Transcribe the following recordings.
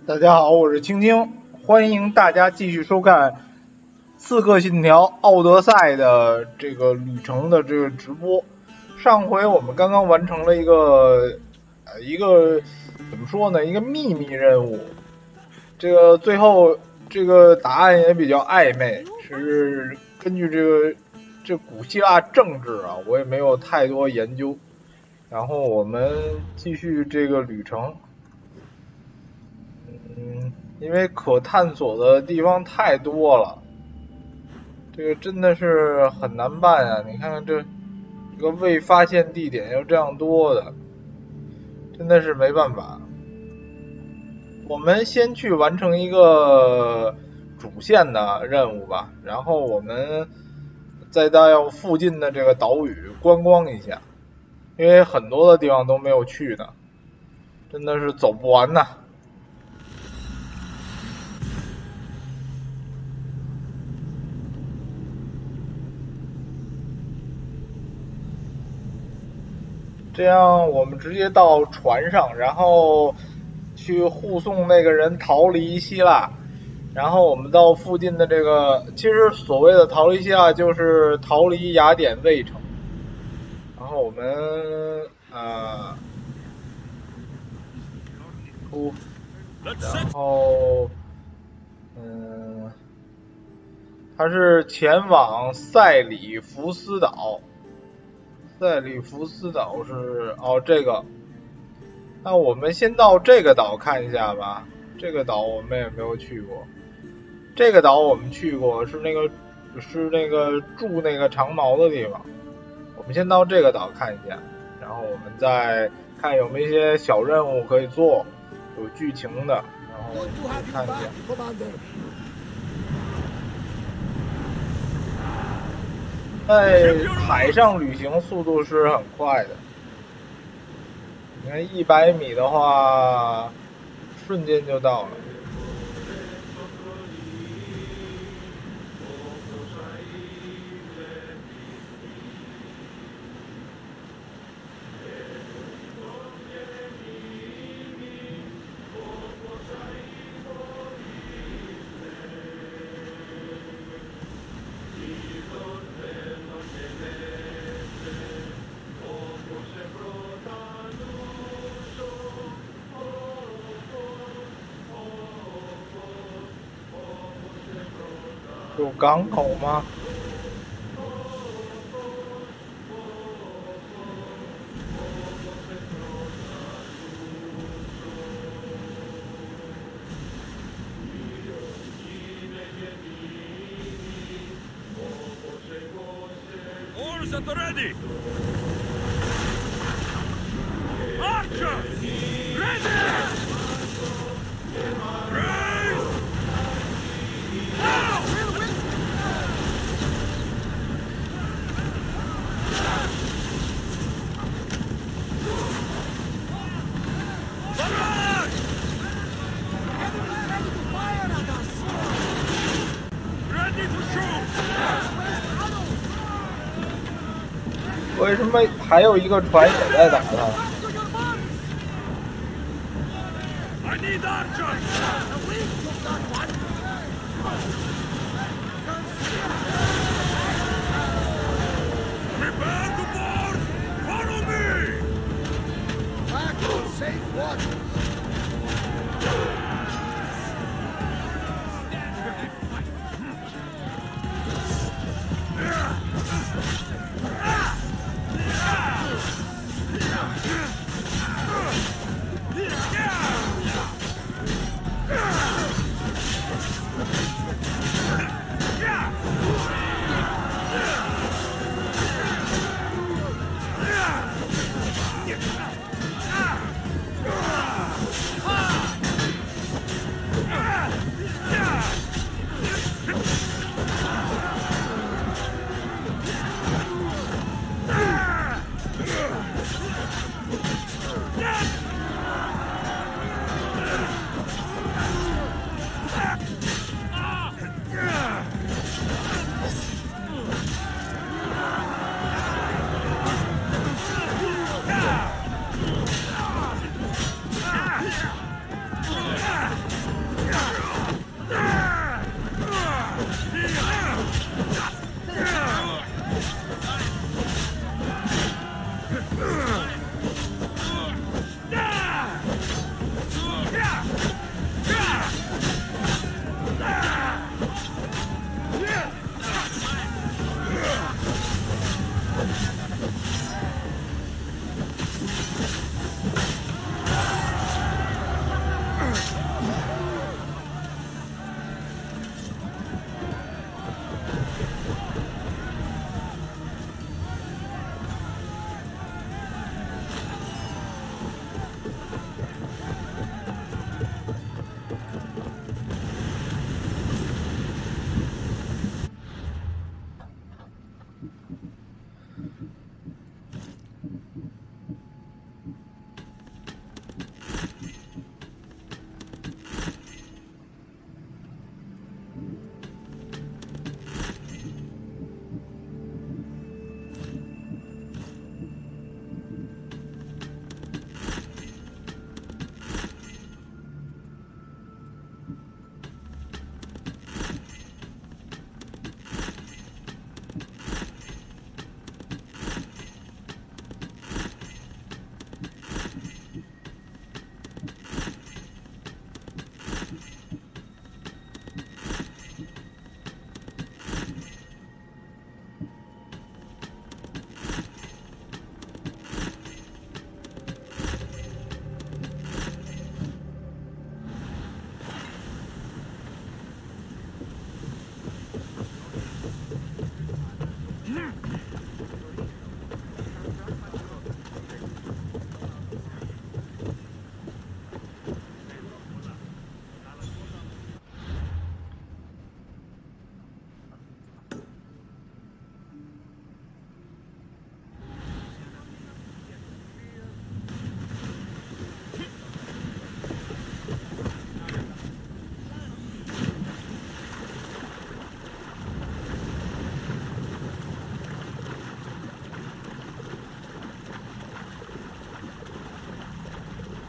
大家好，我是青青，欢迎大家继续收看《刺客信条：奥德赛》的这个旅程的这个直播。上回我们刚刚完成了一个怎么说呢？一个秘密任务。这个最后这个答案也比较暧昧，是根据这古希腊政治啊，我也没有太多研究。然后我们继续这个旅程。因为可探索的地方太多了，这个真的是很难办啊！你看看这个未发现地点又这样多的，真的是没办法。我们先去完成一个主线的任务吧，然后我们再到附近的这个岛屿观光一下，因为很多的地方都没有去呢，真的是走不完呐。这样我们直接到船上，然后去护送那个人逃离希腊，然后我们到附近的这个，其实所谓的逃离希腊就是逃离雅典卫城，然后我们然后它是前往塞里福斯岛。塞里福斯岛是这个，那我们先到这个岛看一下吧。这个岛我们也没有去过，这个岛我们去过，是那个住那个长矛的地方。我们先到这个岛看一下，然后我们再看有没有一些小任务可以做，有剧情的，然后看一下。在海上旅行速度是很快的，你看100米的话，瞬间就到了。有港口吗？Orders at the ready! Archer! Ready! Raise! Now! Barrage! Ready to shoot! 为什么还有一个船也在打呢？ I need archers! Prepare to board! Follow me! Back to safe waters!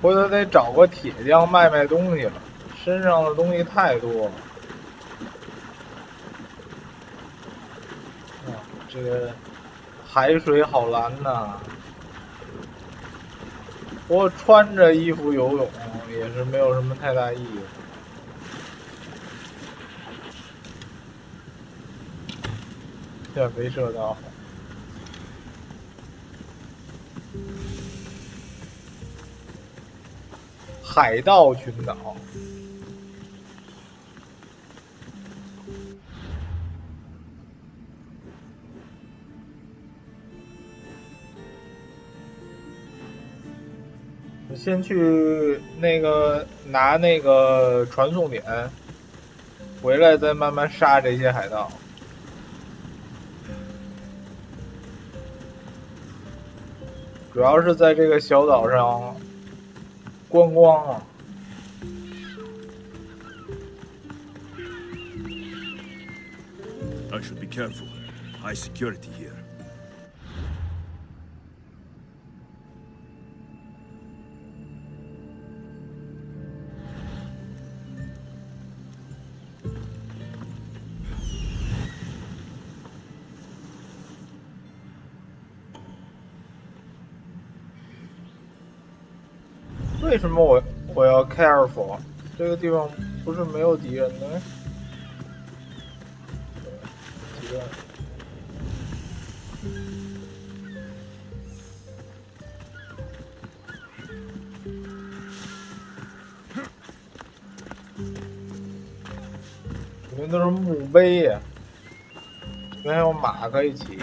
回头得找个铁匠卖卖东西了，身上的东西太多了。啊，这个海水好蓝呐！不过穿着衣服游泳也是没有什么太大意义。这没射到。海盗群岛。我先去那个拿那个传送点，回来再慢慢杀这些海盗。主要是在这个小岛上观光啊。I should be careful. High security here. 为什么我要 careful？ 这个地方不是没有敌人的？敌人。里面都是墓碑呀，里面还有马可以骑。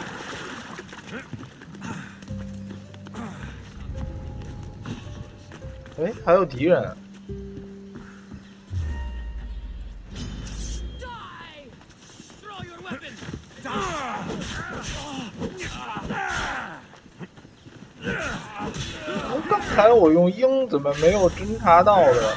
哎，还有敌人！刚才我用鹰怎么没有侦察到的？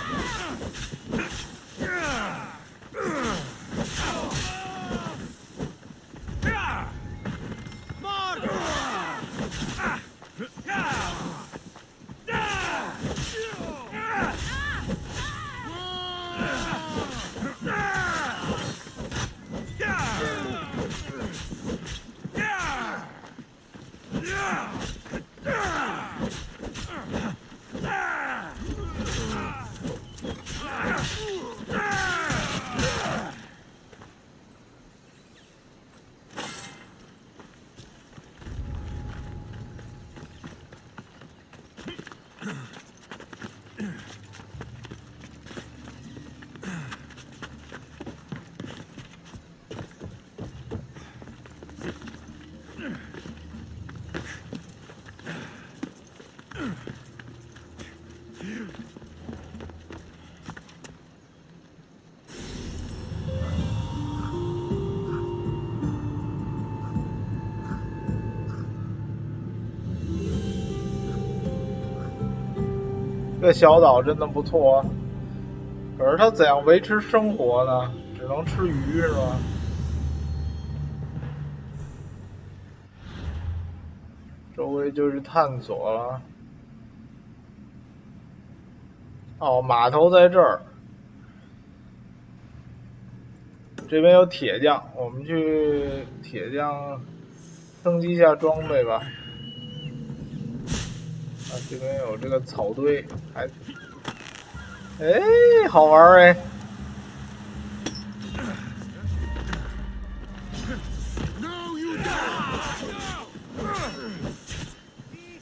这小岛真的不错啊。可是它怎样维持生活呢？只能吃鱼是吧？周围就是探索了。哦，码头在这儿。这边有铁匠，我们去铁匠升级一下装备吧。啊，这边有这个草堆，还，哎，好玩哎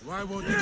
！Why won't you?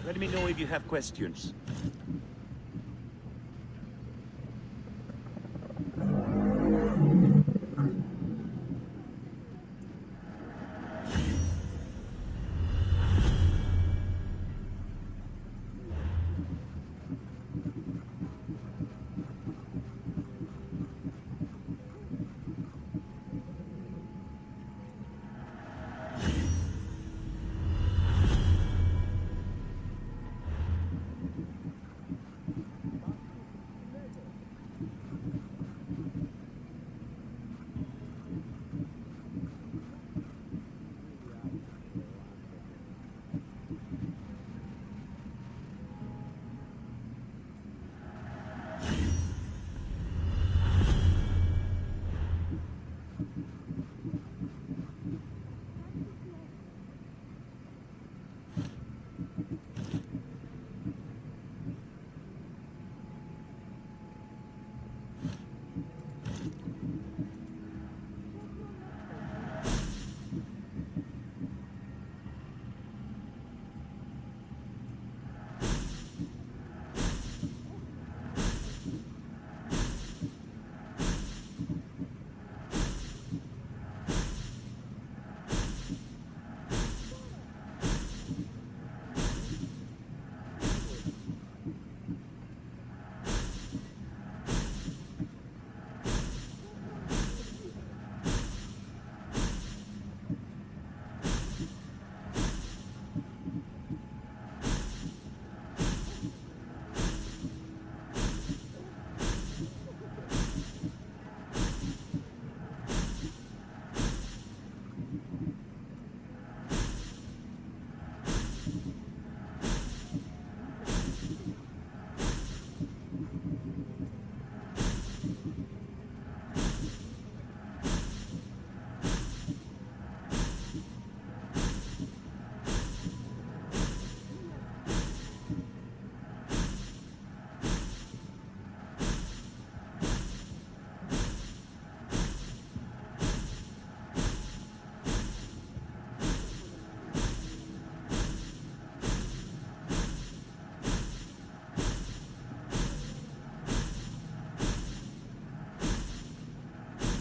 Let me know if you have questions.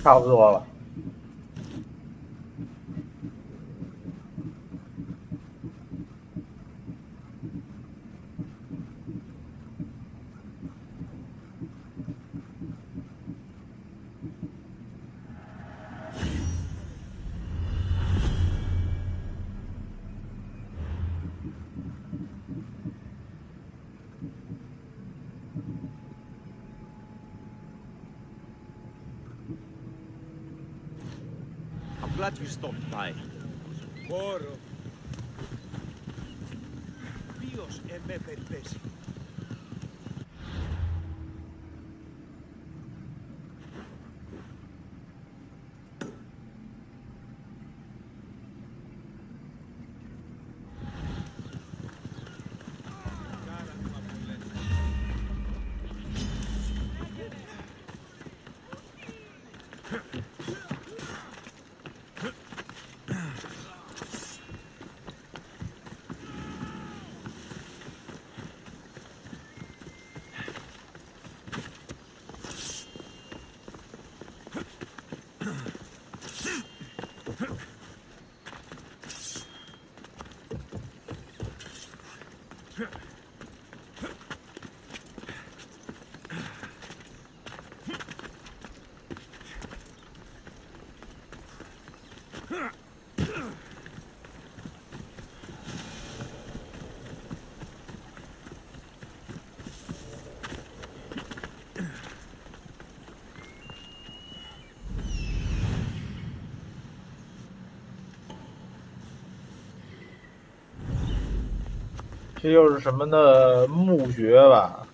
Top 差不多了。I'm glad you stopped by. Moro. Dios me perdesi. 这又是什么的墓穴吧？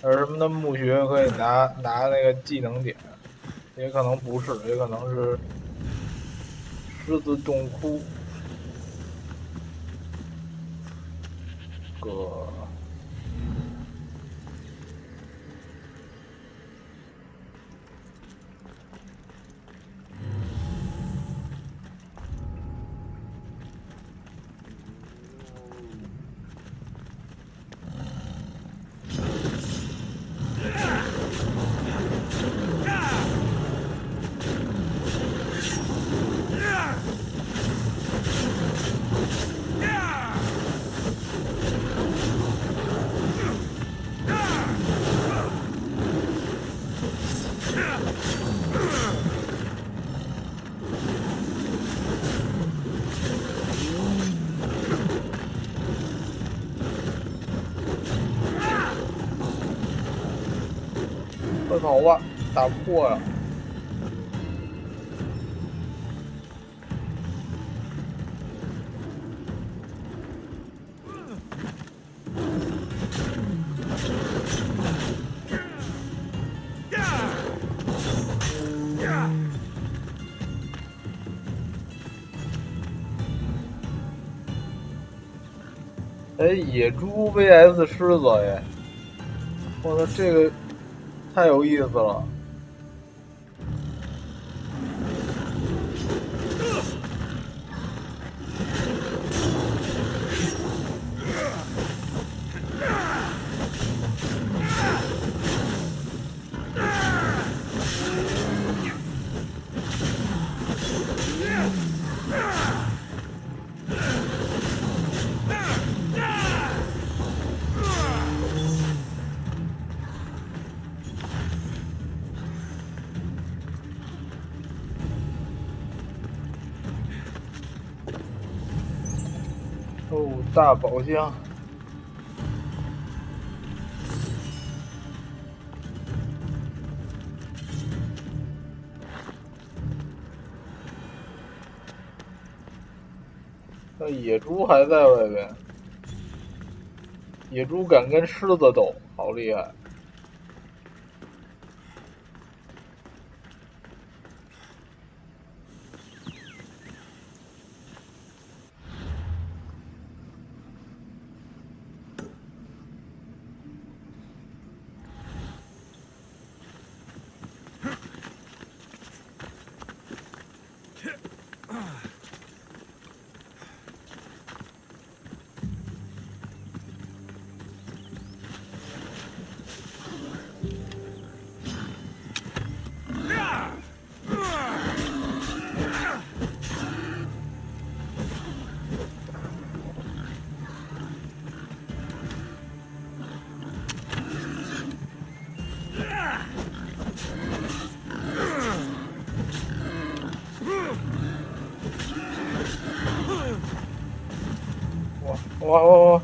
还是什么的墓穴可以拿那个技能点？也可能不是，也可能是狮子洞窟。快跑吧，打不过呀！哎，野猪 VS 狮子哎！我操，这个太有意思了。哦，大宝箱。那野猪还在外边，野猪敢跟狮子斗，好厉害！哇！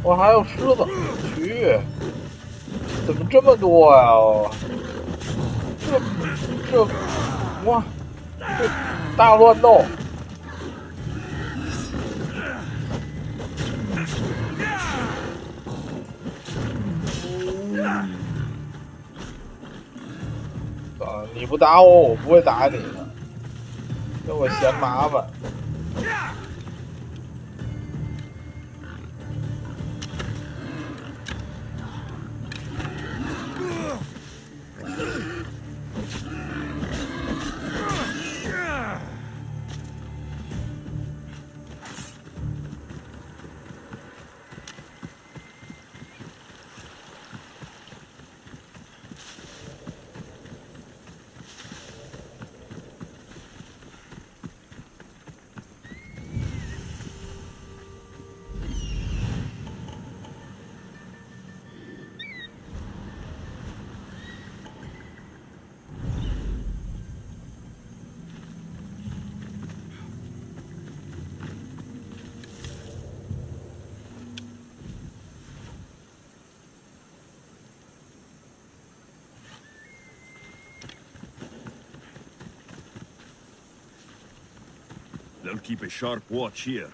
我还有狮子，去！怎么这么多呀？哇！这大乱斗！啊！你不打我，我不会打你的，跟我嫌麻烦。They'll keep a sharp watch here.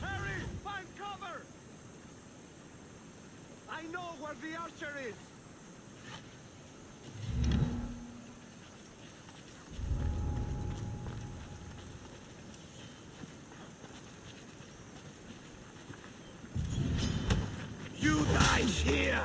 Harry, find cover! I know where the archer is! You die here!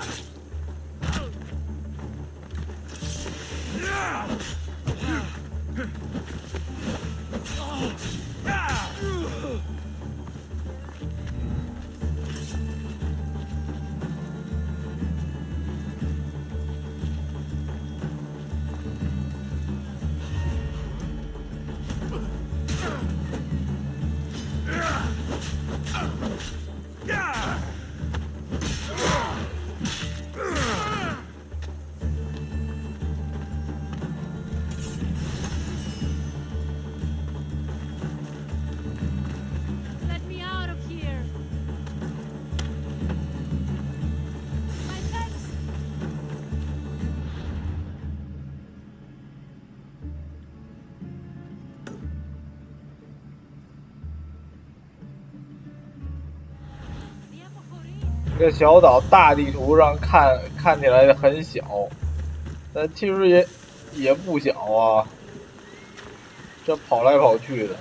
Let me out of here! My legs! 这个小岛大地图上看起来很小，但其实也不小啊，这跑来跑去的。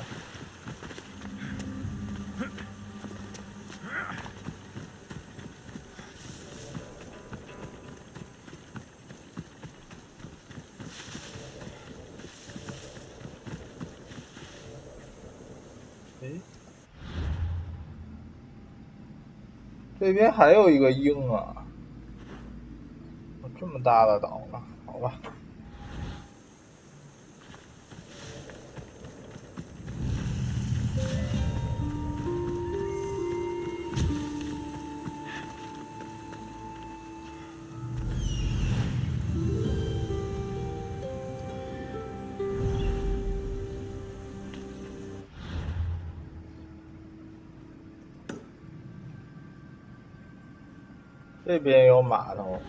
诶，这边还有一个鹰啊，这么大的岛呢？好吧。这边有码头。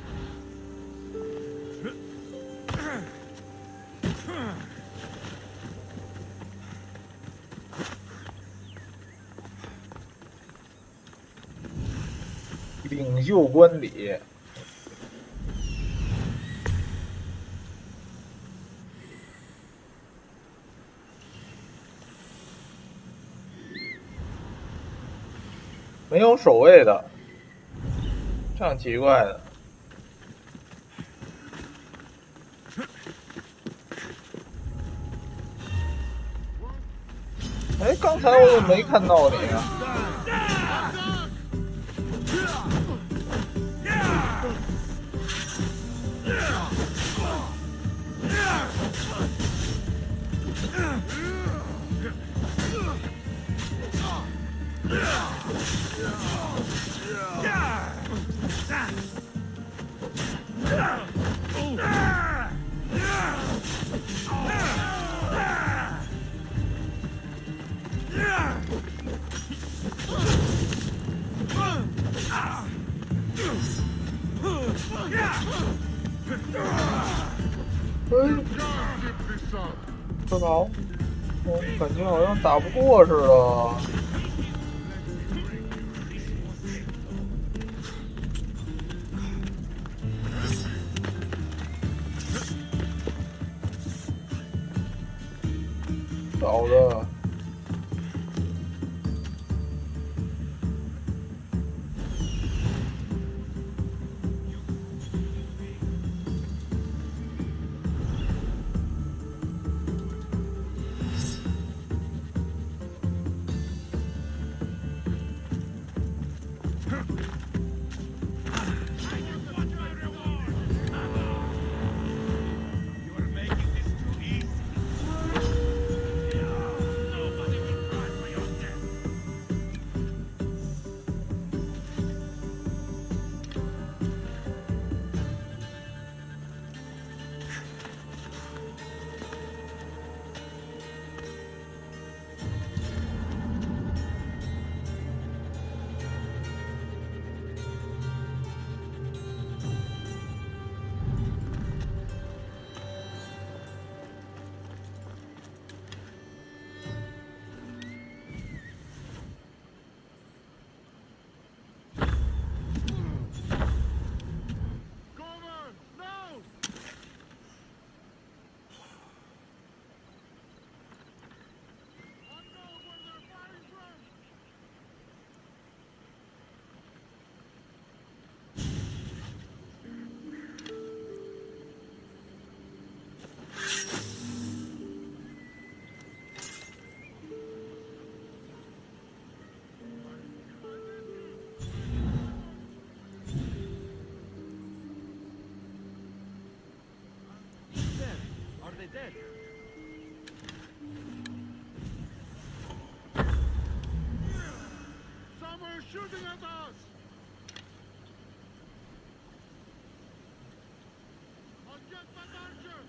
领袖官邸。没有守卫的。这样奇怪的。哎，刚才我怎么没看到你啊？这好，我感觉好像打不过似的。找的。they dead? Someone shooting at us! I'll get that archer!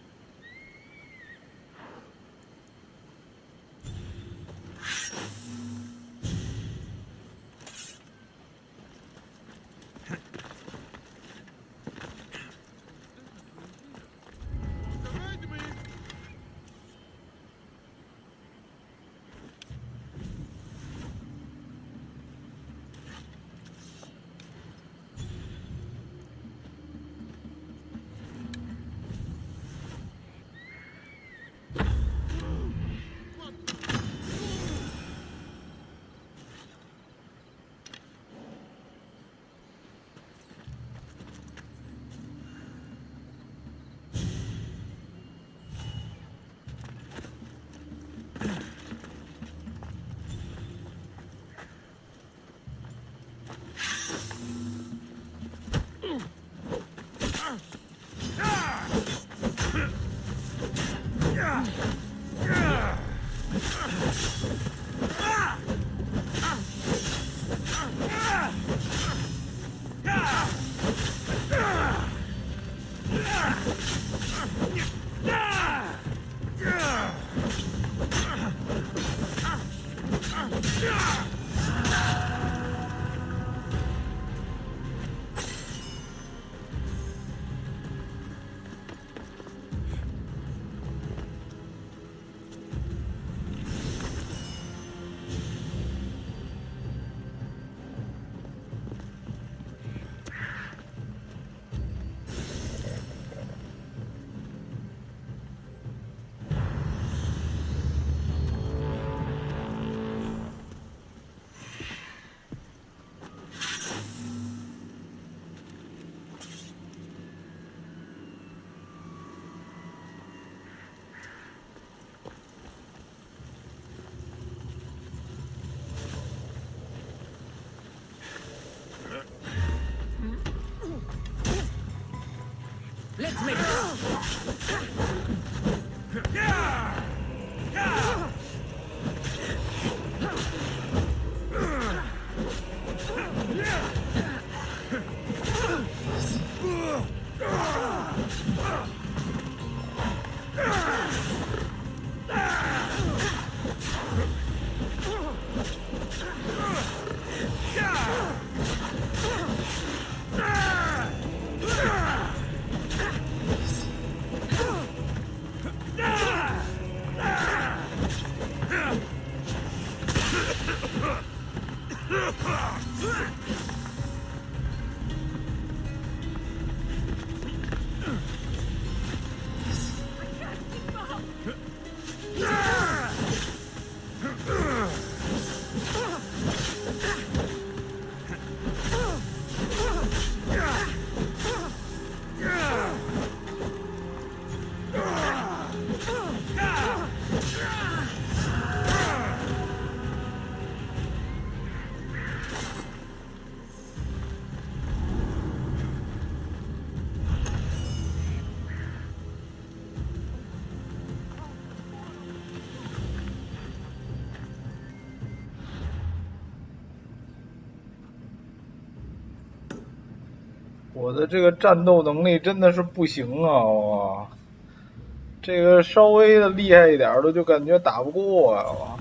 Behind me! Let's make it.我的这个战斗能力真的是不行啊！哇，这个稍微的厉害一点的就感觉打不过呀！哇。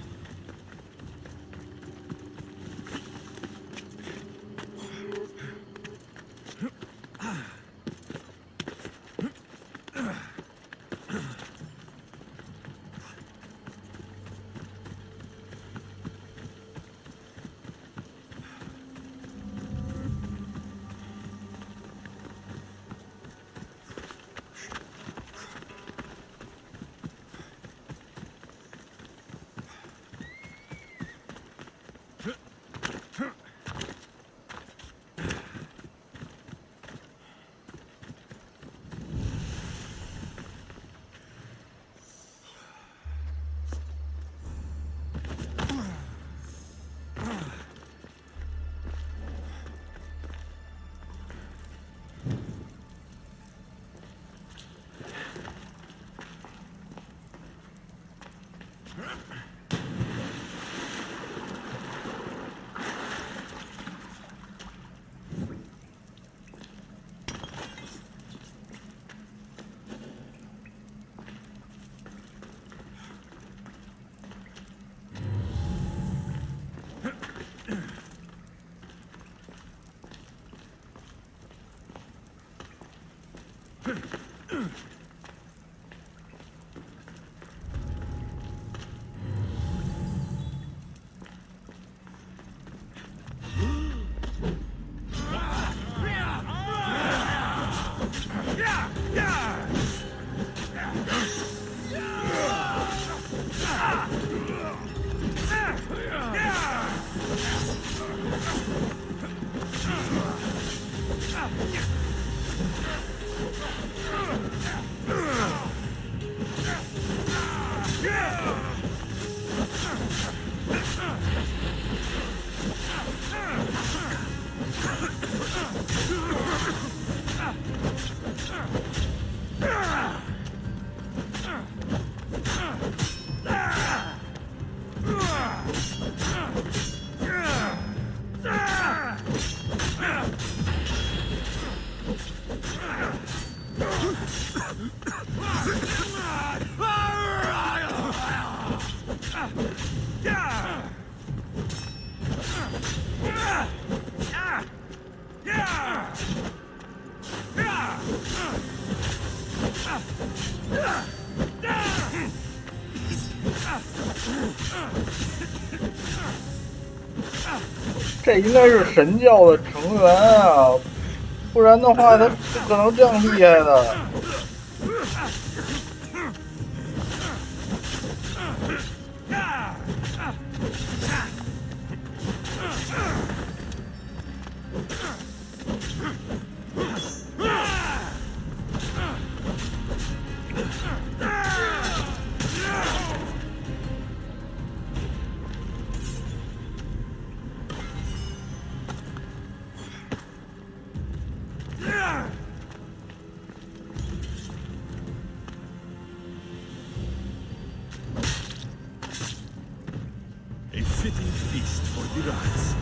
这应该是神教的成员啊，不然的话他不可能这样厉害的。A fitting feast for the gods.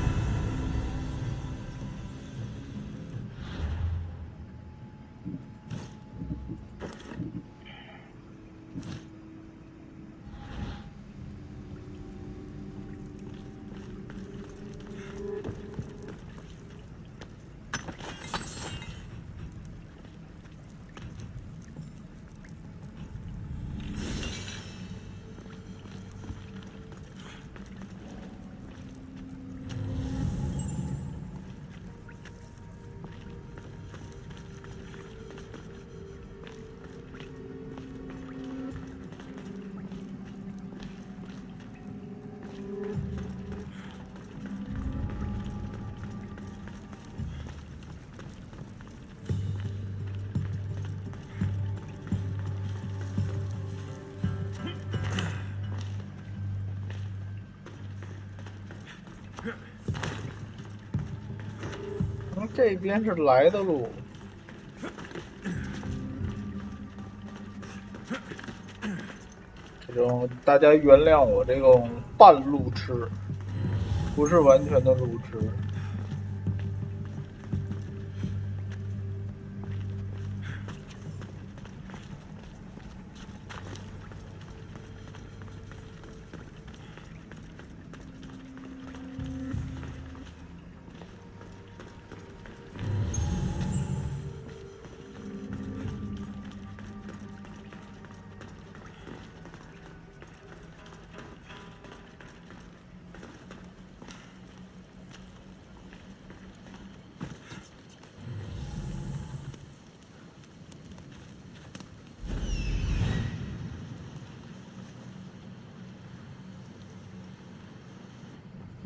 这边是来的路。这种大家原谅我这种半路痴，不是完全的路痴。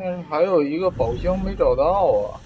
但是还有一个宝箱没找到啊！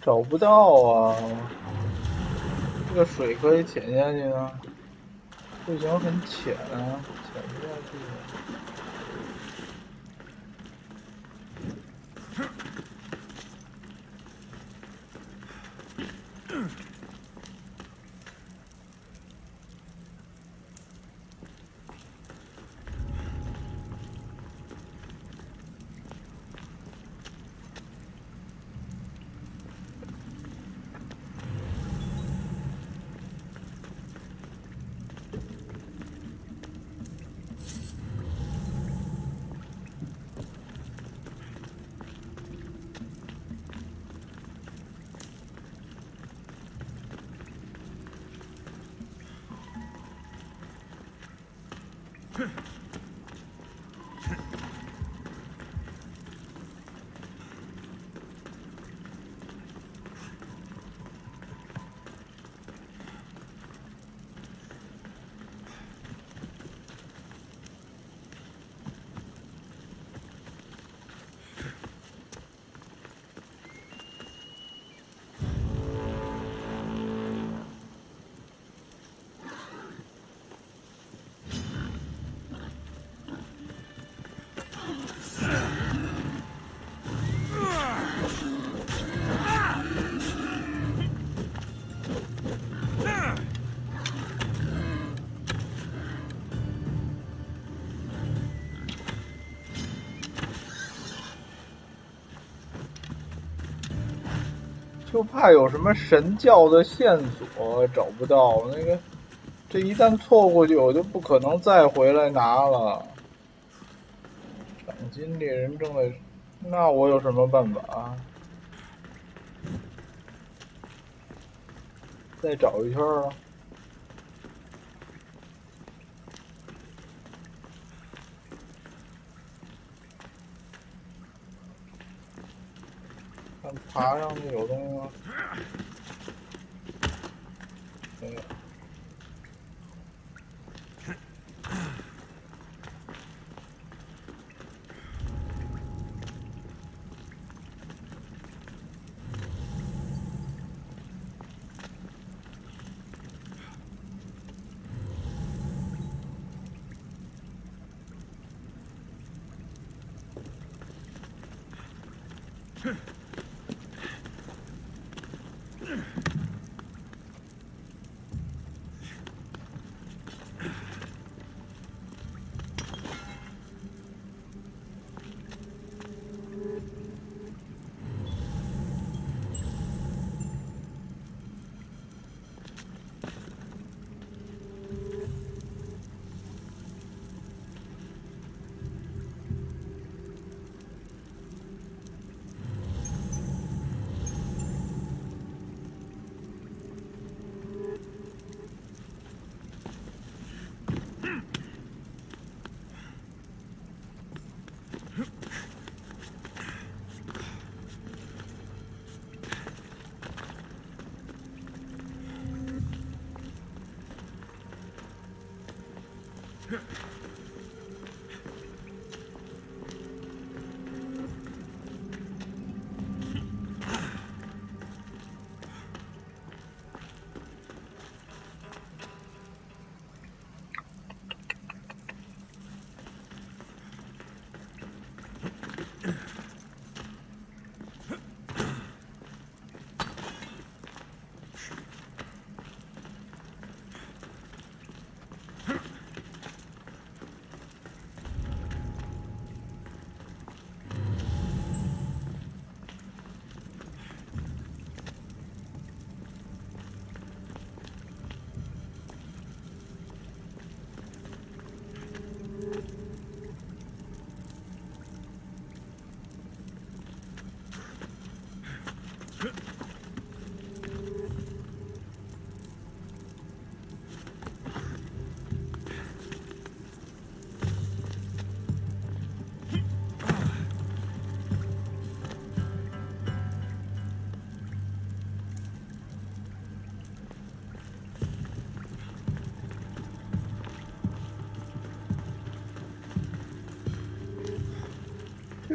找不到啊！这个水可以潜下去呢，不行，很浅啊，潜不下去。就怕有什么神教的线索找不到，那个这一旦错过去，我就不可能再回来拿了。赏金猎人正在，那我有什么办法？再找一圈啊！看爬上去有东西吗？没有。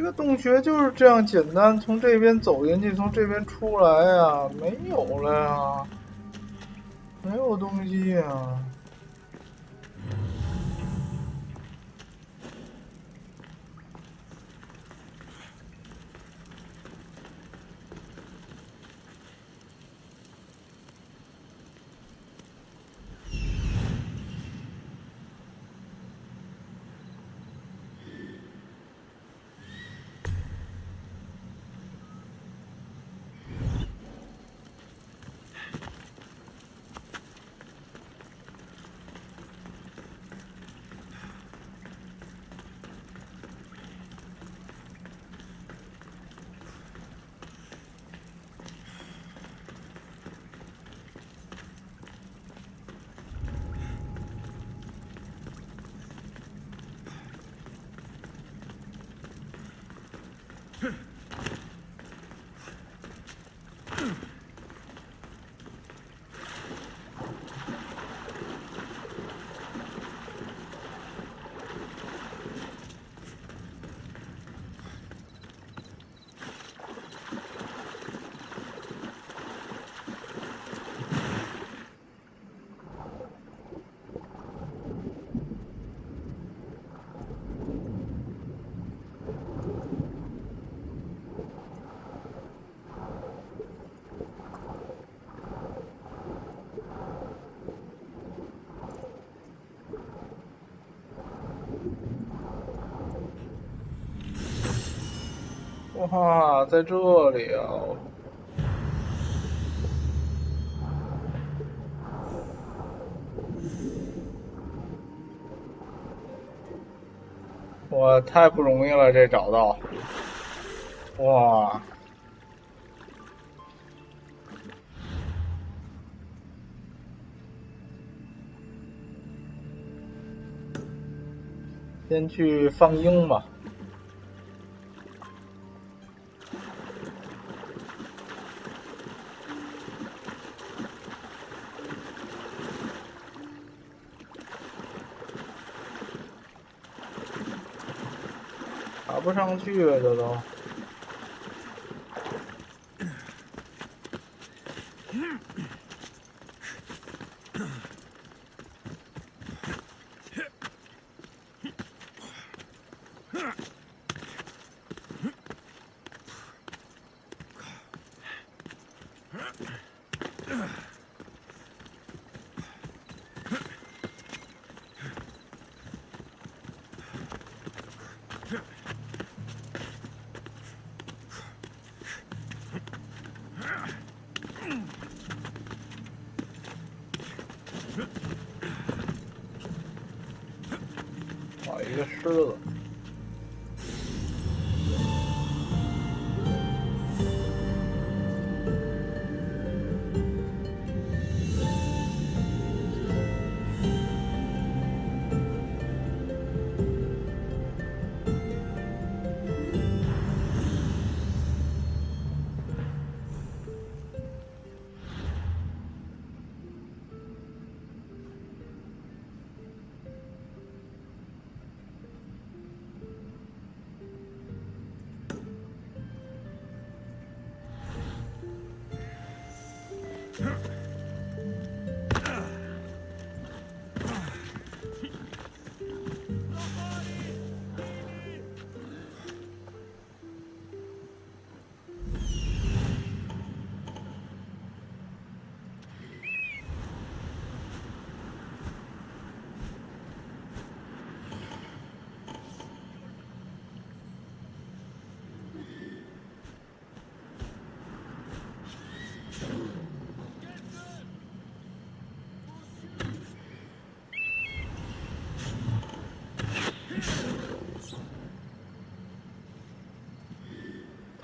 个洞穴就是这样简单，从这边走进去，从这边出来呀，没有了呀，没有东西呀。哇，在这里啊！哇，太不容易了，这找到。哇！先去放鹰吧。爬不上去了，这都。哇，一个狮子。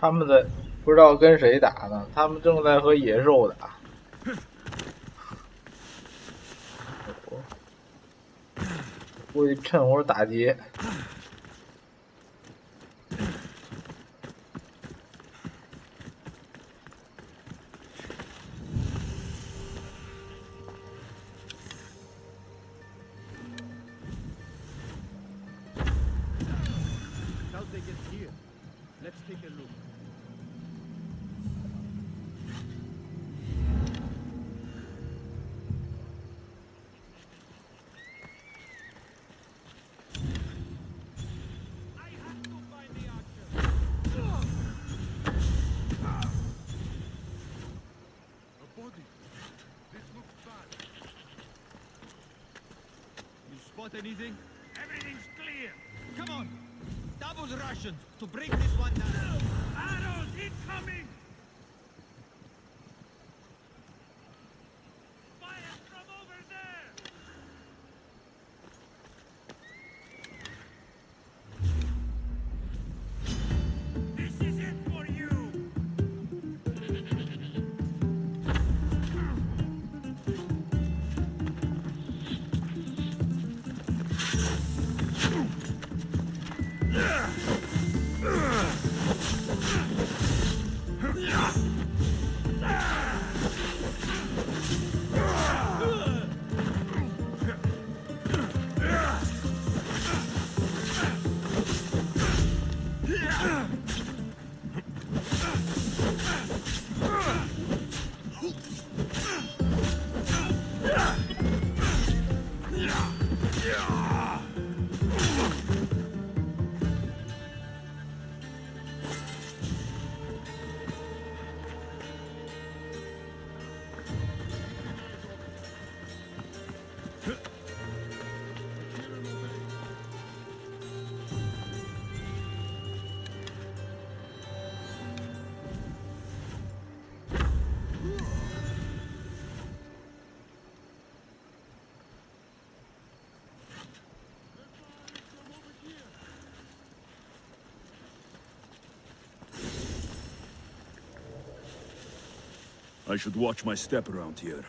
他们在不知道跟谁打呢，他们正在和野兽打。估计趁火打劫。How'd they get here? Let's take a look. I have to find the archer. A body. This looks bad. You spot anything? Everything's clear. Come on! Double rations to break this one down. Arrows incoming! Fire from over there! This is it for you! I should watch my step around here.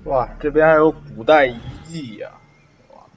哇，这边还有古代遗迹呀、哇，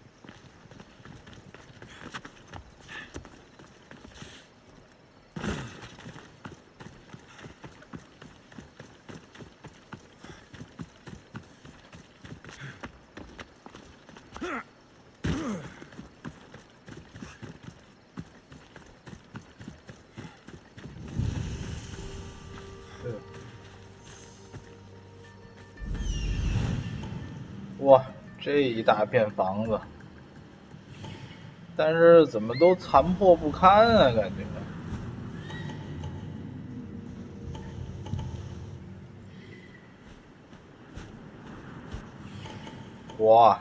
哇，这一大片房子，但是怎么都残破不堪啊，感觉。哇，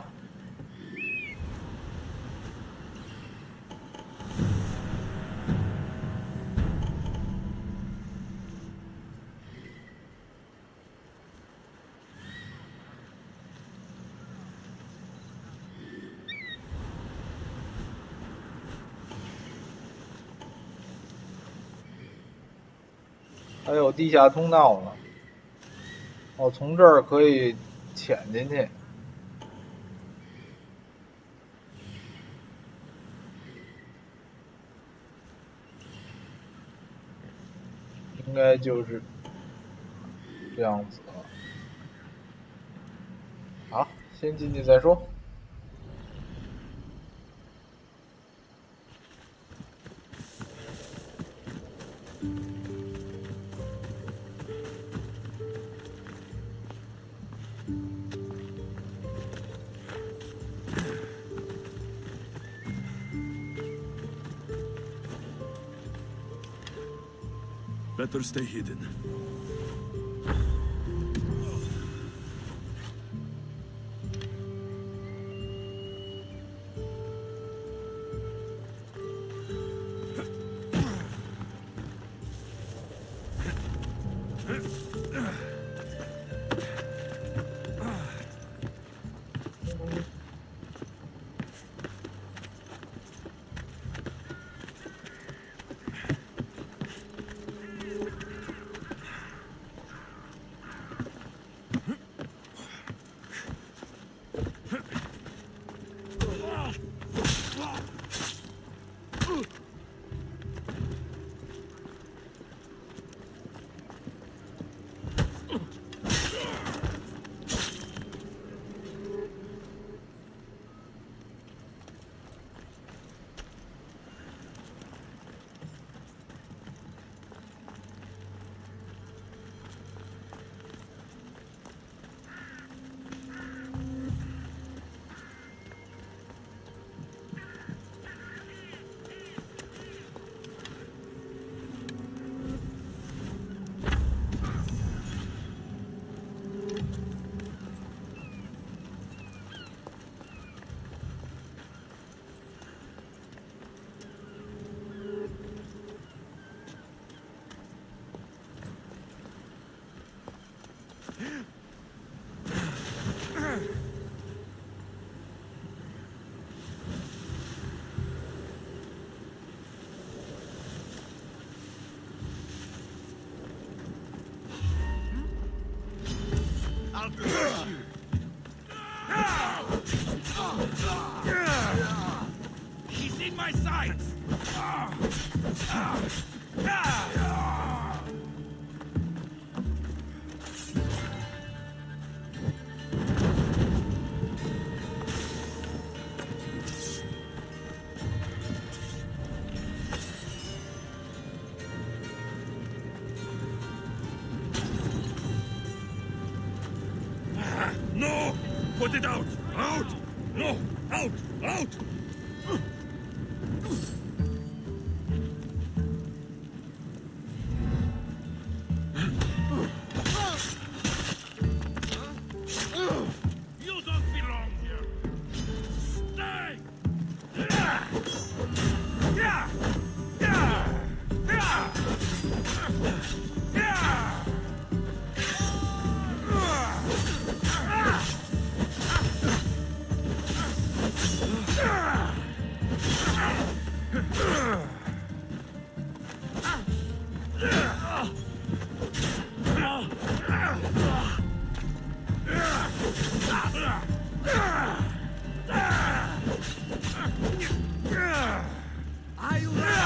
还有地下通道呢。哦，从这儿可以潜进去。应该就是这样子了。好，先进去再说。Better stay hidden. I'll crush you. He's in my sights. No! Put it out! Out! No! Out! Out! You don't belong here. Stay. Are you ready?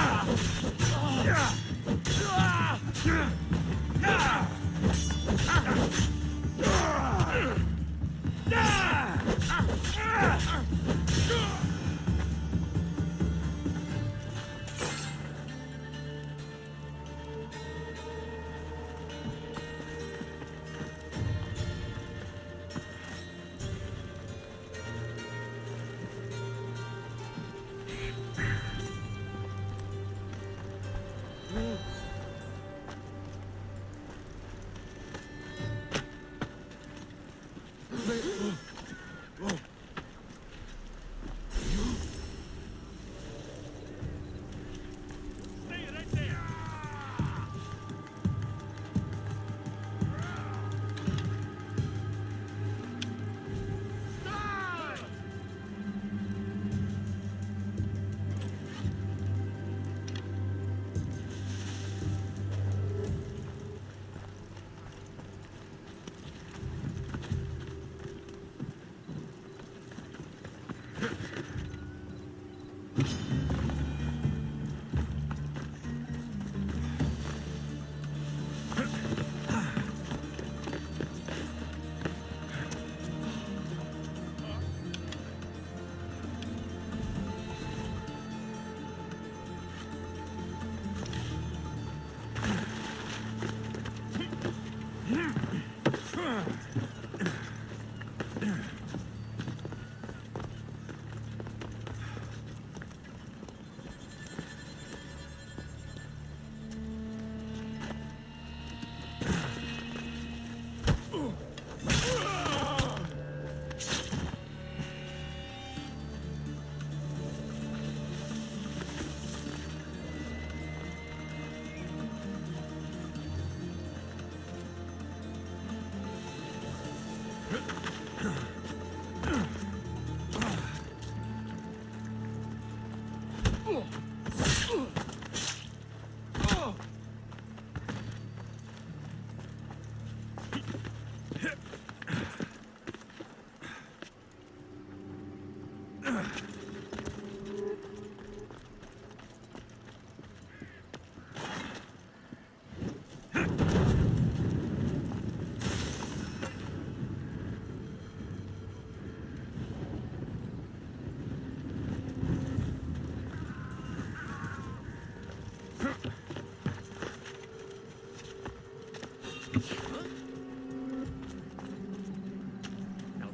Now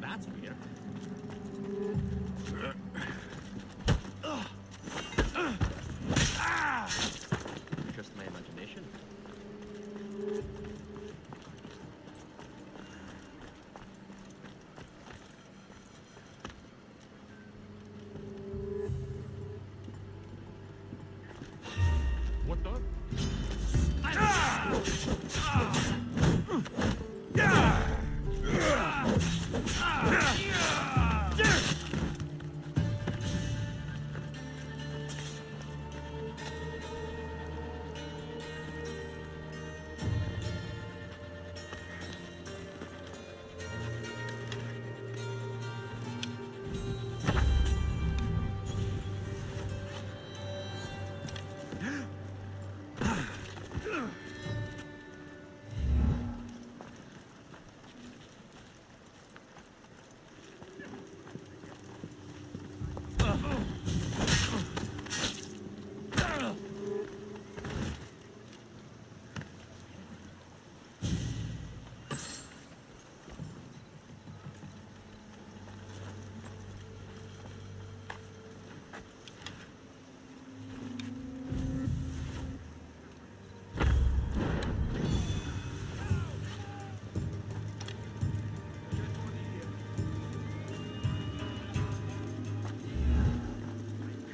that's weird. Just my imagination. What the?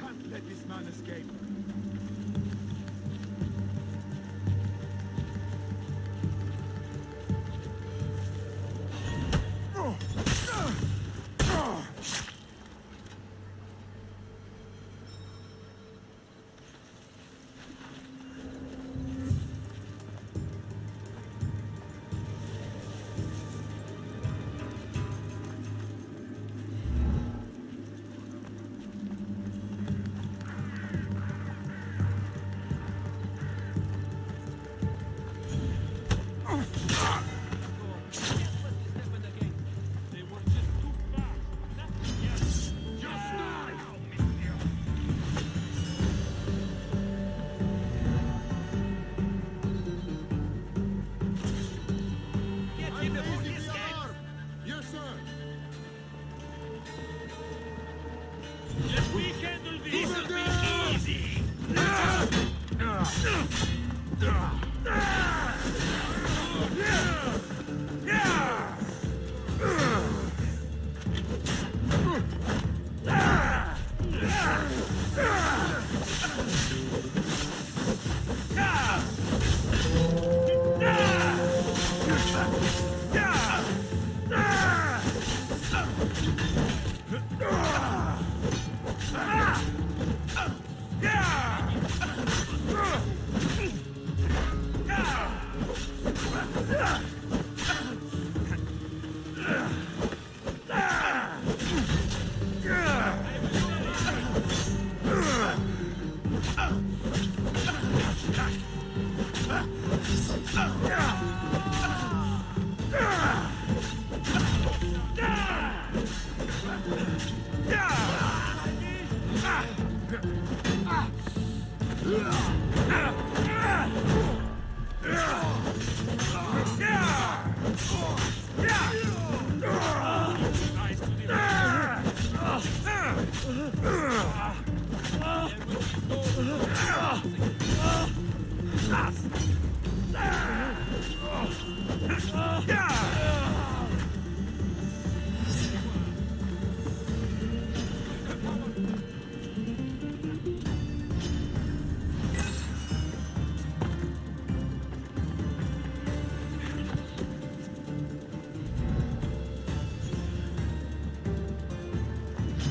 Can't let this man escape. Yes, sir. Let me handle this. Over there! Easy.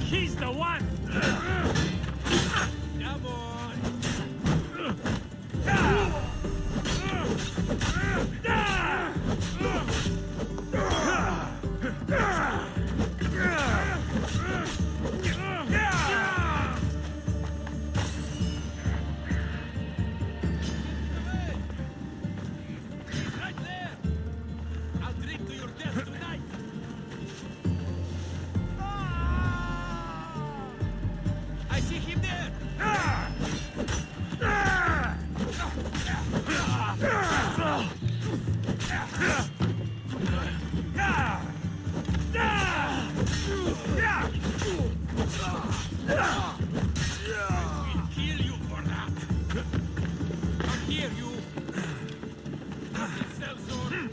He's the one! Come on! Right there! I'll drink to your death tonight! I see him there! Kill you for that. How dare you? Cell zone.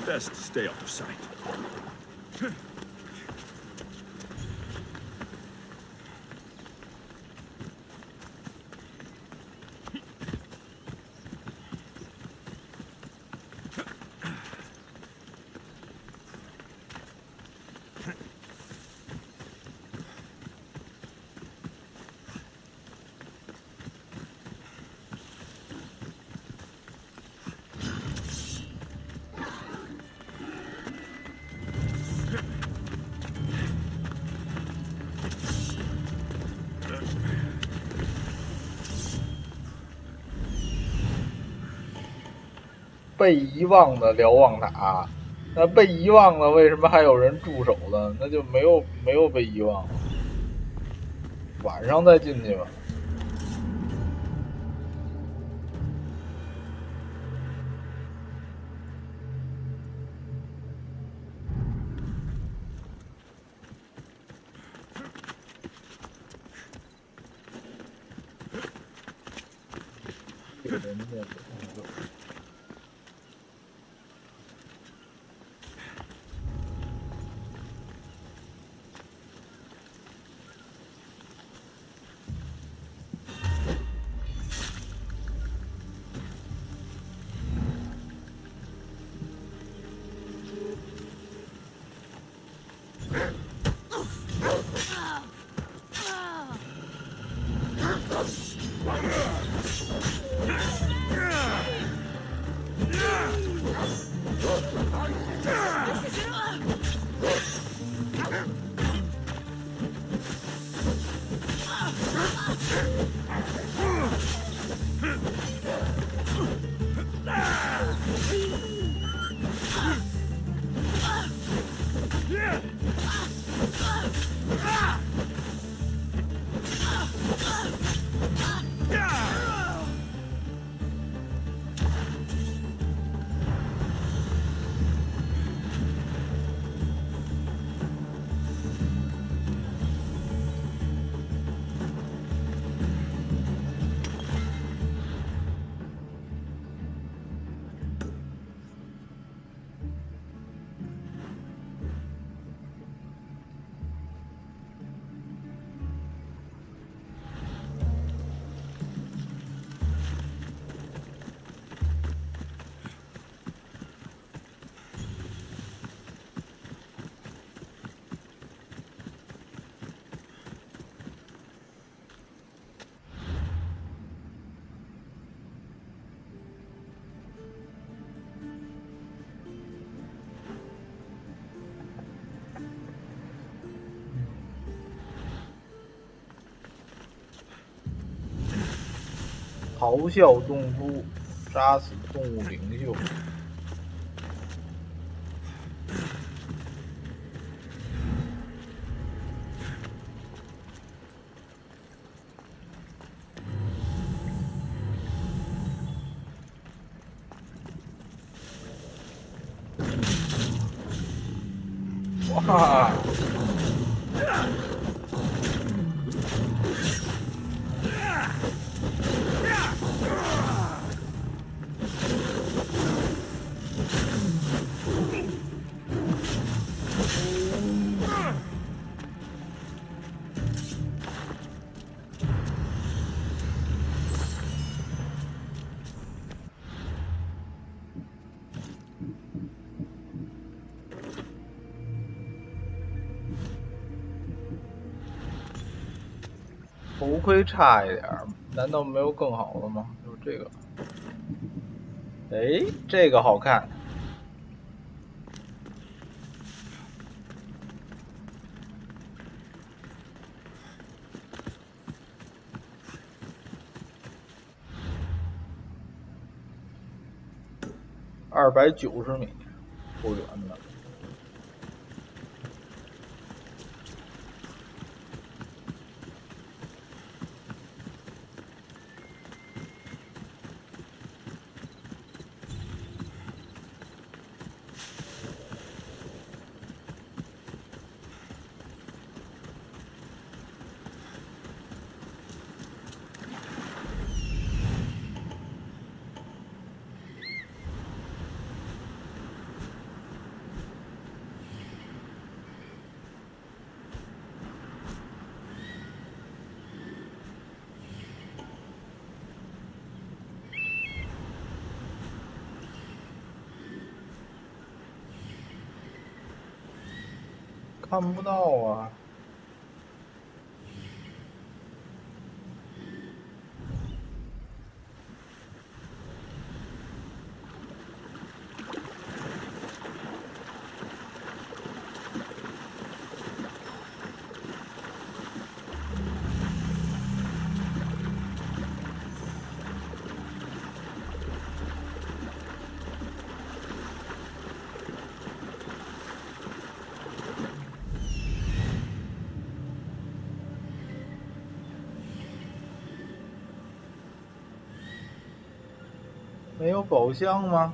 Best stay out of sight. 被遗忘的瞭望塔。那被遗忘了，为什么还有人驻守呢？那就没有被遗忘，晚上再进去吧。人家咆哮动夫，杀死动物领袖。哇！头盔差一点，难道没有更好的吗？就这个，哎，这个好看。290米，不远的。看不到啊。没有宝箱吗？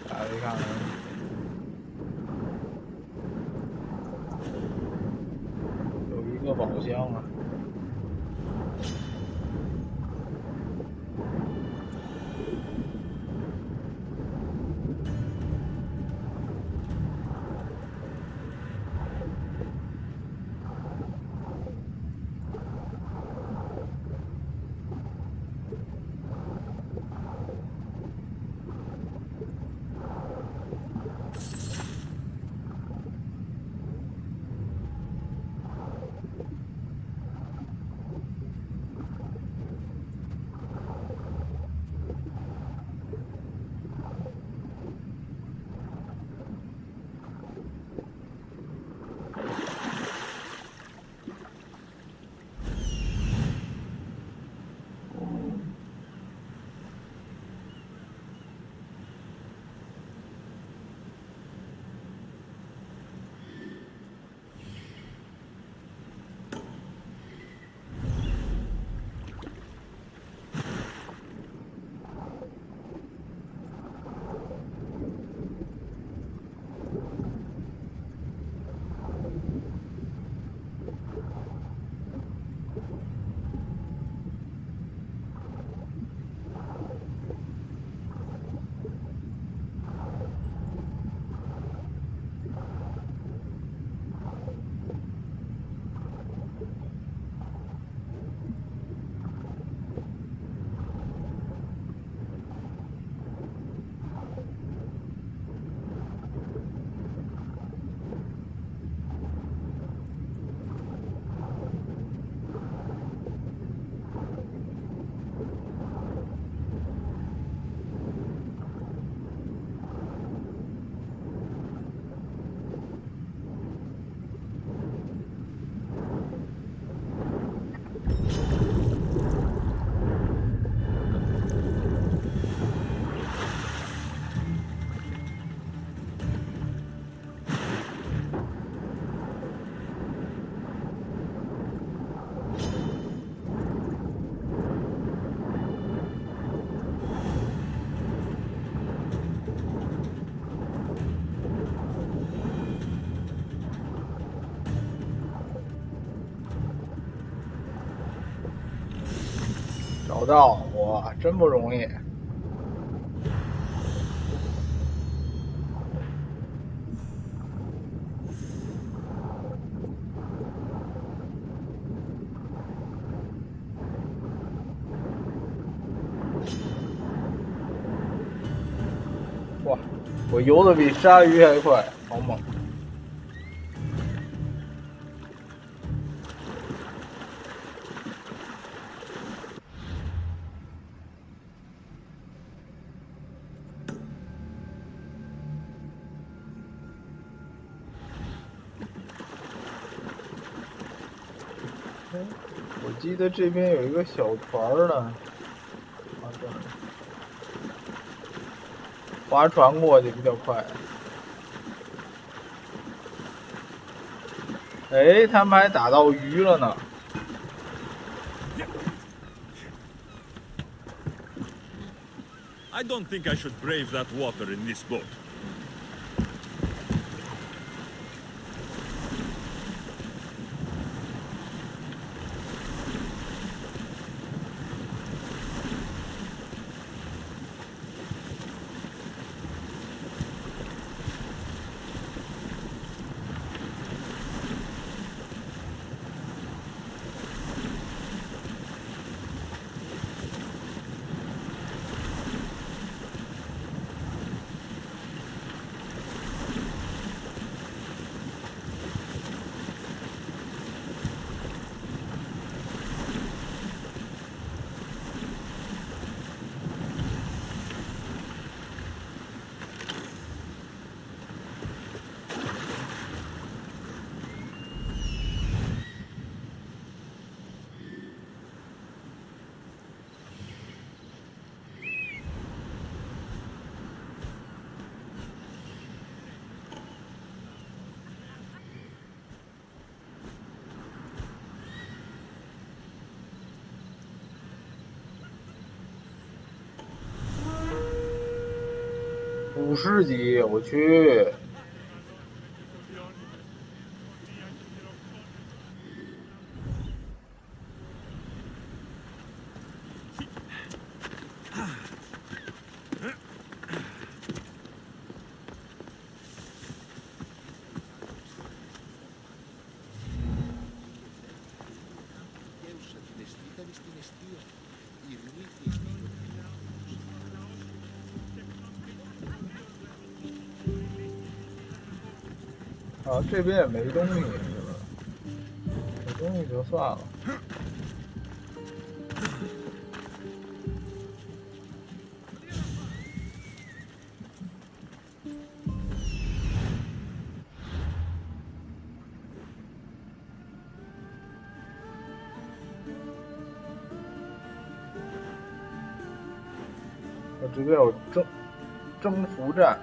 下来看看，有一个宝箱啊。找到，哇，真不容易。哇，我游的比鲨鱼还快，好猛！我记得这边有一个小船呢，啊，这儿，划船过去比较快。哎，他们还打到鱼了呢。I don't think I should brave that water in this boat. 五十级，我去！啊，这边也没东西，是吧？没东西就算了。我这边有征服战。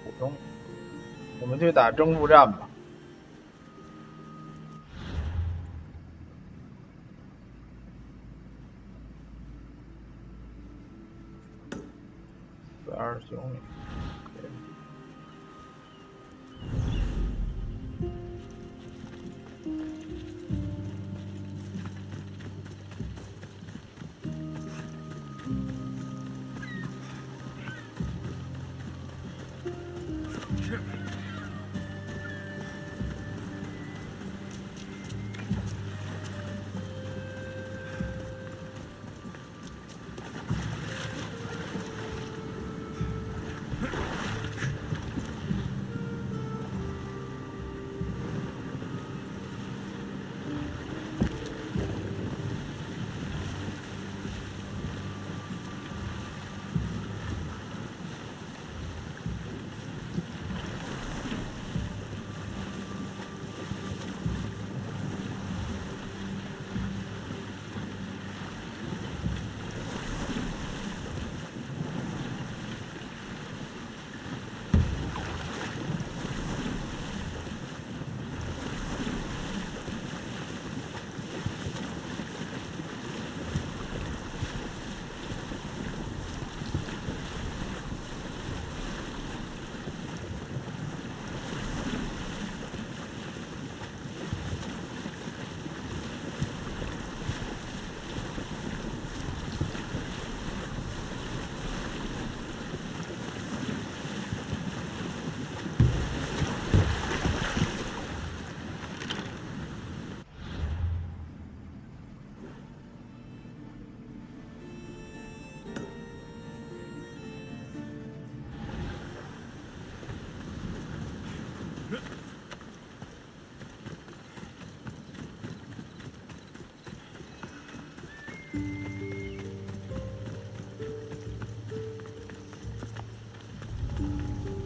普通，我们去打征服战吧。420公里，可以。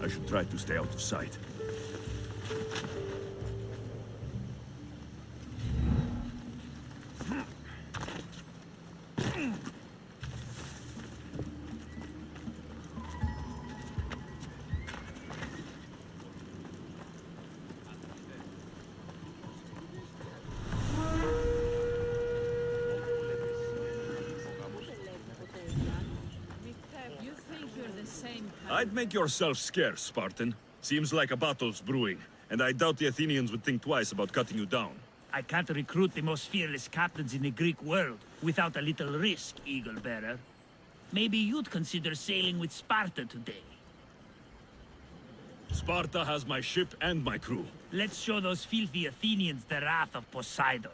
I should try to stay out of sight. You think you're the same I'd make yourself scarce, Spartan. Seems like a battle's brewing, and I doubt the Athenians would think twice about cutting you down. I can't recruit the most fearless captains in the Greek world without a little risk, Eagle Bearer. Maybe you'd consider sailing with Sparta today. Sparta has my ship and my crew. Let's show those filthy Athenians the wrath of Poseidon.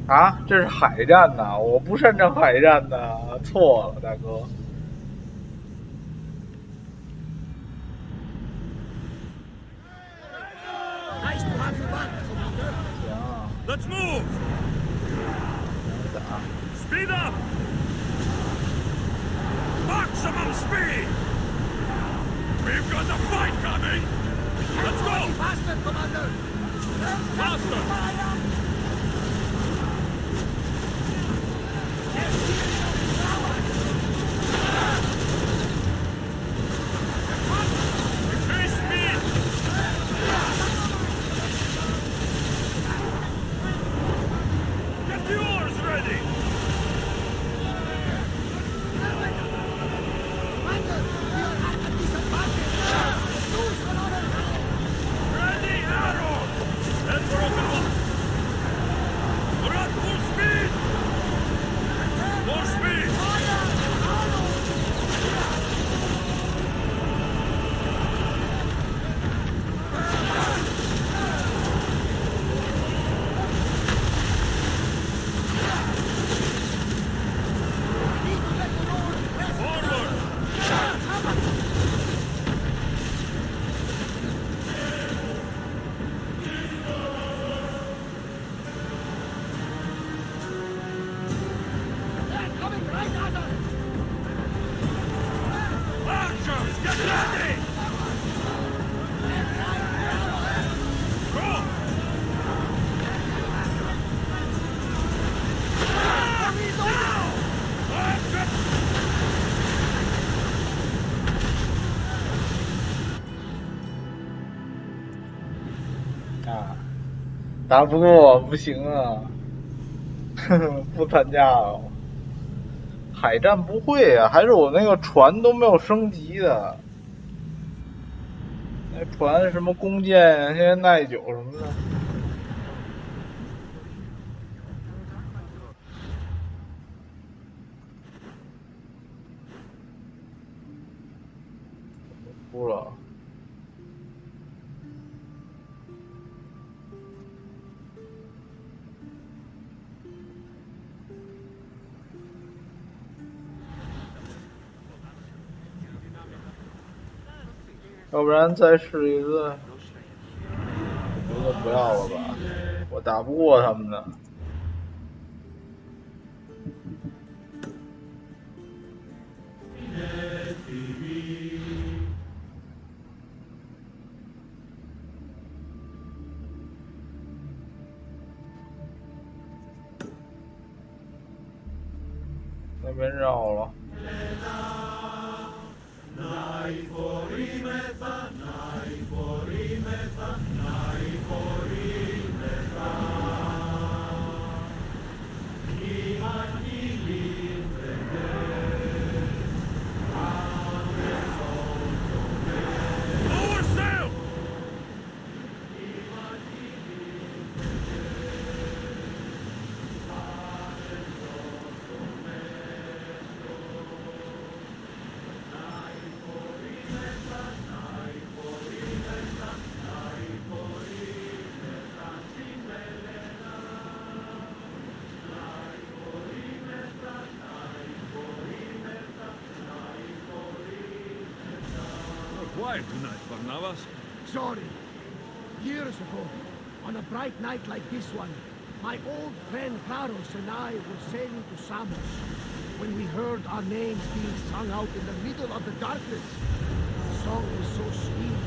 啊，这是海战呐！我不擅长海战呐，错了，大哥。Nice to have you back, Commander. 行， Let's move! 打。 Speed up! Maximum speed! We've got a fight coming! Let's go! Faster, Commander. Faster! Increase 打不过我不行啊，不参加了。海战不会啊，还是我那个船都没有升级的。那船什么弓箭呀，现在耐久什么的。输了。要不然再试一次，我觉得不要了吧，我打不过他们的。那边绕了。Lower sail! Quiet tonight, Barnabas. Sorry. Years ago, on a bright night like this one, my old friend Klaros and I were sailing to Samos when we heard our names being sung out in the middle of the darkness. The song was so sweet.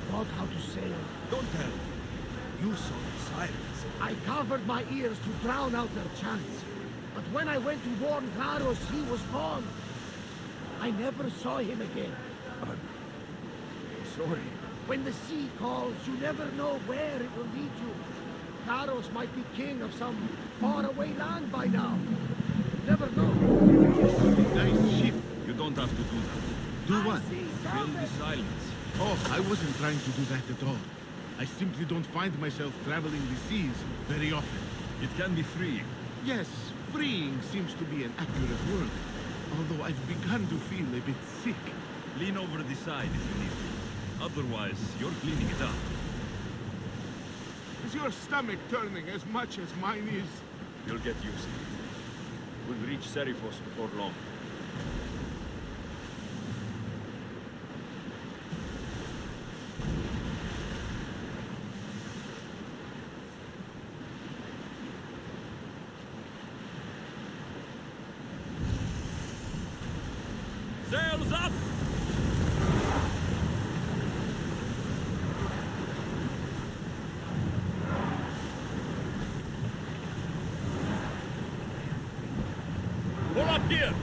Thought how to sail. Don't tell me. You saw the sirens. I covered my ears to drown out their chants. But when I went to warn Klaros, he was gone. I never saw him again. Sorry. When the sea calls, you never know where it will lead you. Klaros might be king of some faraway land by now. Never know. Nice ship. You don't have to do that. Do what? Fill the silence. Oh, I wasn't trying to do that at all. I simply don't find myself traveling the seas very often. It can be freeing. Yes, freeing seems to be an accurate word. Although I've begun to feel a bit sick. Lean over the side if you need to. Otherwise, you're cleaning it up. Is your stomach turning as much as mine is? You'll get used to it. We'll reach Serifos before long. Sails up! Pull up here!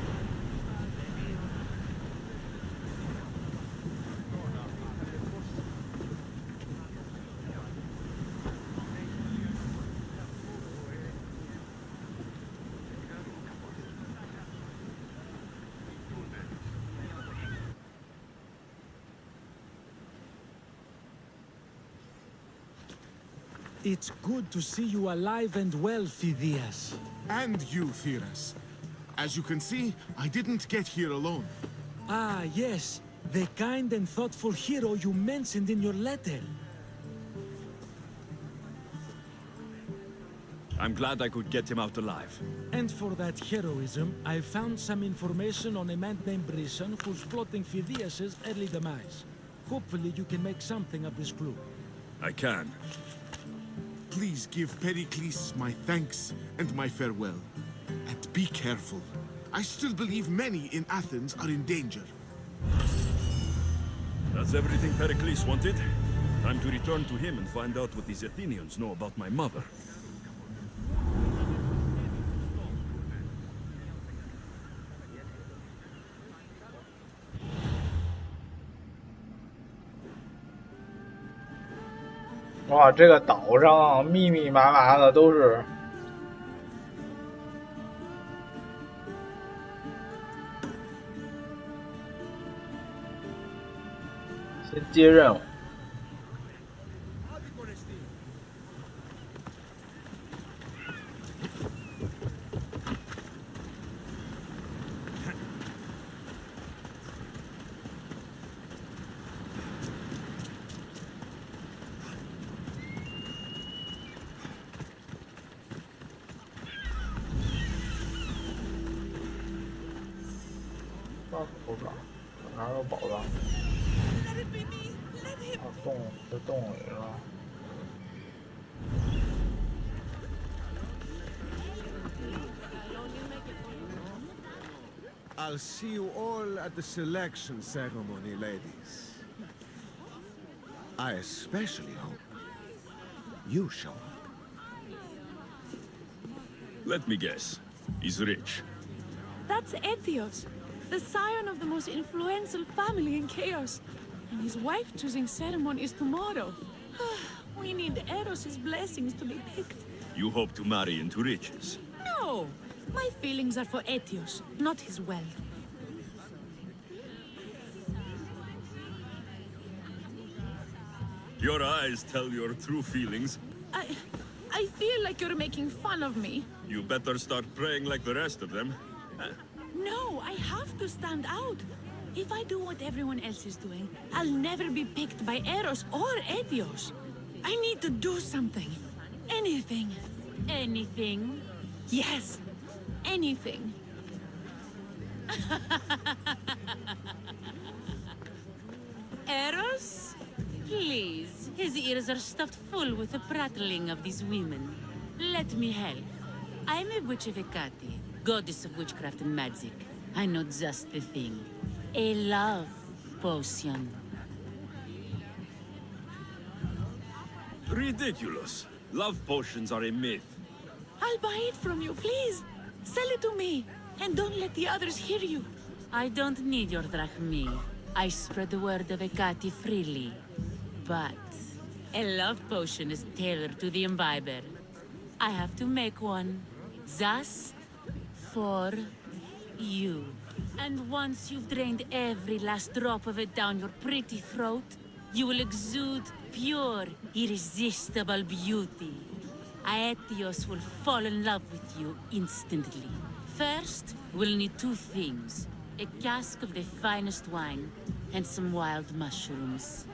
It's good to see you alive and well, Phidias. And you, Theras. As you can see, I didn't get here alone. Ah, yes. The kind and thoughtful hero you mentioned in your letter. I'm glad I could get him out alive. And for that heroism, I found some information on a man named Brisson who's plotting Phidias' early demise. Hopefully you can make something of this clue. I can. Please give Pericles my thanks and my farewell. And be careful. I still believe many in Athens are in danger. That's everything Pericles wanted. Time to return to him and find out what these Athenians know about my mother. 哇，这个岛上啊密密麻麻的都是。先接任务。抓头长，哪有宝藏？啊，这洞里了。I'll see you all at the selection ceremony, ladies. I especially hope you show up. Let me guess. He's rich. That's Etios, the scion of the most influential family in Chaos. And his wife choosing ceremony is tomorrow. We need Eros's blessings to be picked. You hope to marry into riches. No! My feelings are for Etios, not his wealth. Your eyes tell your true feelings. I feel like you're making fun of me. You better start praying like the rest of them. No, I have to stand out. If I do what everyone else is doing, I'll never be picked by Eros or Etios. I need to do something. Anything. Anything? Yes. Anything. Eros? Please. His ears are stuffed full with the prattling of these women. Let me help. I'm a witch of Hecate, goddess of witchcraft and magic. I know just the thing. A love potion. Ridiculous. Love potions are a myth. I'll buy it from you, please. Sell it to me. And don't let the others hear you. I don't need your drachmi. I spread the word of Hecate freely. But a love potion is tailored to the imbiber. I have to make one. Just for you. And once you've drained every last drop of it down your pretty throat, you will exude pure, irresistible beauty. Aetios will fall in love with you instantly. First, we'll need two things. A cask of the finest wine, and some wild mushrooms.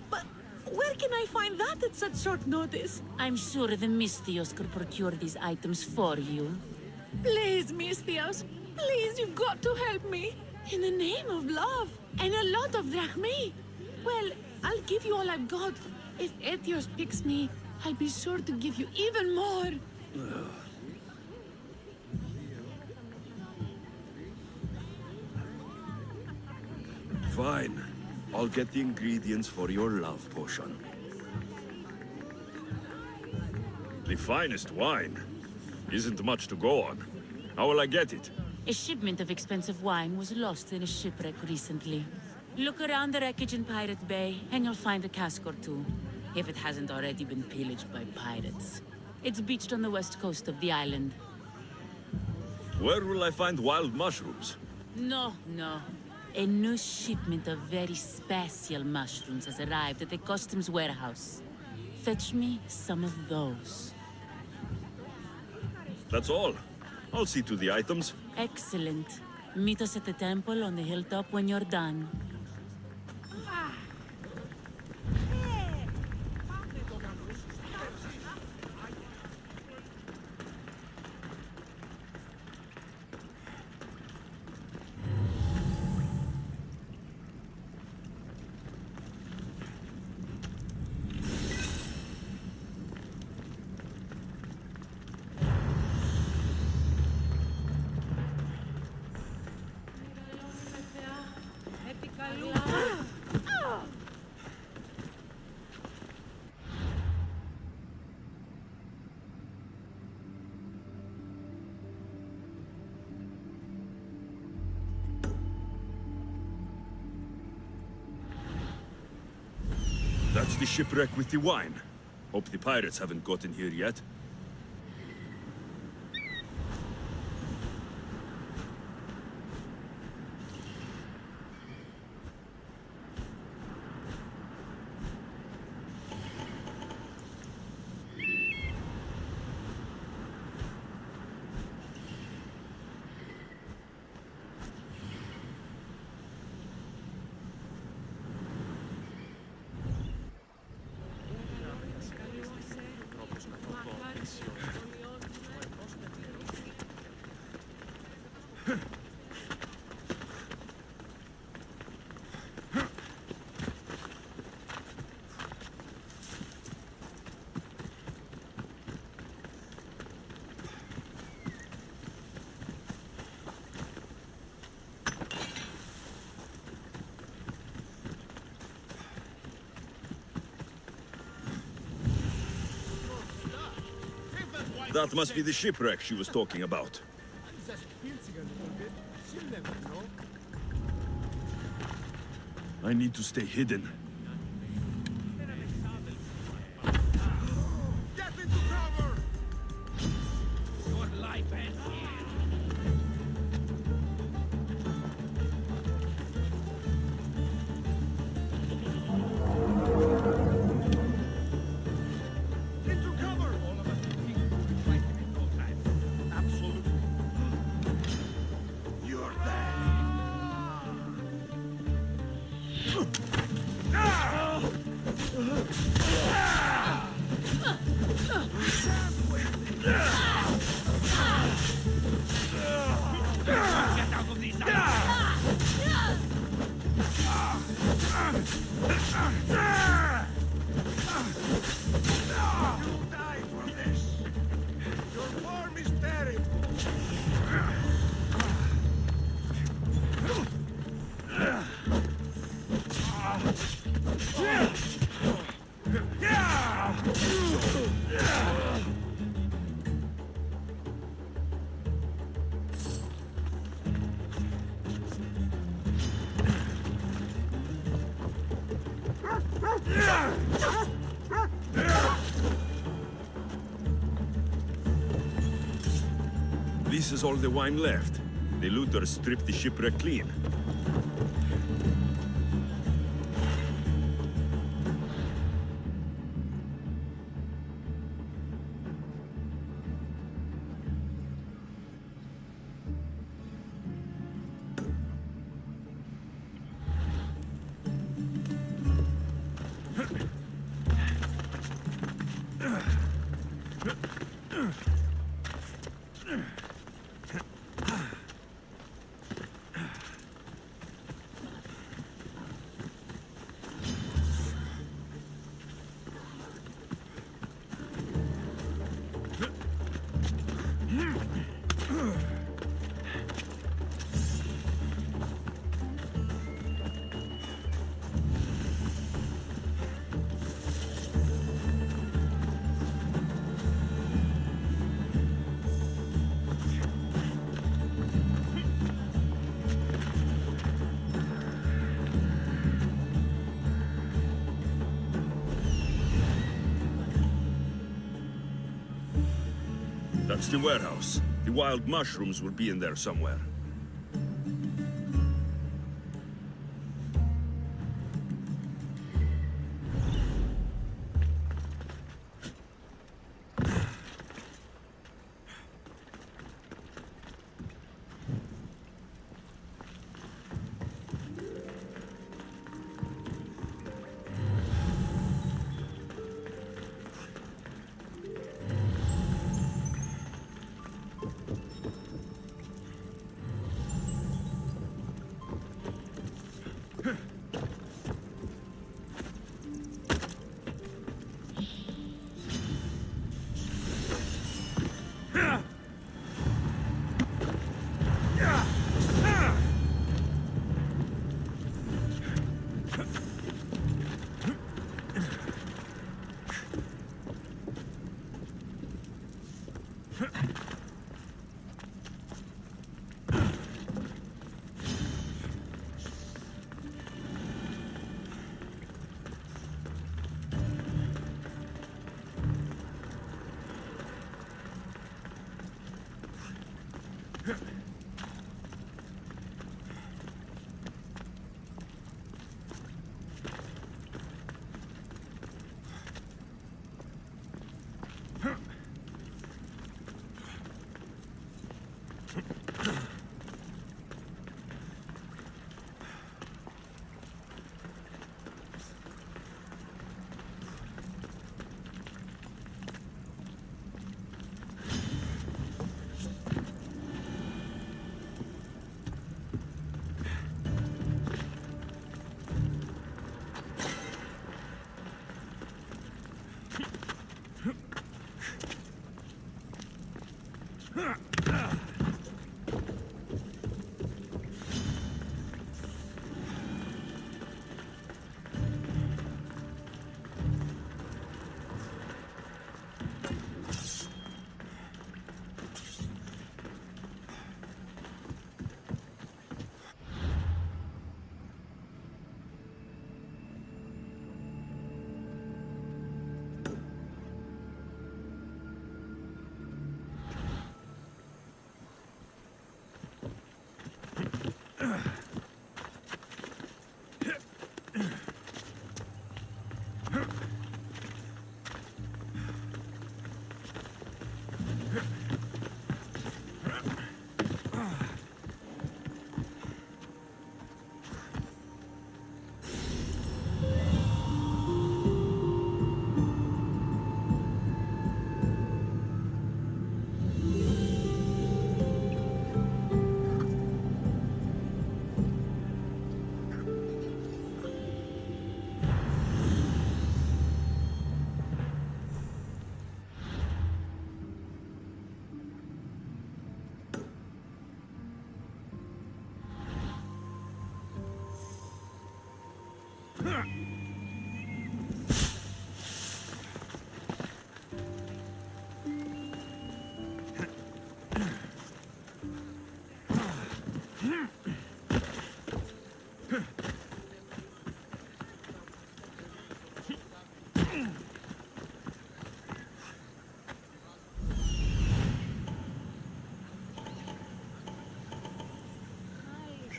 But where can I find that at such short notice? I'm sure the Mystios could procure these items for you. Please, Mystios. Please, you've got to help me. In the name of love. And a lot of drachmi. Well, I'll give you all I've got. If Etios picks me, I'll be sure to give you even more. Fine. I'll get the ingredients for your love potion. The finest wine? Isn't much to go on. How will I get it? A shipment of expensive wine was lost in a shipwreck recently. Look around the wreckage in Pirate Bay, and you'll find a cask or two. If it hasn't already been pillaged by pirates. It's beached on the west coast of the island. Where will I find wild mushrooms? No. A new shipment of very special mushrooms has arrived at the customs warehouse. Fetch me some of those. That's all. I'll see to the items. Excellent. Meet us at the temple on the hilltop when you're done. That's the shipwreck with the wine. Hope the pirates haven't gotten here yet. That must be the shipwreck she was talking about. I need to stay hidden. Get into cover! Your life ends here. Into cover! All of us will think we'll be fighting in no time. Absolutely. You're dead! Get out of this island. You'll die for this! Your form is terrible! This is all the wine left. The looters stripped the shipwreck clean. That's the warehouse. The wild mushrooms will be in there somewhere.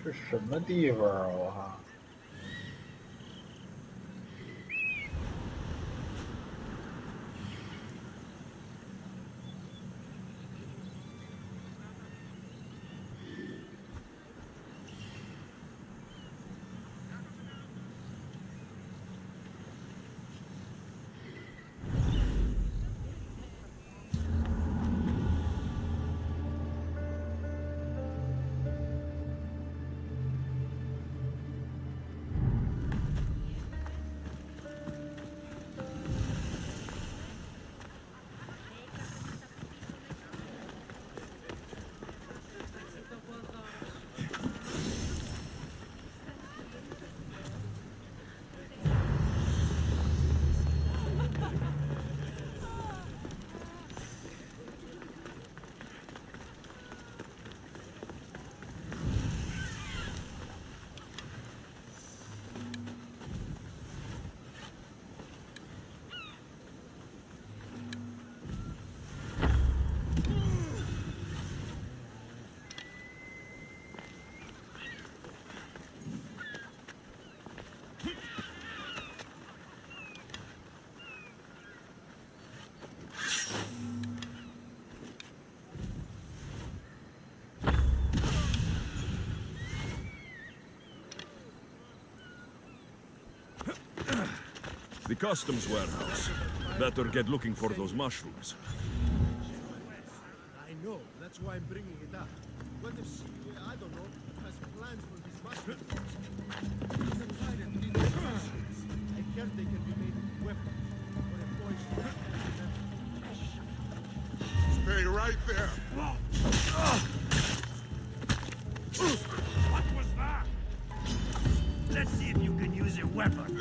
是什么地方啊？我靠！The customs warehouse. Better get looking for those mushrooms. I know. That's why I'm bringing it up. What if she, I don't know, has plans for these mushrooms? I heard they can be made into weapons or a poison. Stay right there. What was that? Let's see if you can use a weapon.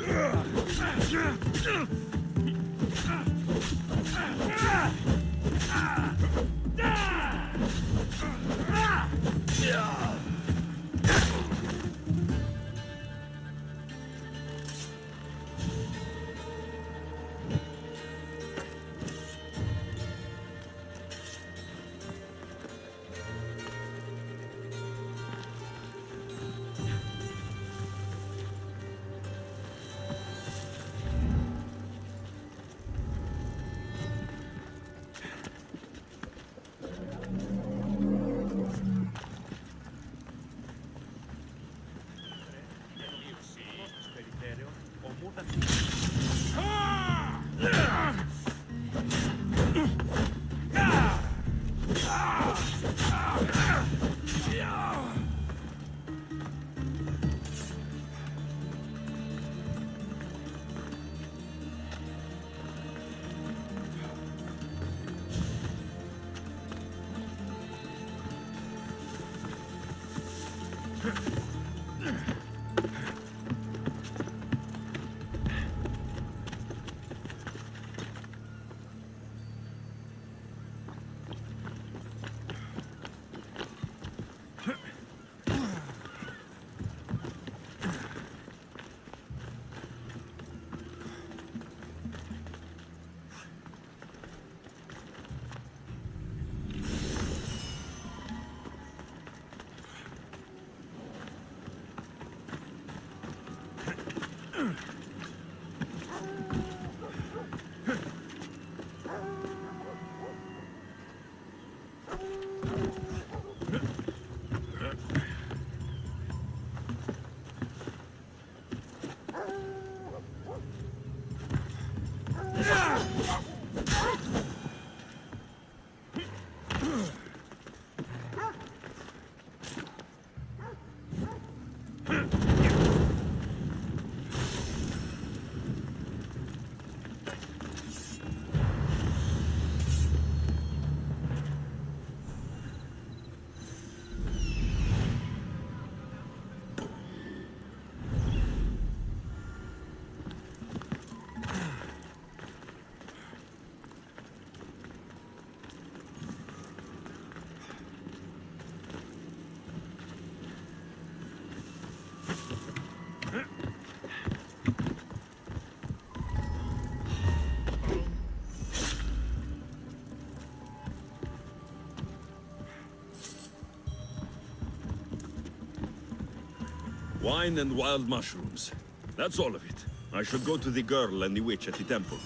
Wine and wild mushrooms. That's all of it. I should go to the girl and the witch at the temple.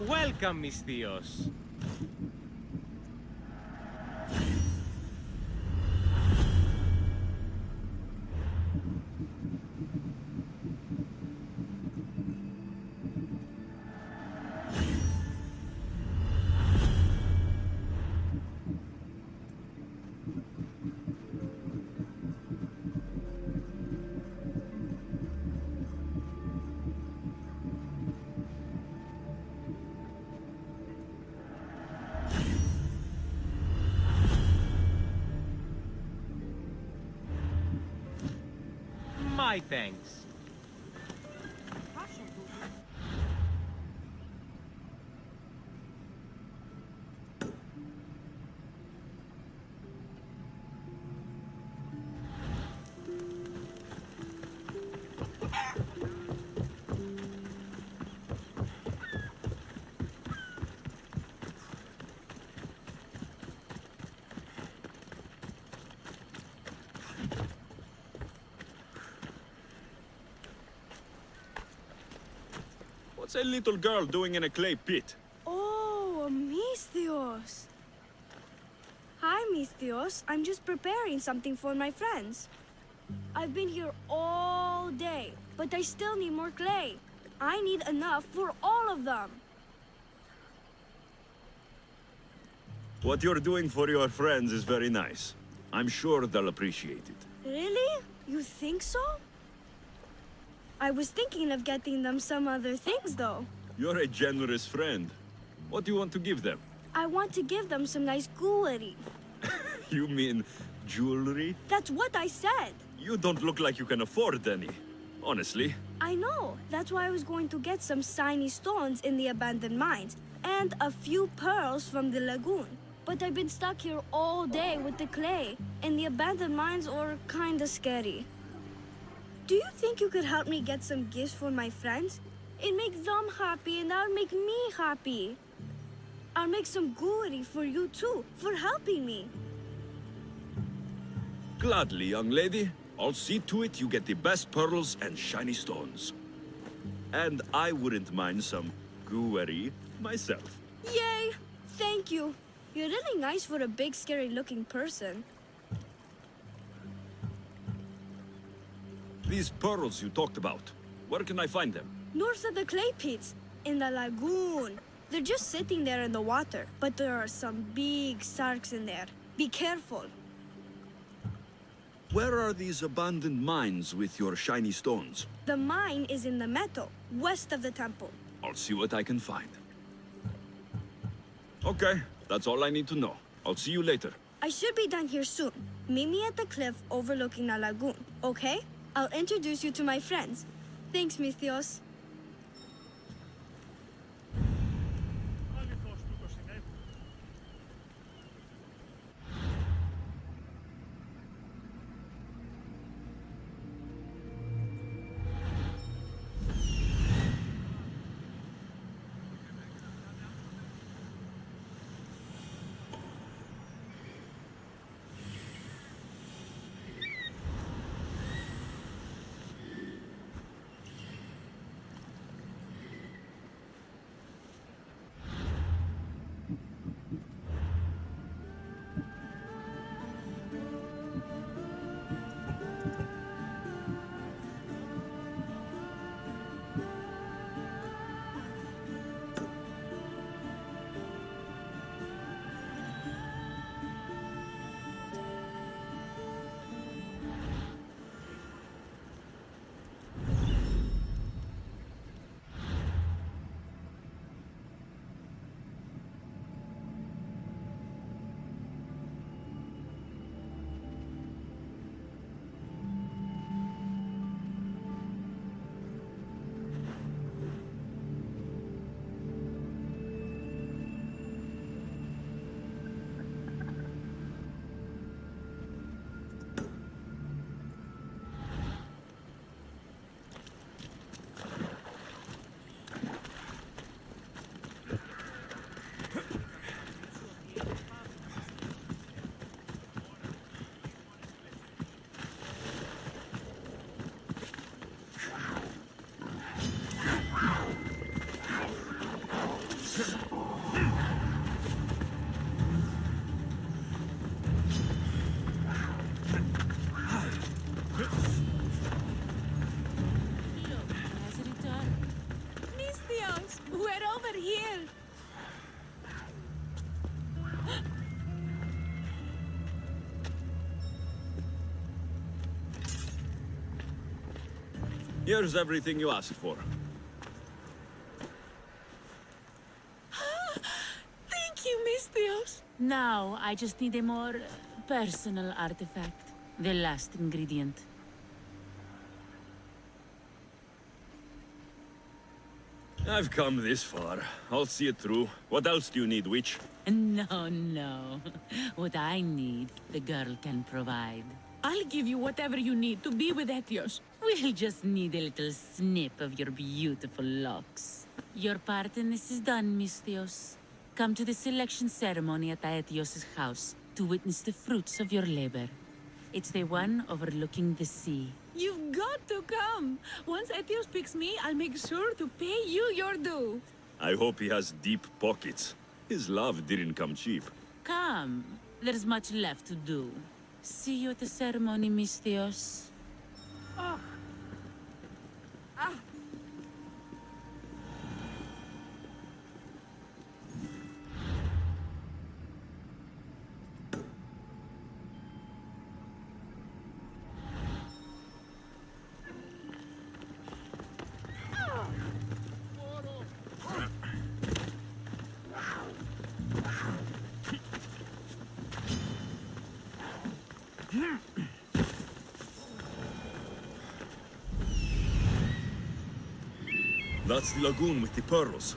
Welcome, mis tíos. My thanks. What's a little girl doing in a clay pit? Oh, Mistios. Hi, Mistios. I'm just preparing something for my friends. I've been here all day, but I still need more clay. I need enough for all of them. What you're doing for your friends is very nice. I'm sure they'll appreciate it. Really? You think so? I was thinking of getting them some other things, though. You're a generous friend. What do you want to give them? I want to give them some nice jewelry. You mean jewelry? That's what I said. You don't look like you can afford any. Honestly. I know. That's why I was going to get some shiny stones in the abandoned mines and a few pearls from the lagoon. But I've been stuck here all day with the clay, and the abandoned mines are kinda scary. Do you think you could help me get some gifts for my friends? It makes them happy and that'll make me happy. I'll make some jewelry for you too, for helping me. Gladly, young lady. I'll see to it you get the best pearls and shiny stones. And I wouldn't mind some gooery myself. Yay! Thank you. You're really nice for a big, scary-looking person. These pearls you talked about, where can I find them? North of the clay pits, in the lagoon. They're just sitting there in the water, but there are some big sharks in there. Be careful. Where are these abandoned mines with your shiny stones? The mine is in the meadow, west of the temple. I'll see what I can find. Okay, that's all I need to know. I'll see you later. I should be done here soon. Meet me at the cliff overlooking the lagoon, okay? I'll introduce you to my friends. Thanks, Mithios. Here's everything you asked for. Thank you, Mistios. Now, I just need a more personal artifact. The last ingredient. I've come this far. I'll see it through. What else do you need, witch? No, no. What I need, the girl can provide. I'll give you whatever you need to be with Etios. We'll just need a little snip of your beautiful locks. Your part in this is done, Mistios. Come to the selection ceremony at Aetios' house to witness the fruits of your labor. It's the one overlooking the sea. You've got to come! Once Etios picks me, I'll make sure to pay you your due. I hope he has deep pockets. His love didn't come cheap. Come. There's much left to do. See you at the ceremony, Mistios. That's the lagoon with the pearls.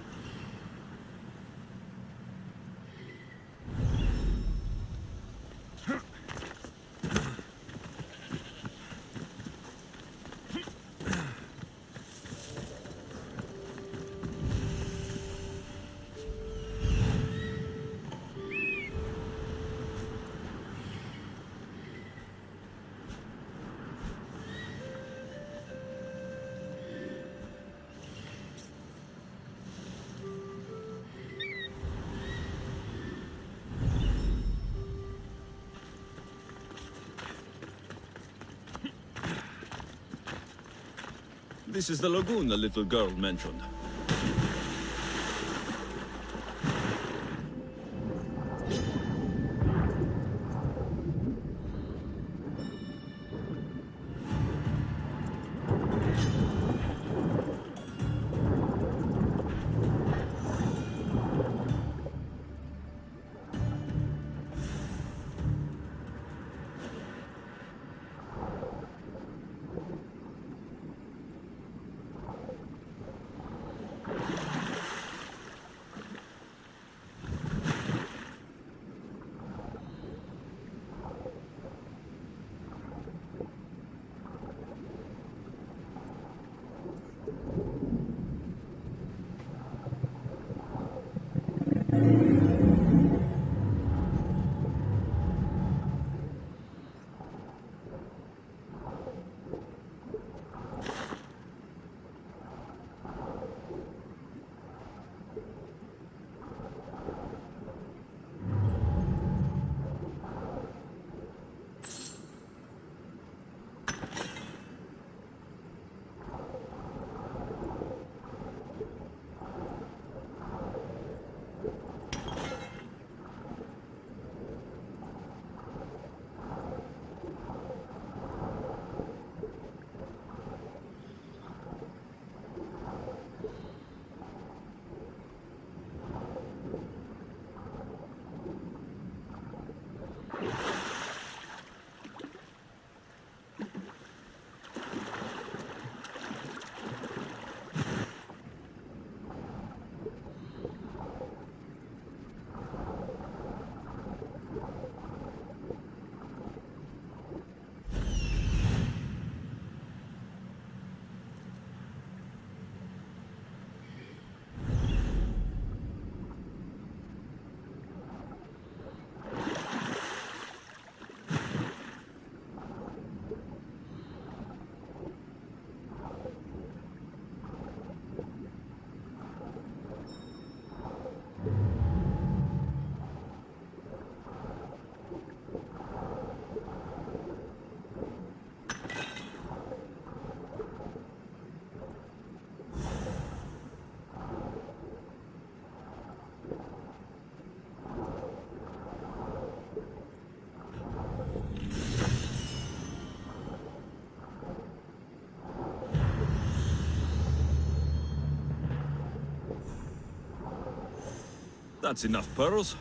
This is the lagoon the little girl mentioned. That's enough pearls.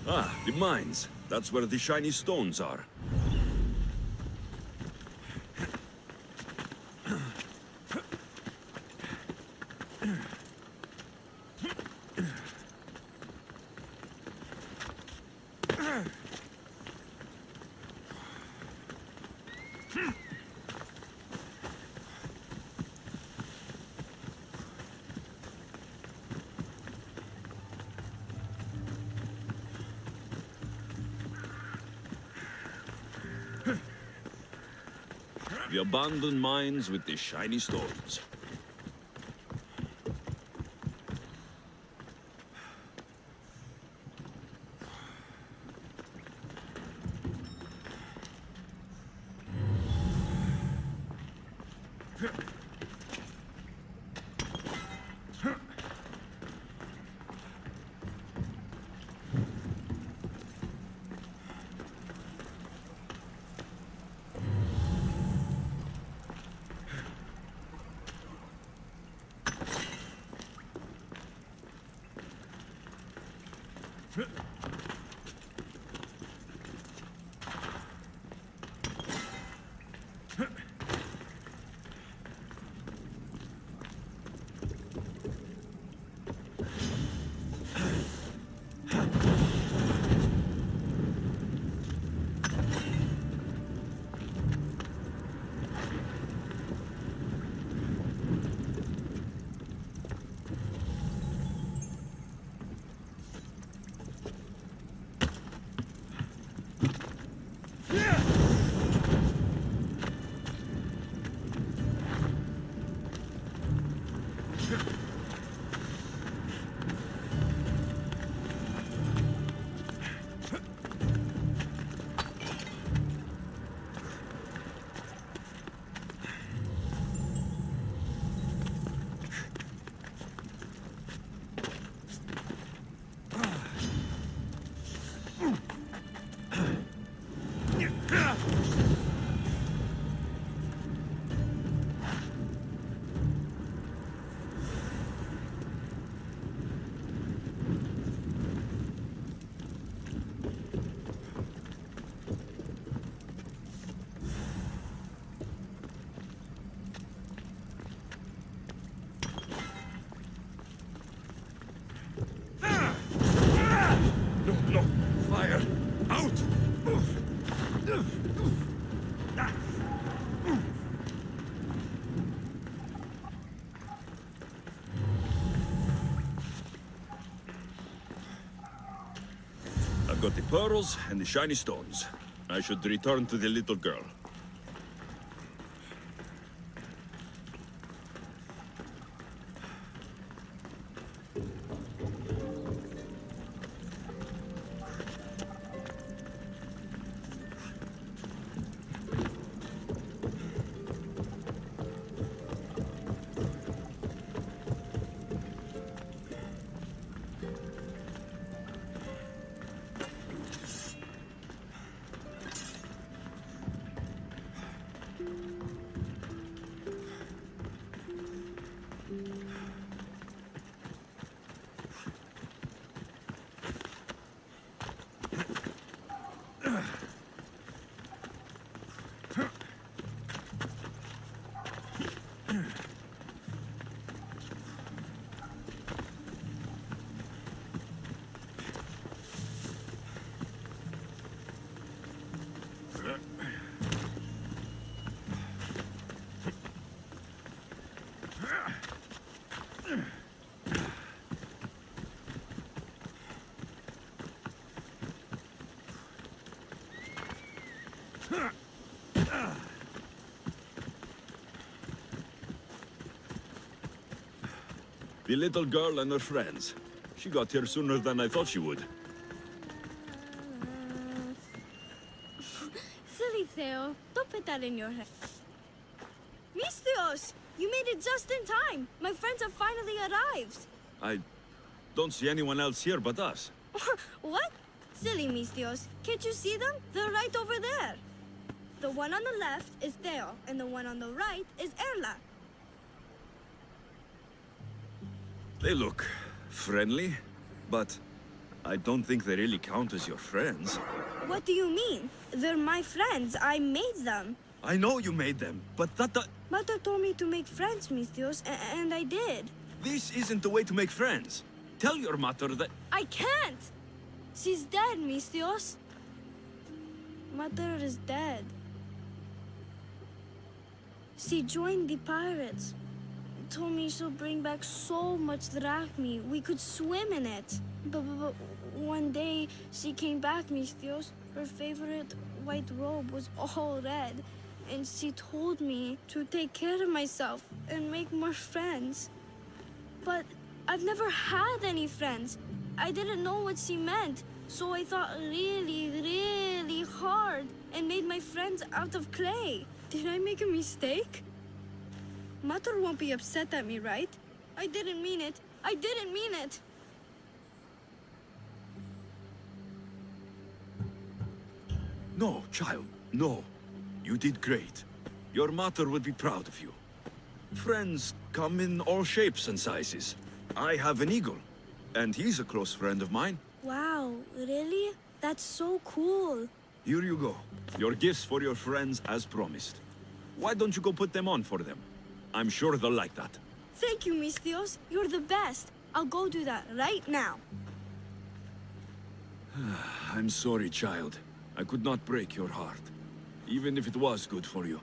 Ah, the mines. That's where the shiny stones are. The abandoned mines with the shiny stones. I've got the pearls and the shiny stones. I should return to the little girl. The little girl and her friends. She got here sooner than I thought she would. Silly Theo, don't put that in your head. Mistios, you made it just in time. My friends have finally arrived. I don't see anyone else here but us. What? Silly Mistios, can't you see them? They're right over there. The one on the left is Theo, and the one on the right is Erla. They look friendly, but I don't think they really count as your friends. What do you mean? They're my friends. I made them. I know you made them, but that... Mother told me to make friends, Mistios, and I did. This isn't the way to make friends. Tell your mother that... I can't! She's dead, Mistios. Mother is dead. She joined the pirates. Told me she'll bring back so much drachmi, we could swim in it. But one day, she came back, Mistios. Her favorite white robe was all red. And she told me to take care of myself and make more friends. But I've never had any friends. I didn't know what she meant. So I thought really, really hard and made my friends out of clay. Did I make a mistake? Mother won't be upset at me, right? I didn't mean it. I didn't mean it. No, child, no. You did great. Your mother would be proud of you. Friends come in all shapes and sizes. I have an eagle, and he's a close friend of mine. Wow, really? That's so cool. Here you go. Your gifts for your friends as promised. Why don't you go put them on for them? I'm sure they'll like that. Thank you, Mistios. You're the best. I'll go do that right now. I'm sorry, child. I could not break your heart, even if it was good for you.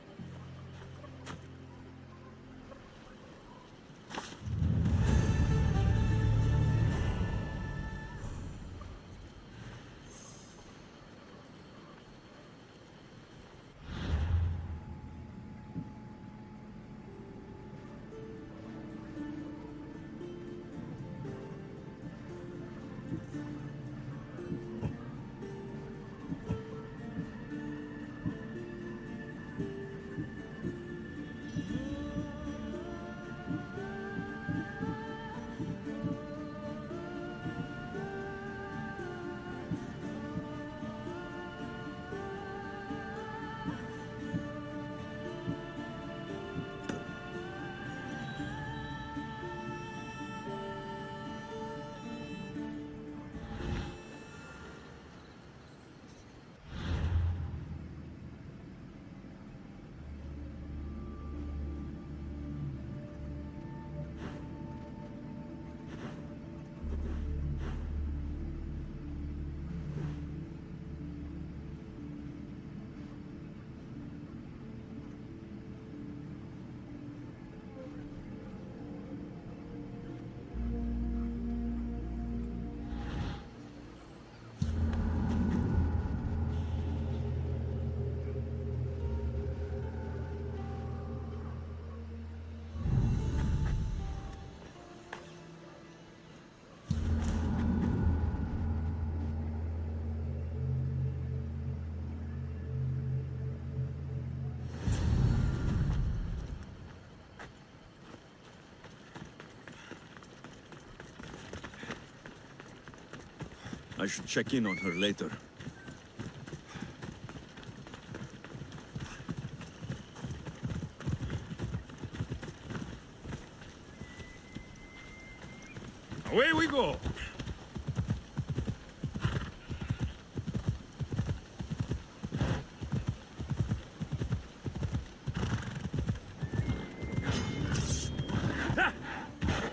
I should check in on her later. Away we go!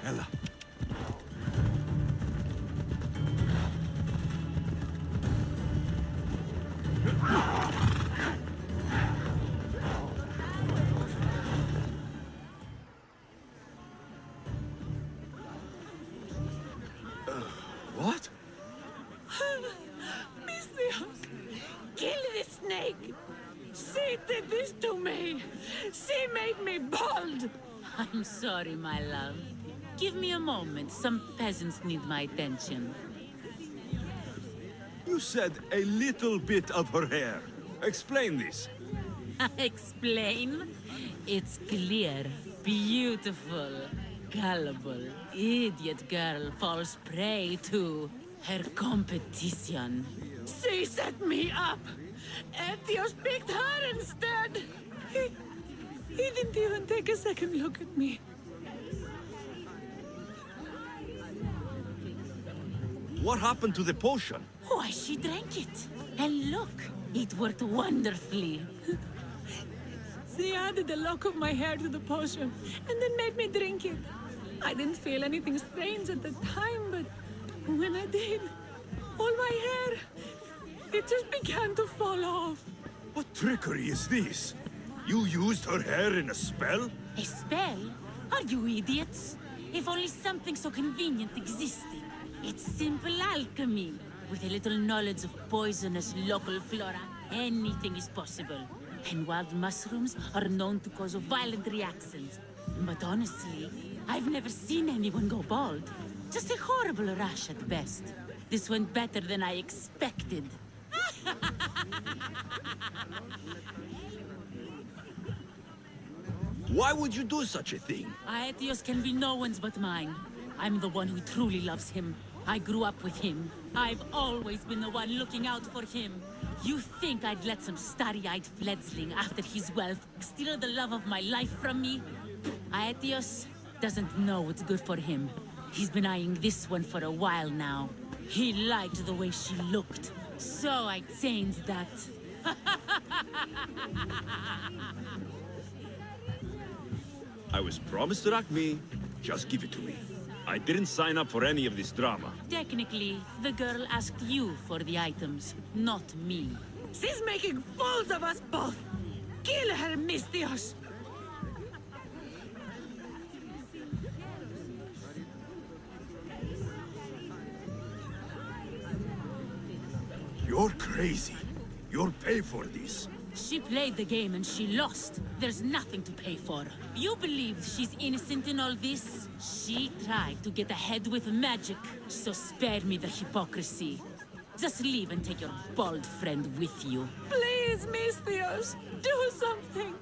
Ella. What? Misthios! Kill this snake! She did this to me! She made me bald! I'm sorry, my love. Give me a moment. Some peasants need my attention. You said a little bit of her hair. Explain this. Explain? It's clear, beautiful, gullible, idiot girl falls prey to her competition. She set me up! Ethios picked her instead! He didn't even take a second look at me. What happened to the potion? Why, she drank it. And look, it worked wonderfully. She added a lock of my hair to the potion and then made me drink it. I didn't feel anything strange at the time, but when I did, all my hair, it just began to fall off. What trickery is this? You used her hair in a spell? A spell? Are you idiots? If only something so convenient existed. It's simple alchemy. With a little knowledge of poisonous local flora, anything is possible. And wild mushrooms are known to cause violent reactions. But honestly, I've never seen anyone go bald. Just a horrible rash at best. This went better than I expected. Why would you do such a thing? Aetios can be no one's but mine. I'm the one who truly loves him. I grew up with him. I've always been the one looking out for him. You think I'd let some starry-eyed fledgling after his wealth steal the love of my life from me? Aetios doesn't know what's good for him. He's been eyeing this one for a while now. He liked the way she looked, so I changed that. I was promised Rakmi. Just give it to me. I didn't sign up for any of this drama. Technically, the girl asked you for the items, not me. She's making fools of us both! Kill her, Misthios! You're crazy. You'll pay for this. She played the game and she lost. There's nothing to pay for. You believe she's innocent in all this? She tried to get ahead with magic, so spare me the hypocrisy. Just leave and take your bald friend with you. Please, Misthios, do something!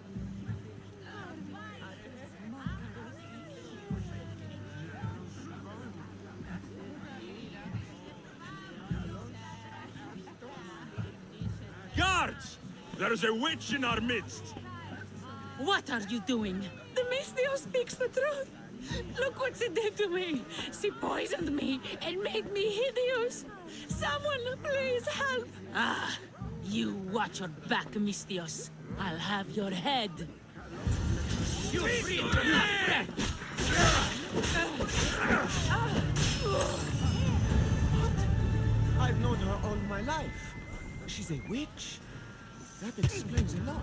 Guards! There's a witch in our midst! What are you doing? The Misthios speaks the truth. Look what she did to me. She poisoned me and made me hideous. Someone, please help. Ah, you watch your back, Misthios. I'll have your head. You free I've known her all my life. She's a witch. That explains a lot.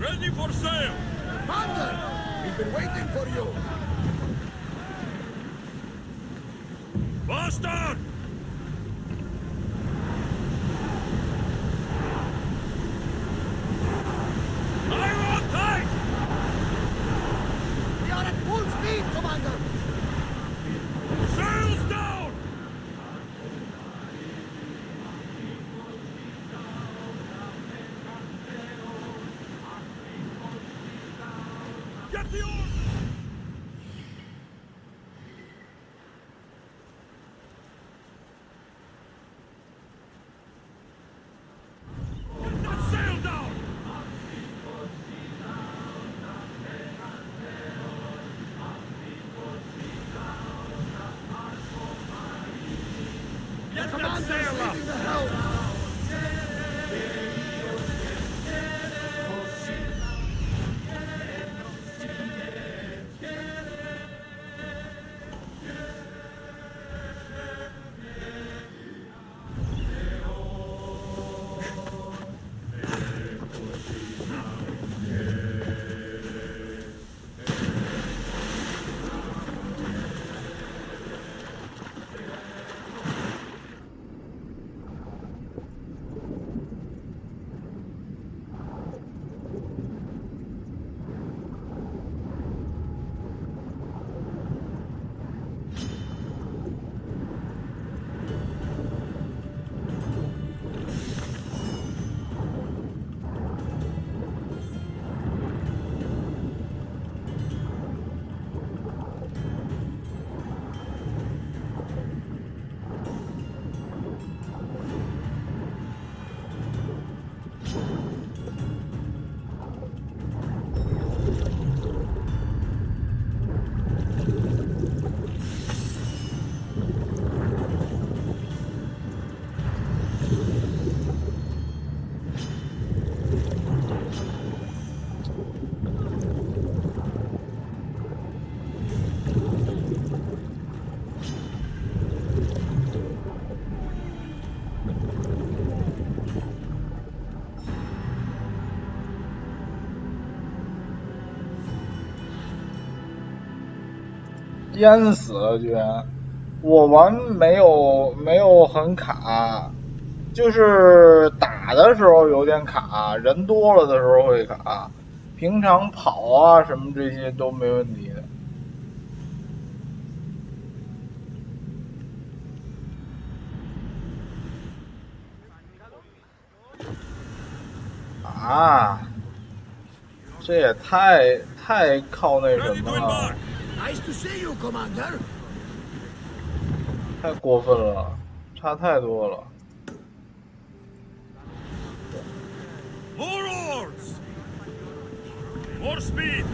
Ready for sail! Commander! We've been waiting for you! Bastard! Iron on tight! We are at full speed, Commander! Sails down! Get the oars! Get that sail down! Get that Commander's sail up! leaving the helm!淹死了居然！我玩没有很卡，就是打的时候有点卡，人多了的时候会卡，平常跑啊什么这些都没问题的。啊，这也太靠那什么了， Nice to see you, Commander! 太过分了，差太多了。 More oars! More speed!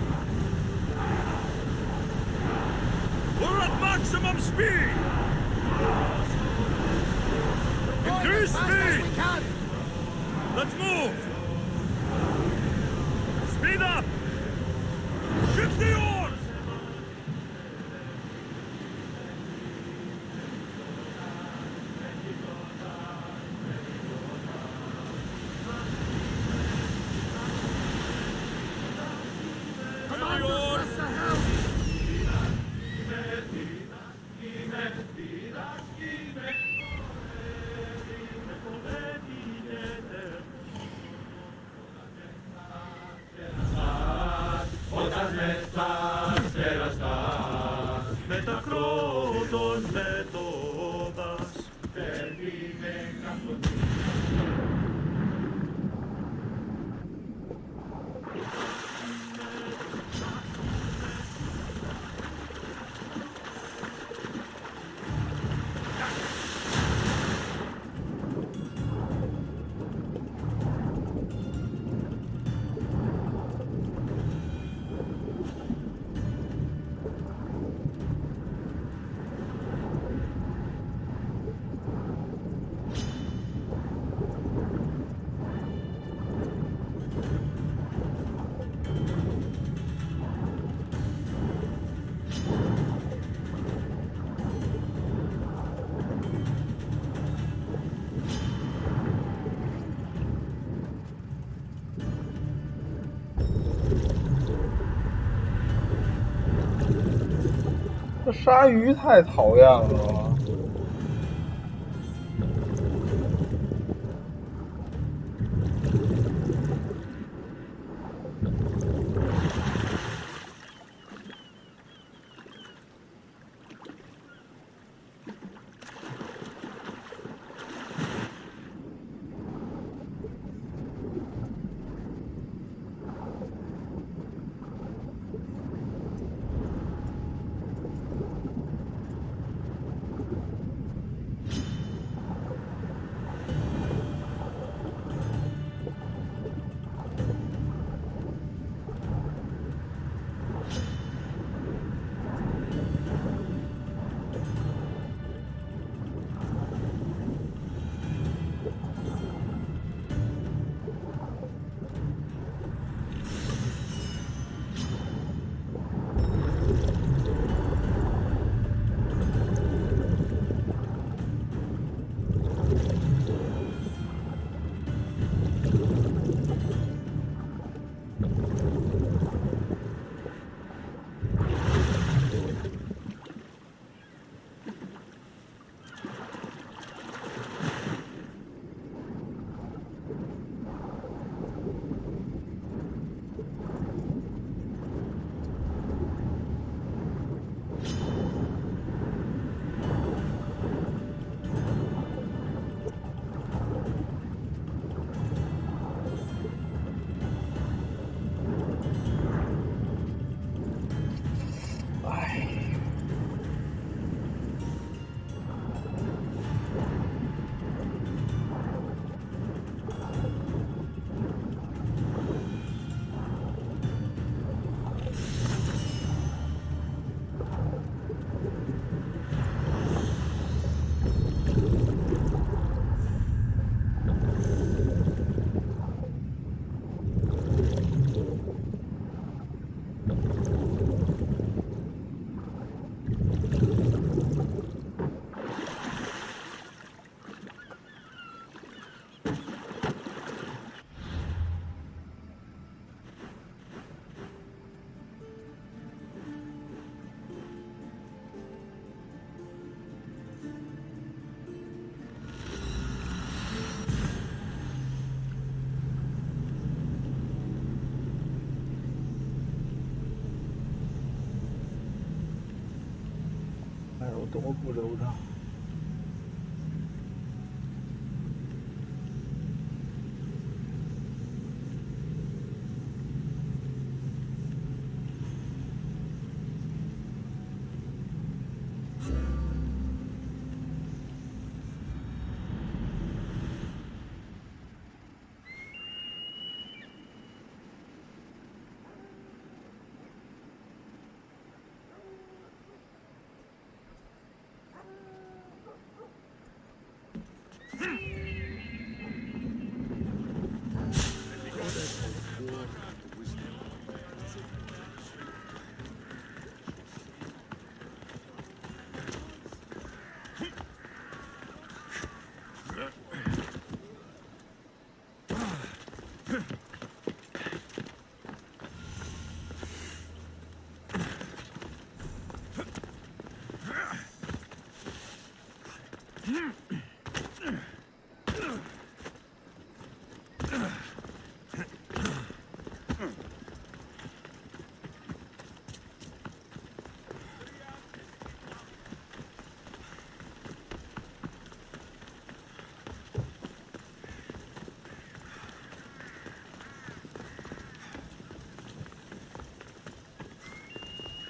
We're at maximum speed! Increase speed! Let's move! Speed up! Shift the oars! Commander, press the helm! Otra vez 鲨鱼太讨厌了。哎，我怎么不留着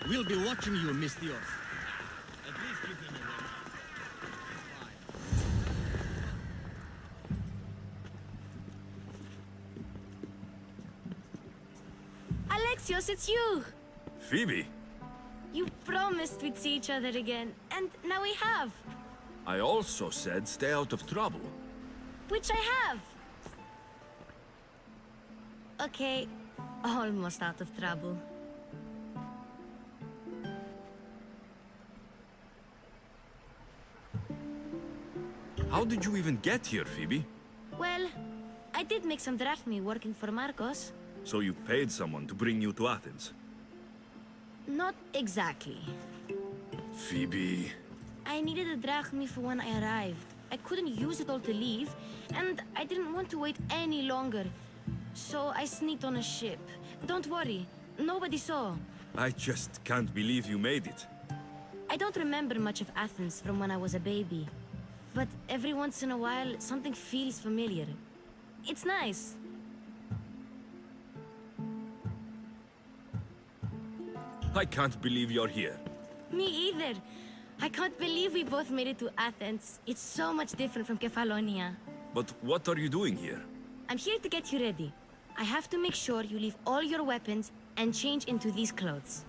？We'll be watching you, Mistios. At least give them a Alexios, it's you! Phoebe, You promised we'd see each other again, and now we have. I also said stay out of trouble. Which I have. Okay, almost out of trouble. How did you even get here, Phoebe? Well, I did make some drachmi working for Marcos. So you paid someone to bring you to Athens? Not exactly. Phoebe. I needed a drachmi for when I arrived. I couldn't use it all to leave, and I didn't want to wait any longer. So I sneaked on a ship. Don't worry, nobody saw. I just can't believe you made it. I don't remember much of Athens from when I was a baby. But every once in a while, something feels familiar. It's nice. I can't believe you're here. Me either. I can't believe we both made it to Athens. It's so much different from Kefalonia. But what are you doing here? I'm here to get you ready. I have to make sure you leave all your weapons and change into these clothes.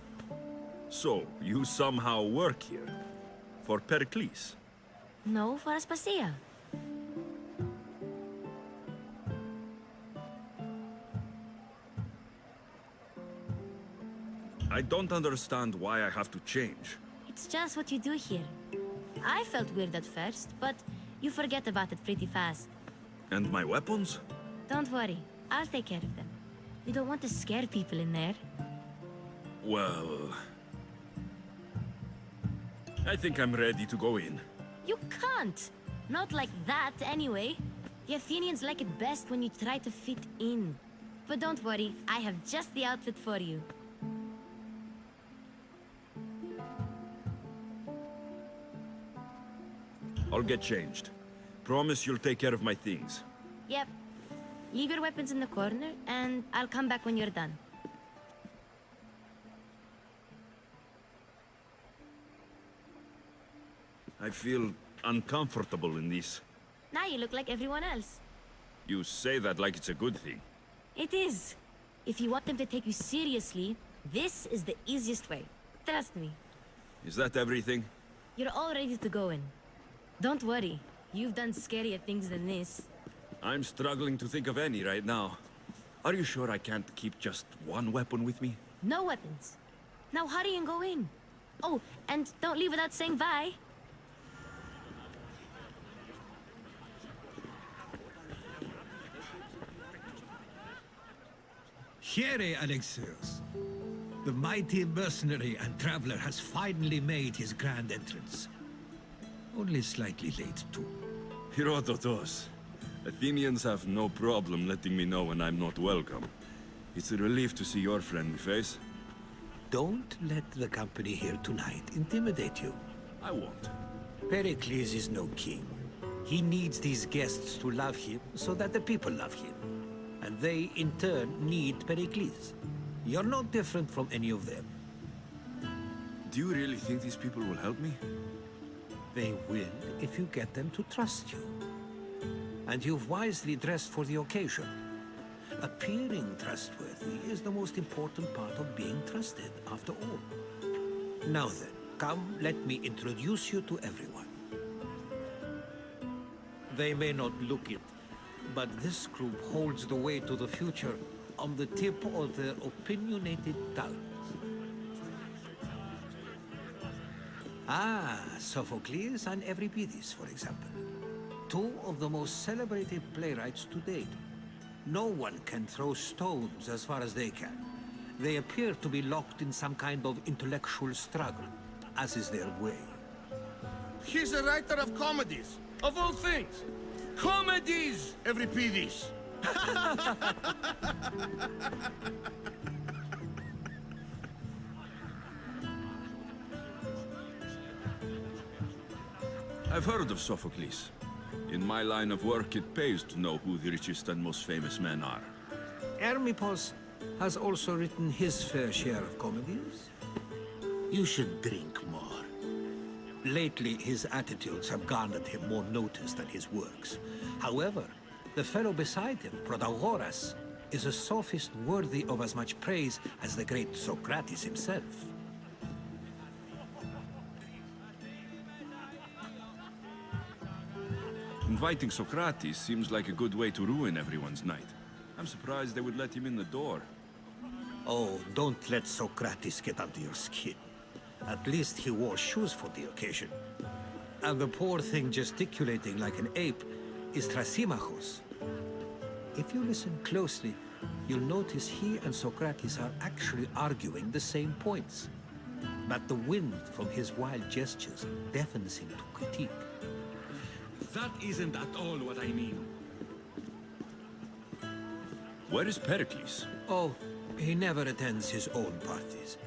So, you somehow work here? For Pericles? No, for Aspasia. I don't understand why I have to change. It's just what you do here. I felt weird at first, but you forget about it pretty fast. And my weapons? Don't worry, I'll take care of them. You don't want to scare people in there. Well... I think I'm ready to go in. You can't! Not like that, anyway. The Athenians like it best when you try to fit in. But don't worry, I have just the outfit for you. I'll get changed. Promise you'll take care of my things. Yep. Leave your weapons in the corner, and I'll come back when you're done. I feel uncomfortable in this. Now you look like everyone else. You say that like it's a good thing. It is. If you want them to take you seriously, this is the easiest way. Trust me. Is that everything? You're all ready to go in. Don't worry. You've done scarier things than this. I'm struggling to think of any right now. Are you sure I can't keep just one weapon with me? No weapons. Now hurry and go in. Oh, and don't leave without saying bye. Here, Alexios. The mighty mercenary and traveler has finally made his grand entrance. Only slightly late, too. Herodotos. Athenians have no problem letting me know when I'm not welcome. It's a relief to see your friendly face. Don't let the company here tonight intimidate you. I won't. Pericles is no king. He needs these guests to love him so that the people love him. And they, in turn, need Pericles. You're not different from any of them. Do you really think these people will help me? They will if you get them to trust you. And you've wisely dressed for the occasion. Appearing trustworthy is the most important part of being trusted, after all. Now then, come, let me introduce you to everyone. They may not look it, but this group holds the way to the future on the tip of their opinionated tongues. Ah, Sophocles and Euripides, for example. Two of the most celebrated playwrights to date. No one can throw stones as far as they can. They appear to be locked in some kind of intellectual struggle, as is their way. He's a writer of comedies, of all things. Comedies, Euripides. I've heard of Sophocles. In my line of work, it pays to know who the richest and most famous men are. Hermippos has also written his fair share of comedies. You should drink more. Lately, his attitudes have garnered him more notice than his works. However, the fellow beside him, Protagoras, is a sophist worthy of as much praise as the great Socrates himself. Inviting Socrates seems like a good way to ruin everyone's night. I'm surprised they would let him in the door. Oh, don't let Socrates get under your skin. At least he wore shoes for the occasion. And the poor thing gesticulating like an ape is Thrasymachos. If you listen closely, you'll notice he and Socrates are actually arguing the same points. but the wind from his wild gestures deafens him to critique. That isn't at all what I mean. Where is Pericles? Oh, he never attends his own parties.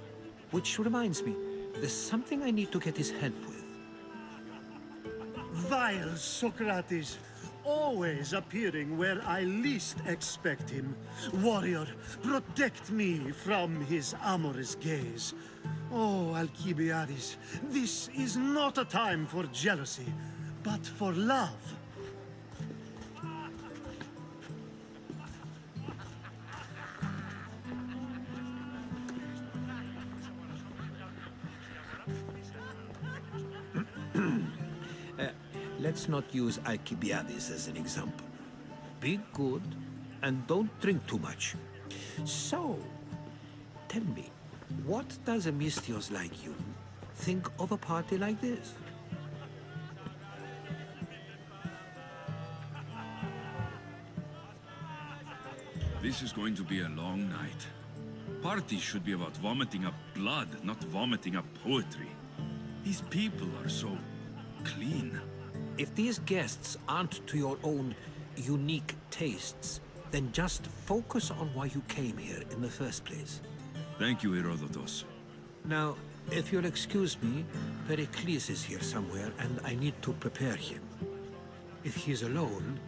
Which reminds me, there's something I need to get his help with. Vile Socrates, always appearing where I least expect him. Warrior, protect me from his amorous gaze. Oh, Alcibiades, this is not a time for jealousy, but for love. Let's not use Alcibiades as an example. Be good, and don't drink too much. So, tell me, what does a Misthios like you think of a party like this? This is going to be a long night. Parties should be about vomiting up blood, not vomiting up poetry. These people are so clean. If these guests aren't to your own unique tastes, then just focus on why you came here in the first place. Thank you, Herodotus. Now, if you'll excuse me, Pericles is here somewhere, and I need to prepare him. If he's alone,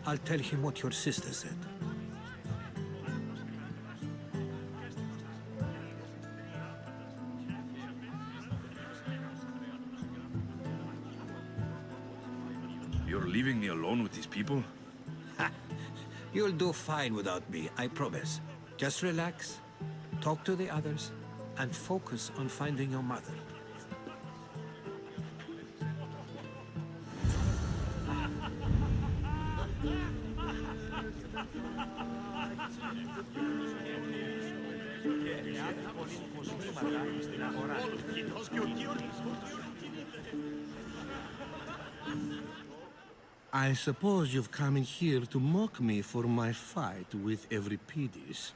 I'll tell him what your sister said. You're leaving me alone with these people? You'll do fine without me, I promise. Just relax, talk to the others, and focus on finding your mother. I suppose you've come in here to mock me for my fight with Euripides.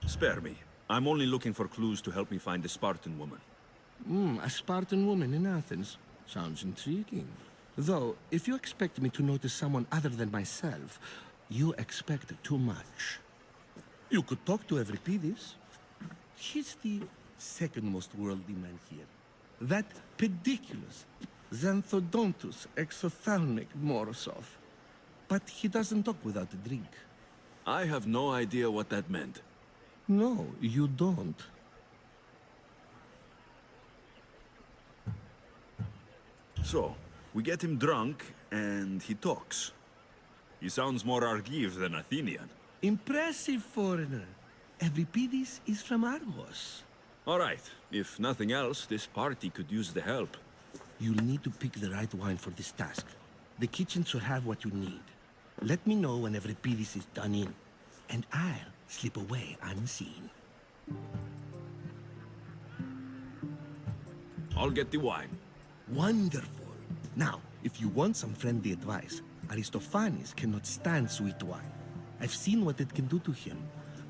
Spare me. I'm only looking for clues to help me find the Spartan woman. A Spartan woman in Athens. Sounds intriguing. Though, if you expect me to notice someone other than myself, you expect too much. You could talk to Euripides. He's the second most worldly man here. That pediculous Xanthodontus exophthalmic Morosov. But he doesn't talk without a drink. I have no idea what that meant. No, you don't. So, we get him drunk, and he talks. He sounds more Argive than Athenian. Impressive, foreigner. Euripides is from Argos. All right. If nothing else, this party could use the help. You'll need to pick the right wine for this task. The kitchen should have what you need. Let me know when Euripides is done in, and I'll slip away unseen. I'll get the wine. Wonderful. Now, if you want some friendly advice, Aristophanes cannot stand sweet wine. I've seen what it can do to him.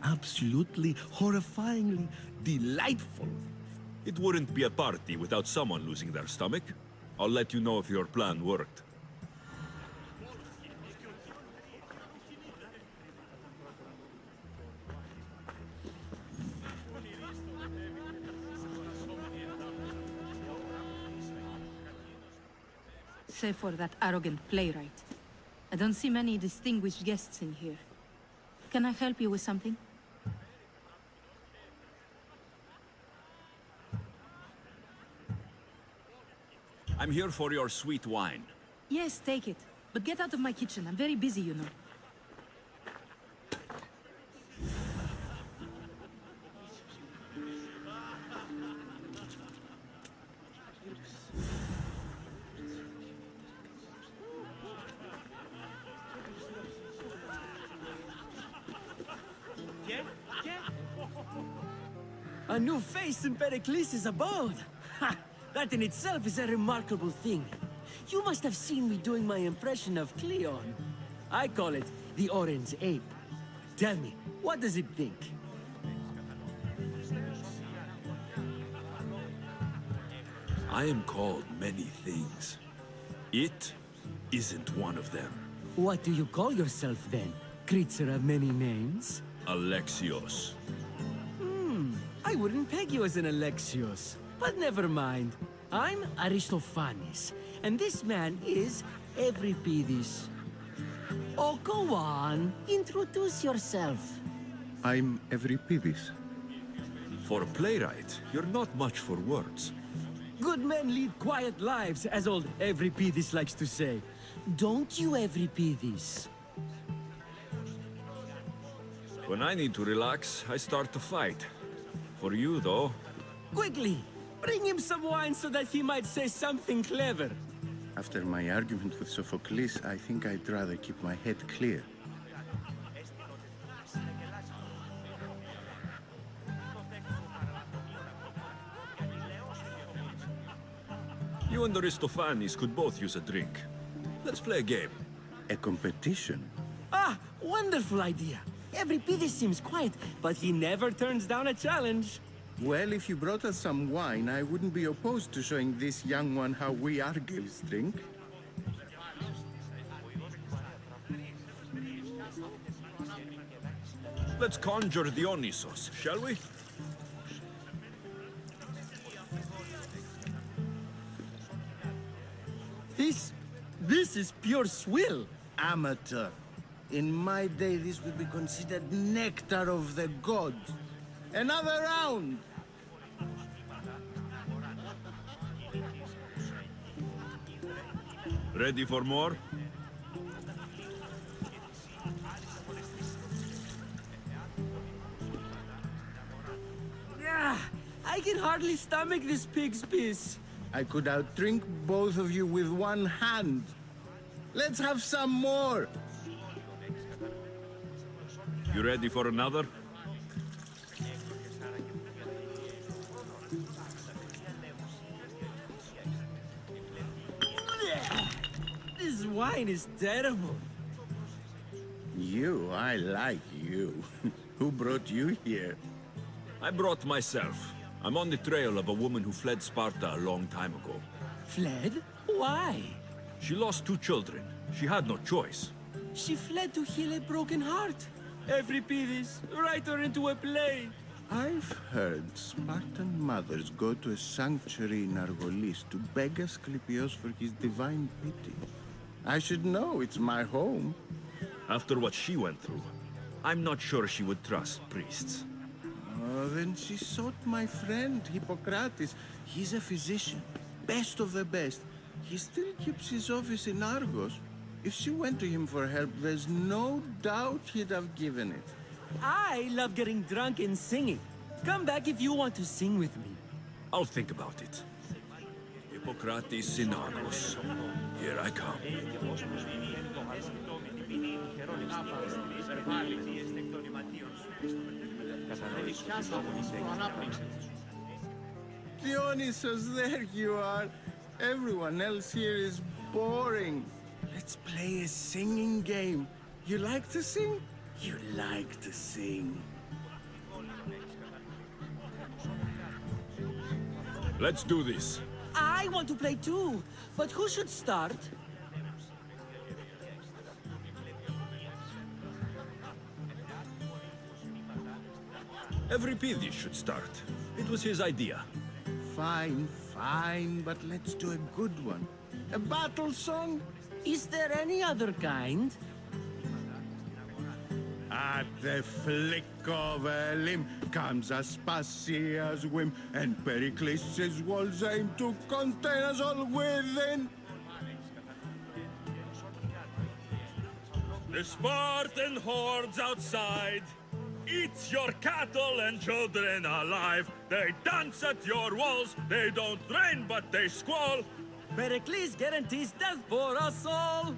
Absolutely, horrifyingly delightful. It wouldn't be a party without someone losing their stomach. I'll let you know if your plan worked. Save for that arrogant playwright. I don't see many distinguished guests in here. Can I help you with something? I'm here for your sweet wine. Yes, take it. But get out of my kitchen. I'm very busy, you know. A new face in Pericles' abode! Ha! That in itself is a remarkable thing. You must have seen me doing my impression of Cleon. I call it the Orange Ape. Tell me, what does it think? I am called many things. It isn't one of them. What do you call yourself then? Creature of many names? Alexios. I wouldn't peg you as an Alexios, but never mind. I'm Aristophanes, and this man is Euripides. Oh, go on. Introduce yourself. I'm Euripides. For a playwright, you're not much for words. Good men lead quiet lives, as old Euripides likes to say. Don't you, Euripides? When I need to relax, I start to fight. For you, though, Quickly, bring him some wine so that he might say something clever. After my argument with Sophocles, I think I'd rather keep my head clear. you and Aristophanes could both use a drink. Let's play a game. A competition? Ah, wonderful idea. Euripides seems quiet, but he never turns down a challenge. Well, if you brought us some wine, I wouldn't be opposed to showing this young one how we Argives drink. Let's conjure Dionysos, shall we? This is pure swill. Amateur. In my day, this would be considered nectar of the gods. Another round! Ready for more? I can hardly stomach this pig's piss. I could outdrink both of you with one hand. Let's have some more! You ready for another? This wine is terrible. You, I like you. Who brought you here? I brought myself. I'm on the trail of a woman who fled Sparta a long time ago. Fled? Why? She lost 2 children. She had no choice. She fled to heal a broken heart. Euripides, write her into a play. I've heard Spartan mothers go to a sanctuary in Argolis to beg Asclepios for his divine pity. I should know, it's my home. After what she went through, I'm not sure she would trust priests. Oh, then she sought my friend, Hippocrates. He's a physician, best of the best. He still keeps his office in Argos. If she went to him for help, there's no doubt he'd have given it. I love getting drunk and singing. Come back if you want to sing with me. I'll think about it. Hippocrates in Argos. Here I come. Dionysus, there you are. Everyone else here is boring. Let's play a singing game. You like to sing? You like to sing. Let's do this. I want to play too, but who should start? Euripides should start. It was his idea. Fine, fine, but let's do a good one. A battle song? Is there any other kind? At the flick of a limb comes Aspasia's whim, and Pericles' walls aim to contain us all within. The Spartan hordes outside eat your cattle and children alive. They dance at your walls. They don't train, but they squall. Pericles guarantees death for us all.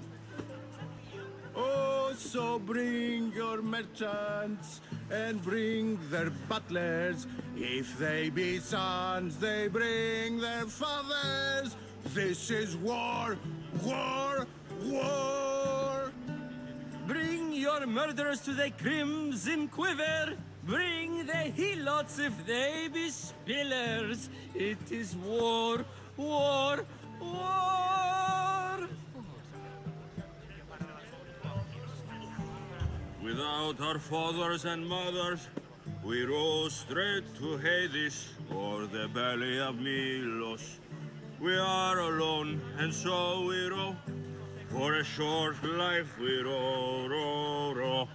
Oh, so bring your merchants and bring their butlers. If they be sons, they bring their fathers. This is war, war, war. Bring your murderers to the crimson quiver. Bring the helots if they be spillers. It is war, war, war. Without our fathers and mothers, we row straight to Hades or the belly of Milos. We are alone, and so we row. For a short life we row, row, row.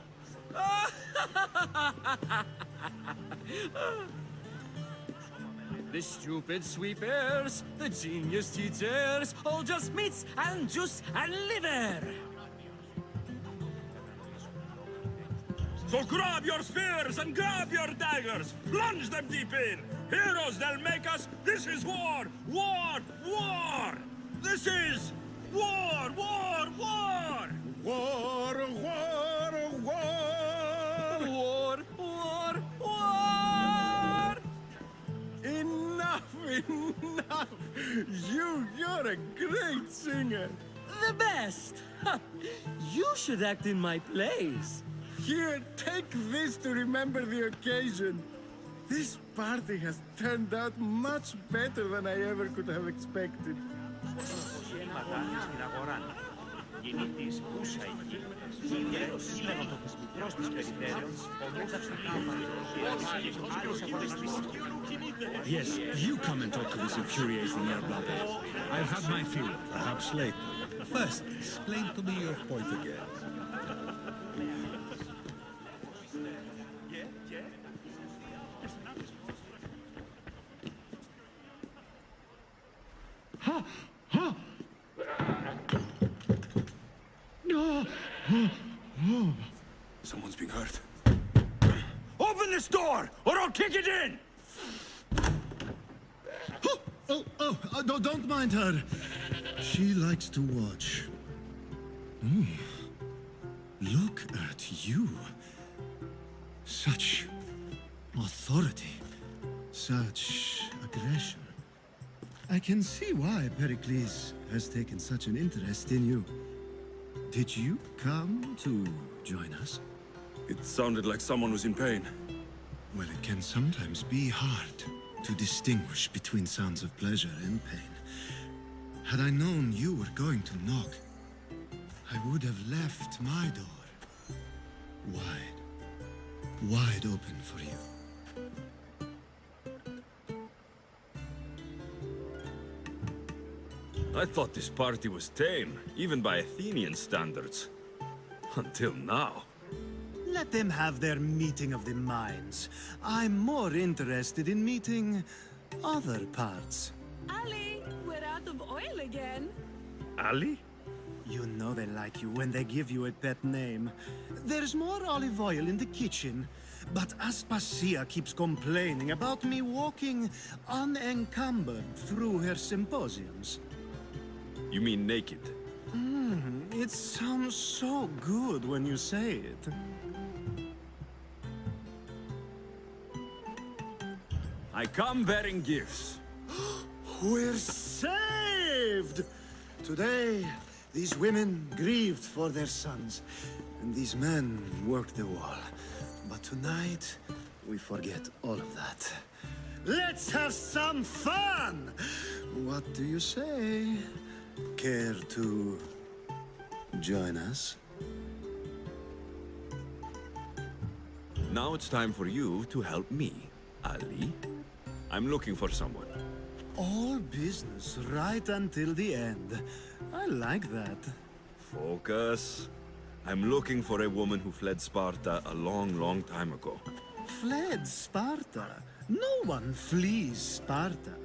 The stupid sweepers, the genius teachers, all just meats and juice and liver. So grab your spears and grab your daggers, plunge them deep in. Heroes they'll make us. This is war, war, war. This is war, war, war. War, war, war. War, war, war. Enough, enough! You're a great singer. The best. You should act in my plays. Here, take this to remember the occasion. This party has turned out much better than I ever could have expected. Yes, you come and talk to this infuriating airblubber. I've had my fill, perhaps later. First, explain to me your point again. Someone's being hurt. Open this door, or I'll kick it in! No, don't mind her. She likes to watch. Look at you. Such authority. Such aggression. I can see why Pericles has taken such an interest in you. Did you come to join us? It sounded like someone was in pain. Well, it can sometimes be hard to distinguish between sounds of pleasure and pain. Had I known you were going to knock, I would have left my door wide open for you. I thought this party was tame, even by Athenian standards. Until now. Let them have their meeting of the minds. I'm more interested in meeting other parts. Ali, we're out of oil again. Ali? You know they like you when they give you a pet name. There's more olive oil in the kitchen, but Aspasia keeps complaining about me walking unencumbered through her symposiums. You mean naked? It sounds so good when you say it. I come bearing gifts. We're saved! Today, these women grieved for their sons, and these men worked the wall. But tonight, we forget all of that. Let's have some fun! What do you say? Care to join us? Now it's time for you to help me, Ali. I'm looking for someone. All business right until the end. I like that. Focus. I'm looking for a woman who fled Sparta a long, long time ago. Fled Sparta? No one flees Sparta.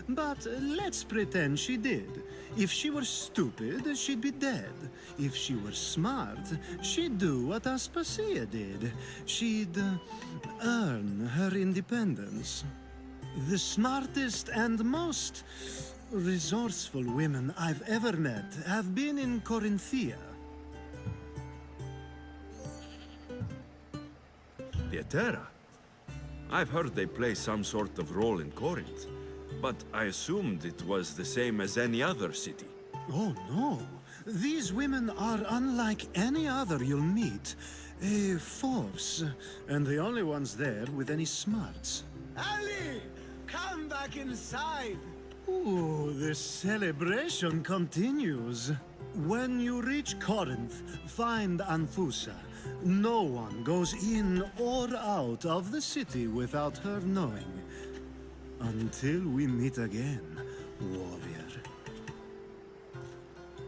But let's pretend she did. If she were stupid, she'd be dead. If she were smart, she'd do what Aspasia did. She'd earn her independence. The smartest and most resourceful women I've ever met have been in Corinthia. Pietera? I've heard they play some sort of role in Corinth, but I assumed it was the same as any other city. Oh, no. These women are unlike any other you'll meet. A force, and the only ones there with any smarts. Ali! Come back inside! Ooh, the celebration continues. When you reach Corinth, find Anthusa. No one goes in or out of the city without her knowing. Until we meet again, warrior.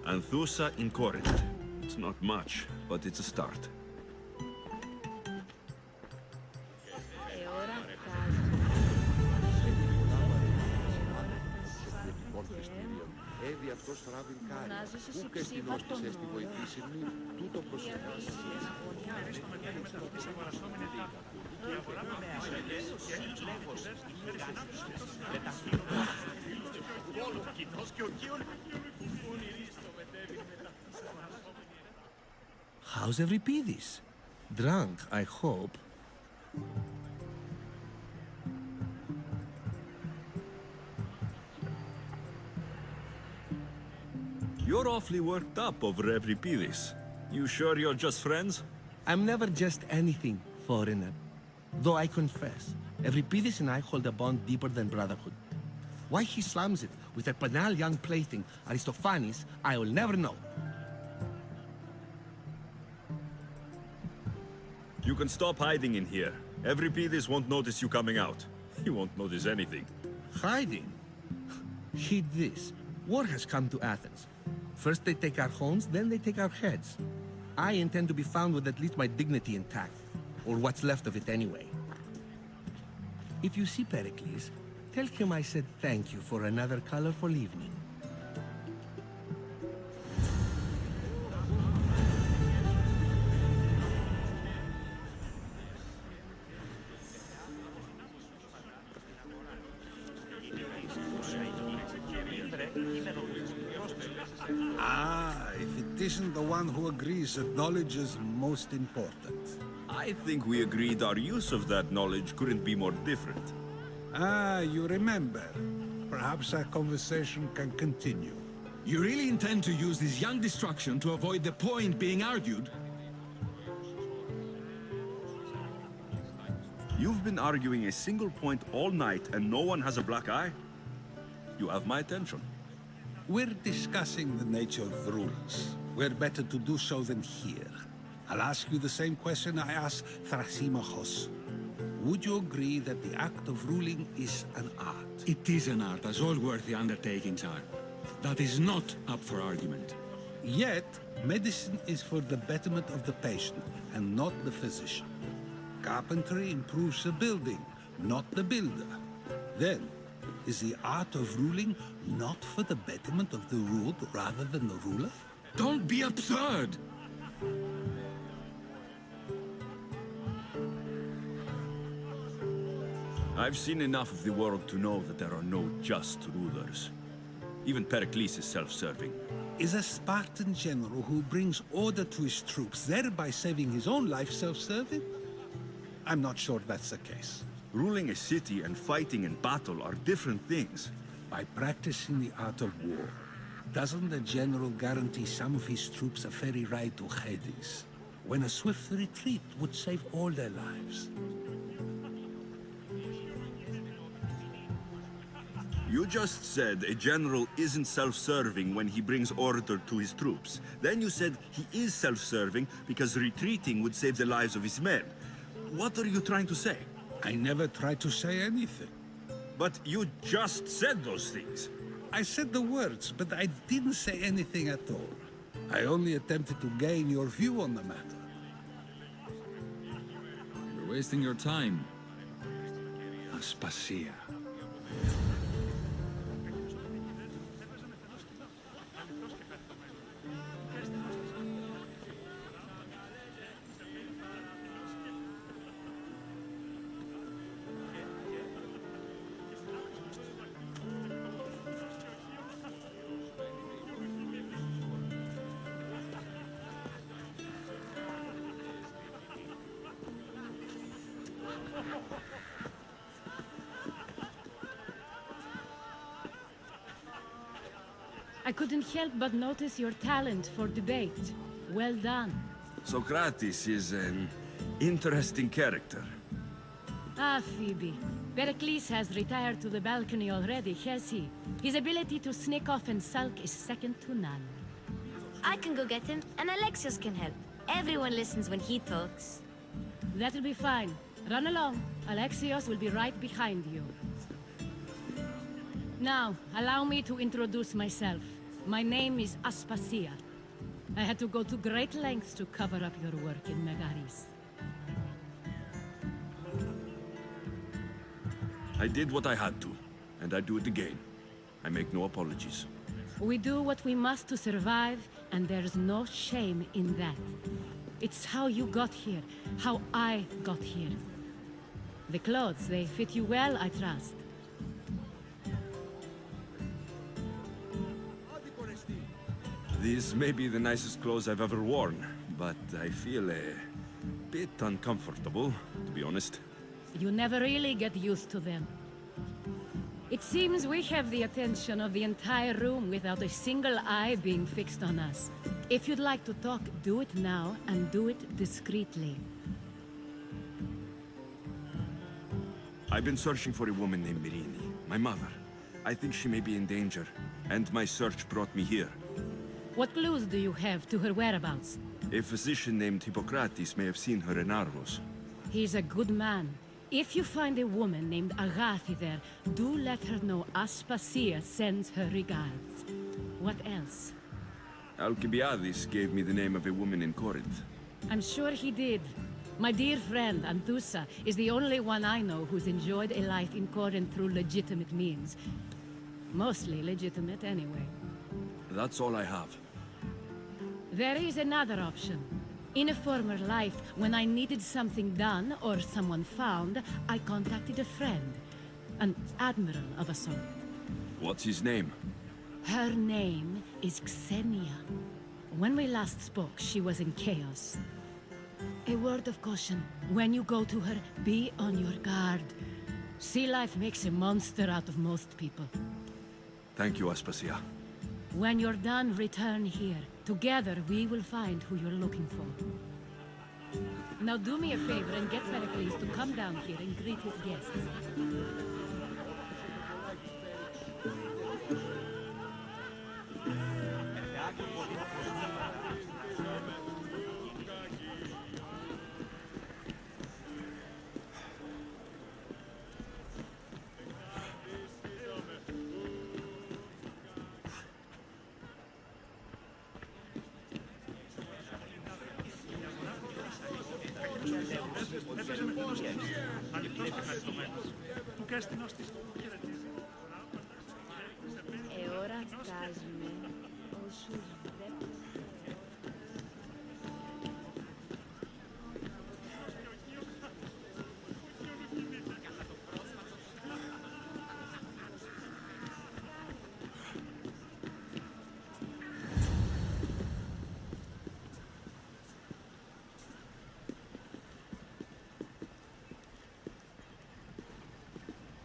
Anthusa in Corinth. It's not much, but it's a start. Έδι αυτός θράβην κάρι, ου και στην όστησε στη βοηθήσιμη, τούτο προσωπάς. How's Euripides? Drunk, I hope. You're awfully worked up over Euripides. You sure you're just friends? I'm never just anything, foreigner. Though I confess, Euripides and I hold a bond deeper than brotherhood. Why he slams it with that banal young plaything, Aristophanes, I will never know. You can stop hiding in here. Euripides won't notice you coming out. He won't notice anything. Hiding? Heed this. War has come to Athens. First they take our homes, then they take our heads. I intend to be found with at least my dignity intact. Or what's left of it anyway. If you see Pericles, tell him I said thank you for another colorful evening. Ah, if it isn't the one who agrees that knowledge is most important. I think we agreed our use of that knowledge couldn't be more different. Ah, you remember. Perhaps our conversation can continue. You really intend to use this young destruction to avoid the point being argued? You've been arguing a single point all night and no one has a black eye? You have my attention. We're discussing the nature of rules. Where better to do so than here? I'll ask you the same question I asked Thrasymachos. Would you agree that the act of ruling is an art? It is an art, as all worthy undertakings are. That is not up for argument. Yet, medicine is for the betterment of the patient, and not the physician. Carpentry improves the building, not the builder. Then, is the art of ruling not for the betterment of the ruled rather than the ruler? Don't be absurd! I've seen enough of the world to know that there are no just rulers. Even Pericles is self-serving. Is a Spartan general who brings order to his troops, thereby saving his own life, self-serving? I'm not sure that's the case. Ruling a city and fighting in battle are different things. By practicing the art of war, doesn't the general guarantee some of his troops a ferry ride to Hades, when a swift retreat would save all their lives? You just said a general isn't self-serving when he brings order to his troops. Then you said he is self-serving because retreating would save the lives of his men. What are you trying to say? I never tried to say anything. But you just said those things. I said the words, but I didn't say anything at all. I only attempted to gain your view on the matter. You're wasting your time. Aspasia. I couldn't help but notice your talent for debate. Well done. Socrates is an interesting character. Ah, Phoebe. Pericles has retired to the balcony already, has he? His ability to sneak off and sulk is second to none. I can go get him, and Alexios can help. Everyone listens when he talks. That'll be fine. Run along. Alexios will be right behind you. Now, allow me to introduce myself. My name is Aspasia. I had to go to great lengths to cover up your work in Megaris. I did what I had to, and I do it again. I make no apologies. We do what we must to survive, and there's no shame in that. It's how you got here, how I got here. The clothes, they fit you well, I trust. These may be the nicest clothes I've ever worn, but I feel a bit uncomfortable, to be honest. You never really get used to them. It seems we have the attention of the entire room without a single eye being fixed on us. If you'd like to talk, do it now, and do it discreetly. I've been searching for a woman named Mirini, my mother. I think she may be in danger, and my search brought me here. What clues do you have to her whereabouts? A physician named Hippocrates may have seen her in Argos. He's a good man. If you find a woman named Agathi there, do let her know Aspasia sends her regards. What else? Alcibiades gave me the name of a woman in Corinth. I'm sure he did. My dear friend, Anthusa, is the only one I know who's enjoyed a life in Corinth through legitimate means. Mostly legitimate, anyway. That's all I have. There is another option. In a former life, when I needed something done or someone found, I contacted a friend. An admiral of a sort. What's his name? Her name is Xenia. When we last spoke, she was in chaos. A word of caution. When you go to her, be on your guard. Sea life makes a monster out of most people. Thank you, Aspasia. When you're done, return here. Together, we will find who you're looking for. Now do me a favor and get Pericles to come down here and greet his guests.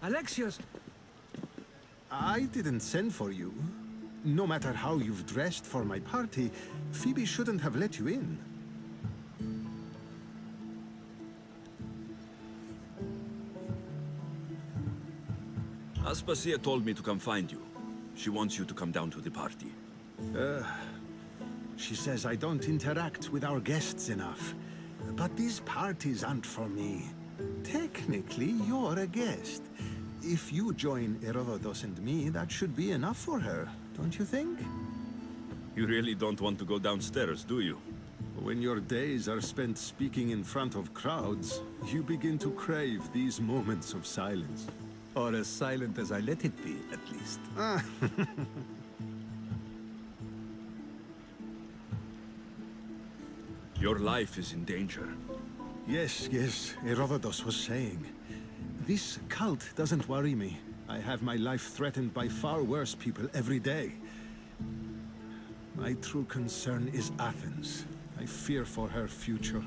Alexios! I didn't send for you. No matter how you've dressed for my party, Phoebe shouldn't have let you in. Aspasia told me to come find you. She wants you to come down to the party. She says I don't interact with our guests enough. But these parties aren't for me. Technically, you're a guest. If you join Herodotus and me, that should be enough for her, don't you think? You really don't want to go downstairs, do you? When your days are spent speaking in front of crowds, you begin to crave these moments of silence. Or as silent as I let it be, at least. Your life is in danger. Yes, Herodotus was saying. This cult doesn't worry me. I have my life threatened by far worse people every day. My true concern is Athens. I fear for her future.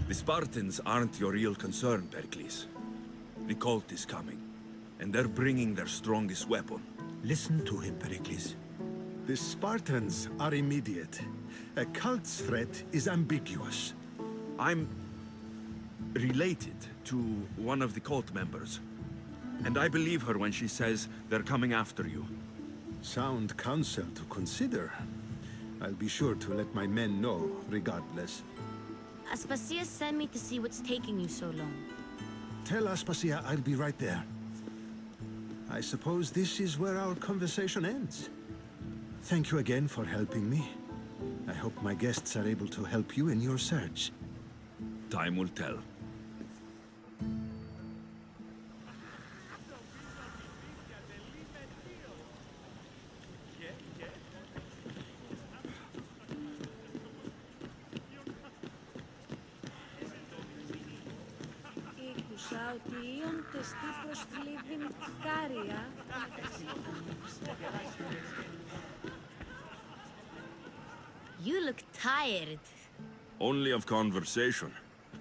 The Spartans aren't your real concern, Pericles. The cult is coming. and they're bringing their strongest weapon. Listen to him, Pericles. The Spartans are immediate. A cult's threat is ambiguous. I'm related to one of the cult members, and I believe her when she says they're coming after you. Sound counsel to consider. I'll be sure to let my men know, regardless. Aspasia sent me to see what's taking you so long. Tell Aspasia I'll be right there. I suppose this is where our conversation ends. Thank you again for helping me. I hope my guests are able to help you in your search. Time will tell. Άκουσα ότι οι Ιόντες τύπος θλίβουν κάρια. You look tired. Only of conversation.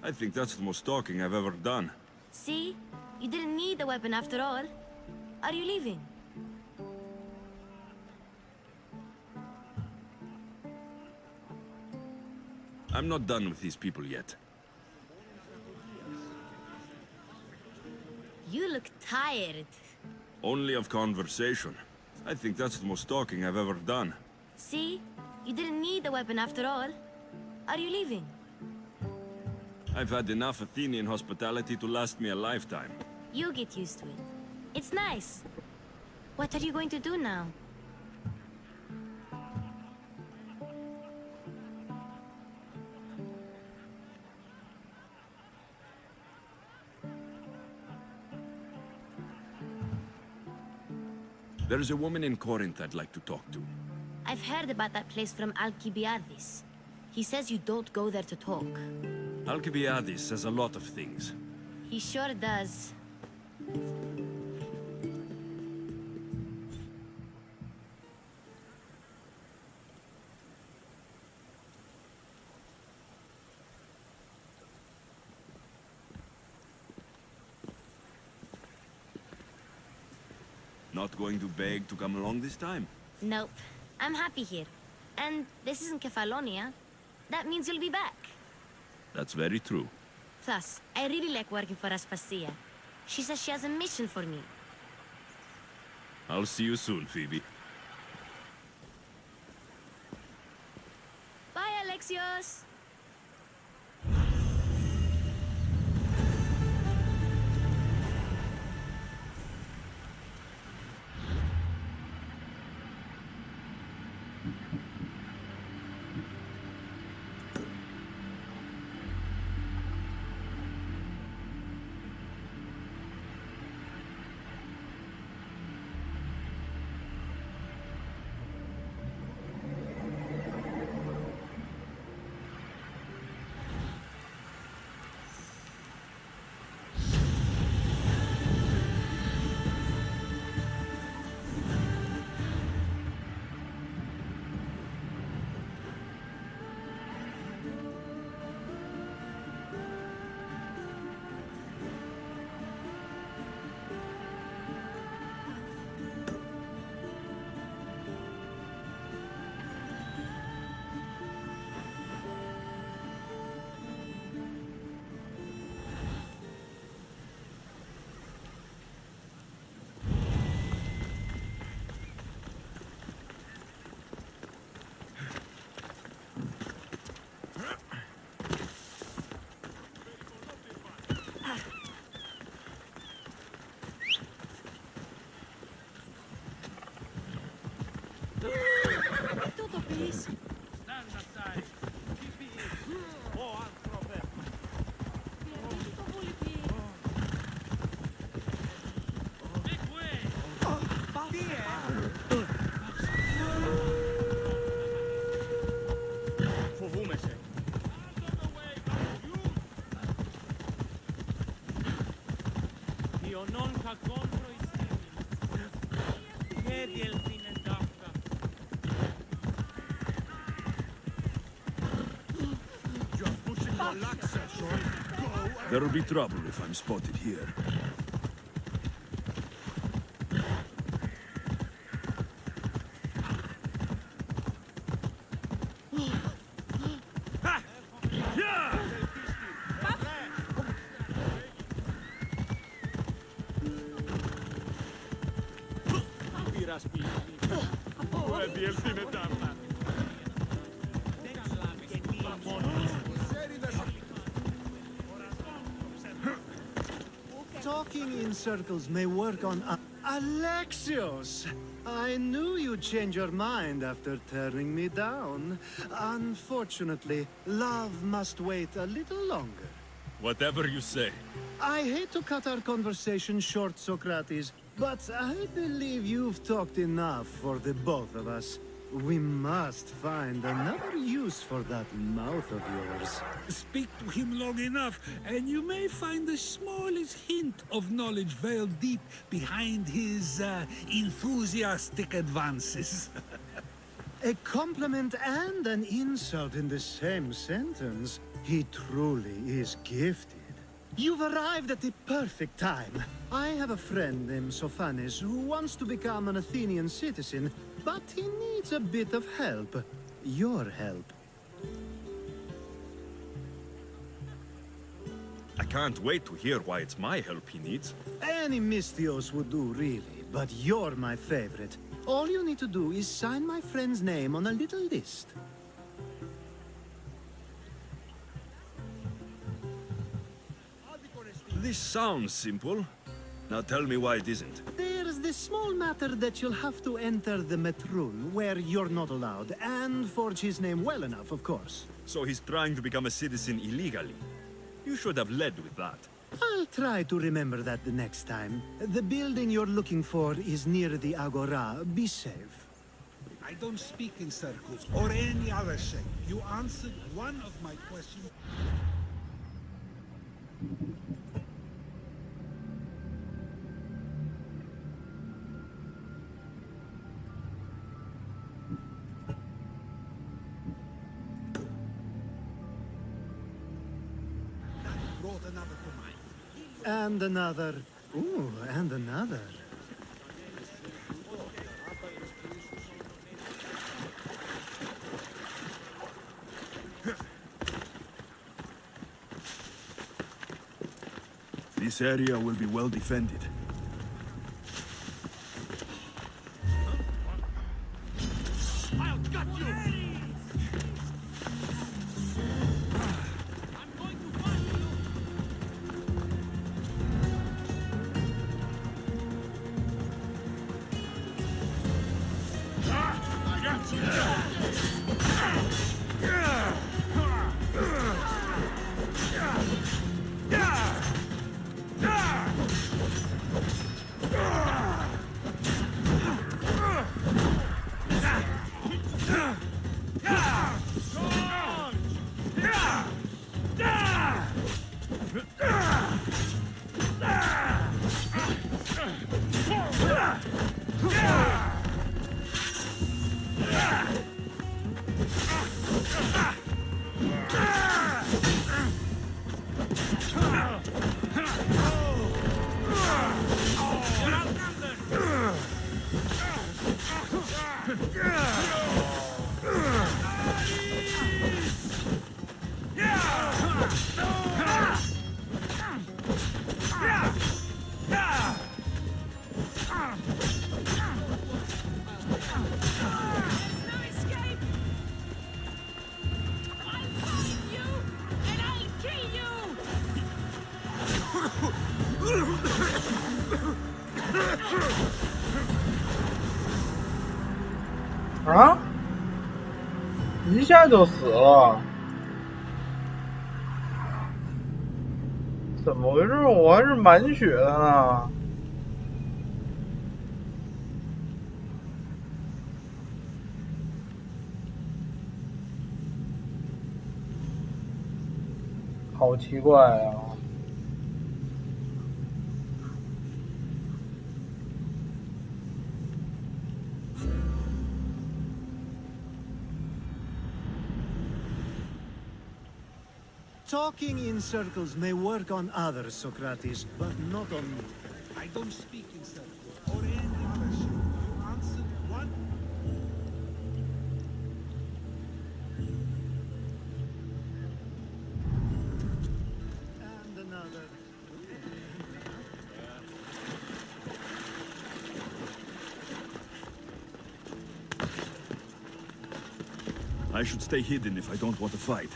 I think that's the most talking I've ever done. See? You didn't need a weapon after all. Are you leaving? I'm not done with these people yet. You look tired. Only of conversation. I think that's the most talking I've ever done. See? You didn't need a weapon after all. Are you leaving? I've had enough Athenian hospitality to last me a lifetime. You get used to it. It's nice. What are you going to do now? There's a woman in Corinth I'd like to talk to. I've heard about that place from Alcibiades. He says you don't go there to talk. Alcibiades says a lot of things. He sure does. Not going to beg to come along this time? Nope. I'm happy here. And this isn't Kefalonia. That means you'll be back. That's very true. Plus, I really like working for Aspasia. She says she has a mission for me. I'll see you soon, Phoebe. Bye, Alexios! Το το πεις. Φοβούμαι σε. Ιωνών κακών προϊστήνει. Και διελθύνε ταύτα. You're pushing your luck, Sergeant. Go There'll be trouble if I'm spotted here. Talking in circles may work on Alexios! I knew you'd change your mind after turning me down. Unfortunately, love must wait a little longer. Whatever you say. I hate to cut our conversation short, Socrates, but I believe you've talked enough for the both of us. We must find another use for that mouth of yours. Speak to him long enough, and you may find the smallest hint of knowledge veiled deep behind his enthusiastic advances. A compliment and an insult in the same sentence. He truly is gifted. You've arrived at the perfect time. I have a friend named Sophanes who wants to become an Athenian citizen, but he needs a bit of help. Your help. I can't wait to hear why it's my help he needs. Any Misthios would do, really, but you're my favorite. All you need to do is sign my friend's name on a little list. This sounds simple. Now tell me why it isn't. There's this small matter that you'll have to enter the Metroon, where you're not allowed, and forge his name well enough, of course. So he's trying to become a citizen illegally. You should have led with that. I'll try to remember that the next time. The building you're looking for is near the Agora. Be safe. I don't speak in circles or any other shape. You answered one of my questions. And another. Ooh, and another. This area will be well defended. I'll gut you!啊！一下就死了，怎么回事？我还是满血的呢。好奇怪啊！Talking in circles may work on others, Socrates, but not on me. I don't speak in circles or any other shape. You answered one. And another. I should stay hidden if I don't want to fight.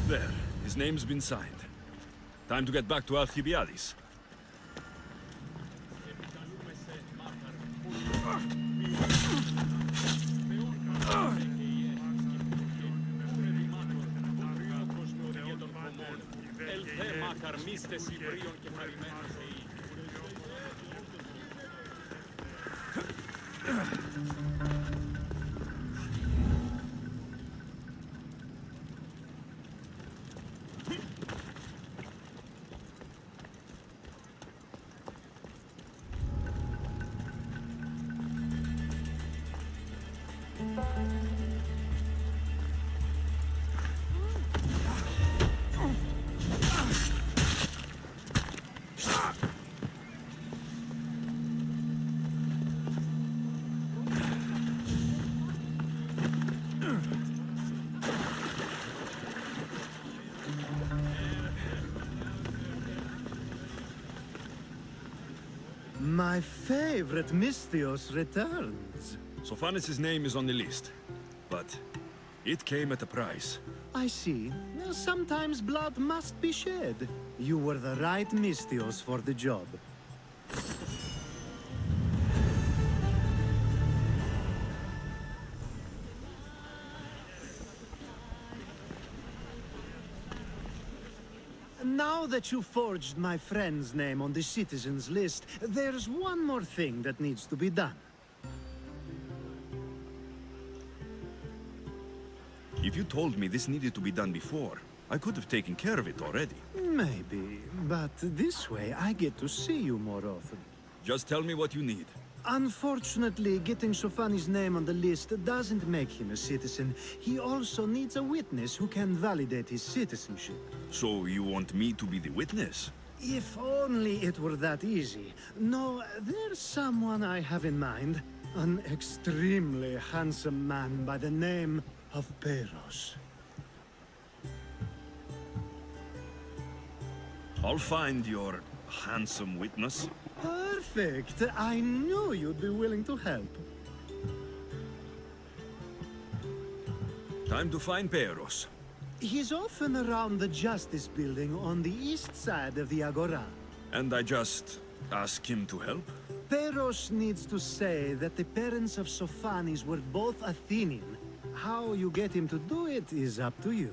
There. His name's been signed. Time to get back to Alcibiades. My favorite Mystios returns. Sophanis' name is on the list, but it came at a price. I see. Sometimes blood must be shed. You were the right Mystios for the job. Now that you forged my friend's name on the citizens list, there's one more thing that needs to be done. If you told me this needed to be done before, I could have taken care of it already. Maybe, but this way I get to see you more often. Just tell me what you need. Unfortunately, getting Sofani's name on the list doesn't make him a citizen. He also needs a witness who can validate his citizenship. So you want me to be the witness? If only it were that easy. No, there's someone I have in mind. An extremely handsome man by the name of Peros. I'll find your handsome witness. Perfect. I knew you'd be willing to help. Time to find Peros. He's often around the Justice Building on the east side of the Agora. And I just ask him to help? Peros needs to say that the parents of Sophanis were both Athenian. How you get him to do it is up to you.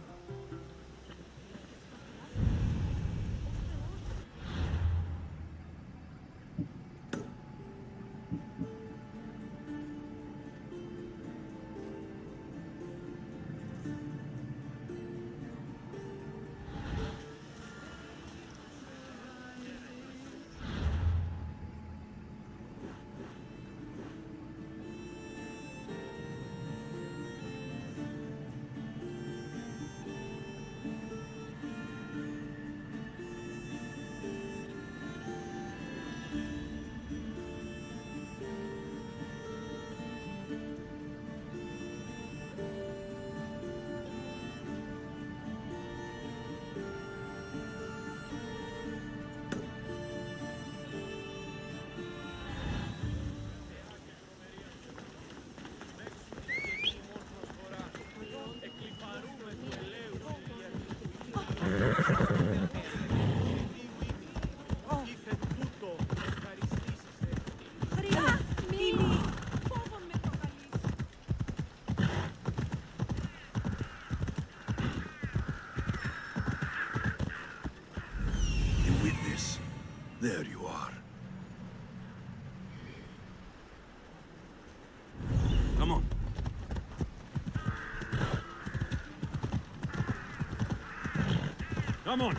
There you are. Come on. Come on.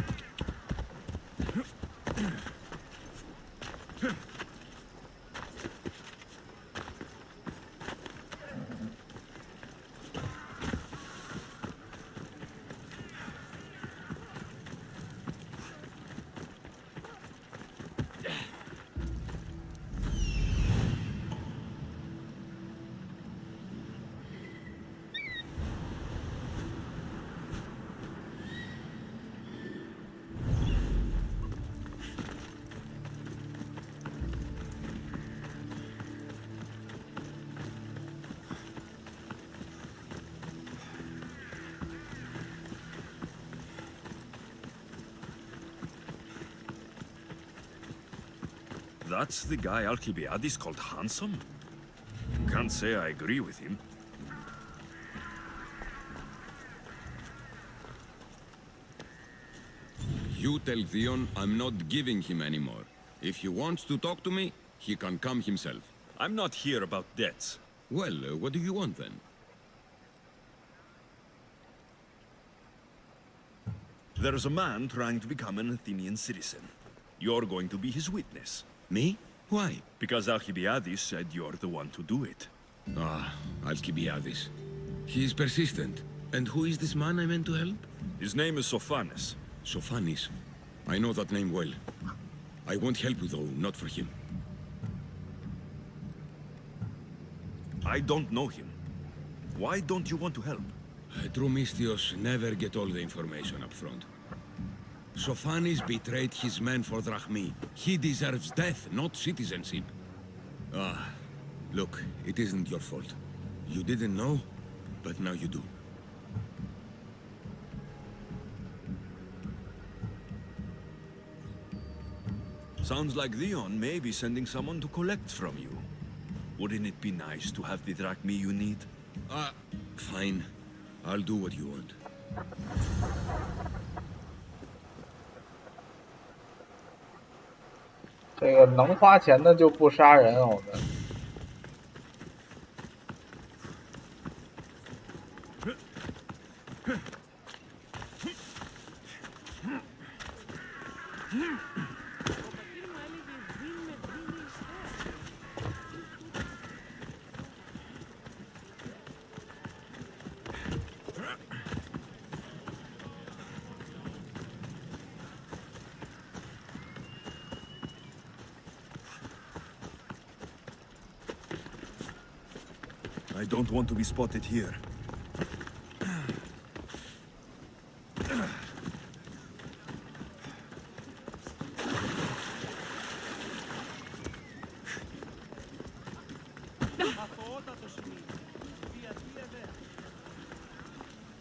That's the guy Alcibiades called handsome? Can't say I agree with him. You tell Theon I'm not giving him anymore. If he wants to talk to me, he can come himself. I'm not here about debts. Well, what do you want then? There's a man trying to become an Athenian citizen. You're going to be his witness. Me? Why? Because Alcibiades said you're the one to do it. Ah, Alcibiades. He is persistent. And who is this man I meant to help? His name is Sophanes. Sophanes. I know that name well. I won't help you though, not for him. I don't know him. Why don't you want to help? True Mystios never get all the information up front. Sophanes betrayed his men for Drachmi. He deserves death, not citizenship. Ah, look, it isn't your fault. You didn't know, but now you do. Sounds like Theon may be sending someone to collect from you. Wouldn't it be nice to have the drachmi you need? Fine. I'll do what you want. 这个能花钱的就不杀人，我们。I don't want to be spotted here.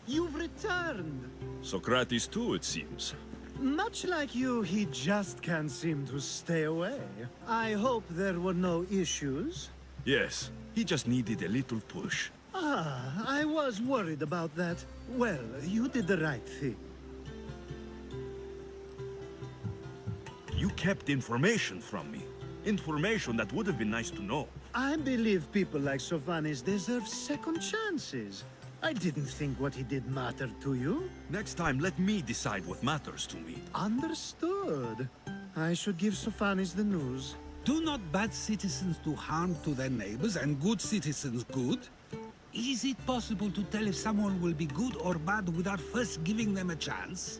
You've returned. Socrates too, it seems. Much like you, he just can't seem to stay away. I hope there were no issues. Yes, he just needed a little push. Ah, I was worried about that. Well, you did the right thing. You kept information from me. Information that would have been nice to know. I believe people like Sophanes deserve second chances. I didn't think what he did mattered to you. Next time, let me decide what matters to me. Understood. I should give Sophanes the news. Do not bad citizens do harm to their neighbors and good citizens good? Is it possible to tell if someone will be good or bad without first giving them a chance?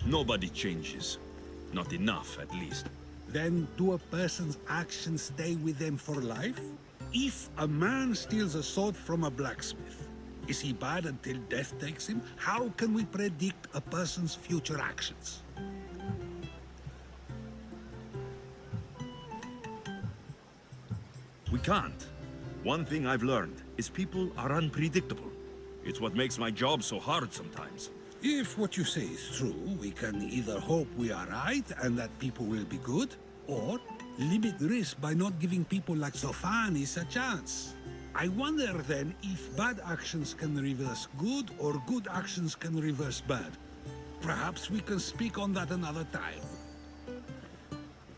Nobody changes. Not enough, at least. Then do a person's actions stay with them for life? If a man steals a sword from a blacksmith, is he bad until death takes him? How can we predict a person's future actions? We can't. One thing I've learned is people are unpredictable. It's what makes my job so hard sometimes. If what you say is true, we can either hope we are right and that people will be good, or limit risk by not giving people like Sophanes a chance. I wonder then if bad actions can reverse good or good actions can reverse bad. Perhaps we can speak on that another time.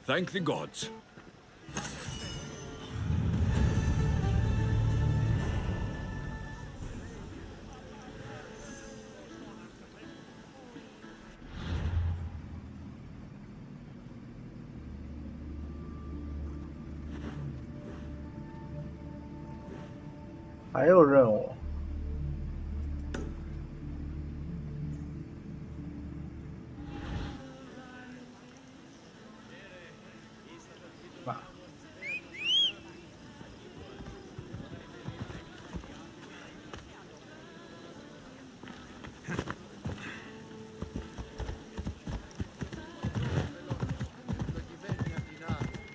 Thank the gods.还有任务。啊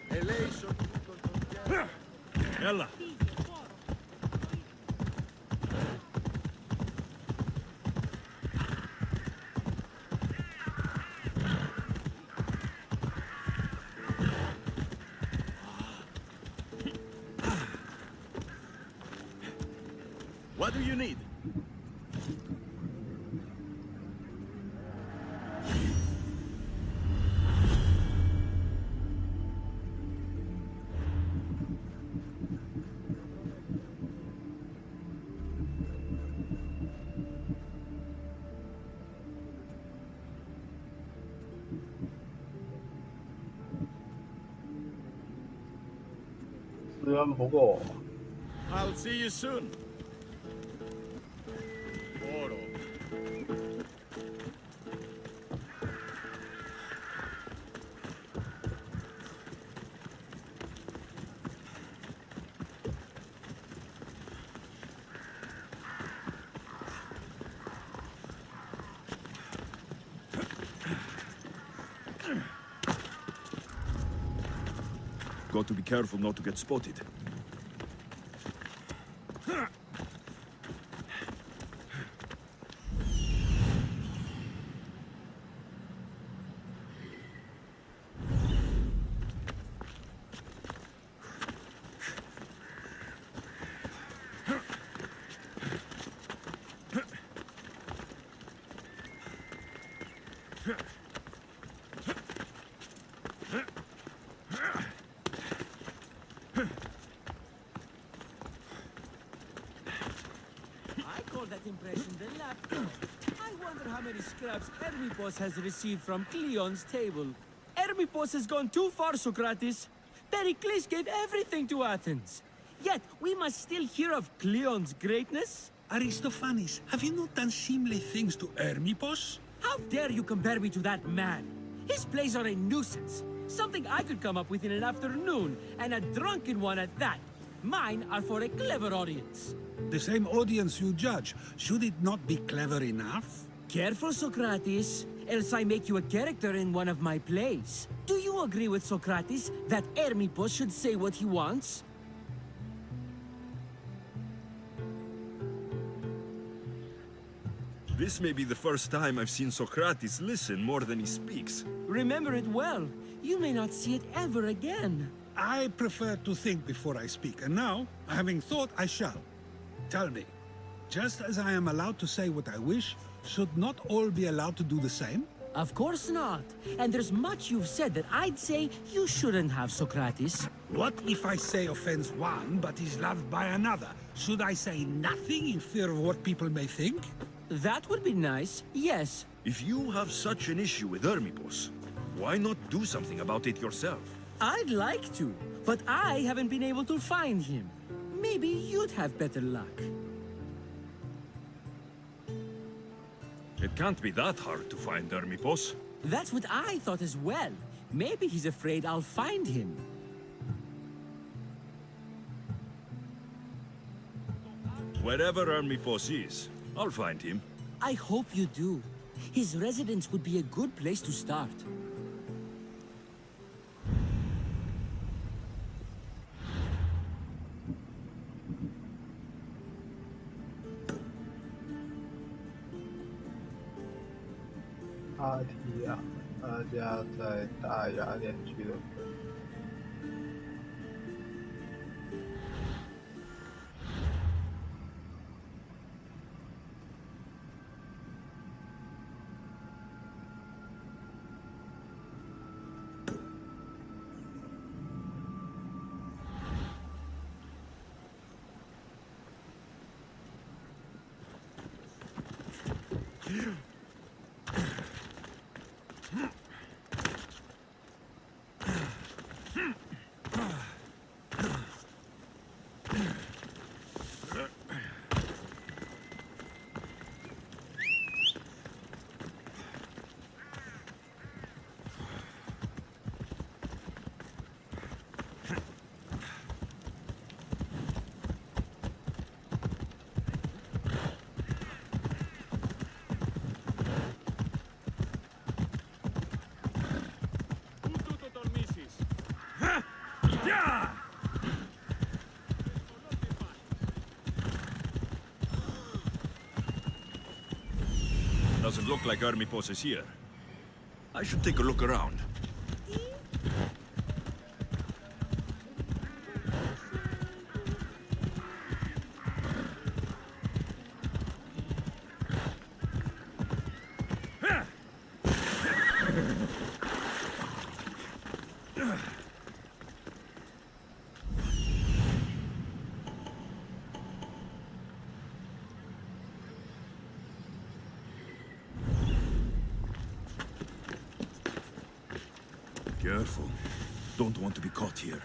E lei sono tutto il Yalla. What do you need?资源不够。 I'll see you soon. Oro. Got to be careful not to get spotted. I call that impression the laptop. I wonder how many scraps Hermipos has received from Cleon's table. Hermipos has gone too far, Socrates. Pericles gave everything to Athens. Yet we must still hear of Cleon's greatness. Aristophanes, have you not done seemly things to Hermipos? How dare you compare me to that man? His plays are a nuisance. Something I could come up with in an afternoon, and a drunken one at that. Mine are for a clever audience. The same audience you judge. Should it not be clever enough? Careful, Socrates, else I make you a character in one of my plays. Do you agree with Socrates that Hermipos should say what he wants? This may be the first time I've seen Socrates listen more than he speaks. Remember it well. You may not see it ever again. I prefer to think before I speak, and now, having thought, I shall. Tell me, just as I am allowed to say what I wish, should not all be allowed to do the same? Of course not. And there's much you've said that I'd say you shouldn't have, Socrates. What if I say offends one, but is loved by another? Should I say nothing in fear of what people may think? That would be nice, yes. If you have such an issue with Hermipos, why not do something about it yourself? I'd like to, but I haven't been able to find him. Maybe you'd have better luck. It can't be that hard to find Hermipos. That's what I thought as well. Maybe he's afraid I'll find him. Wherever Hermipos is, I'll find him. I hope you do. His residence would be a good place to start.阿提亚，大家在大雅典区的分。Doesn't look like Armipos is here. I should take a look around. Careful. Don't want to be caught here.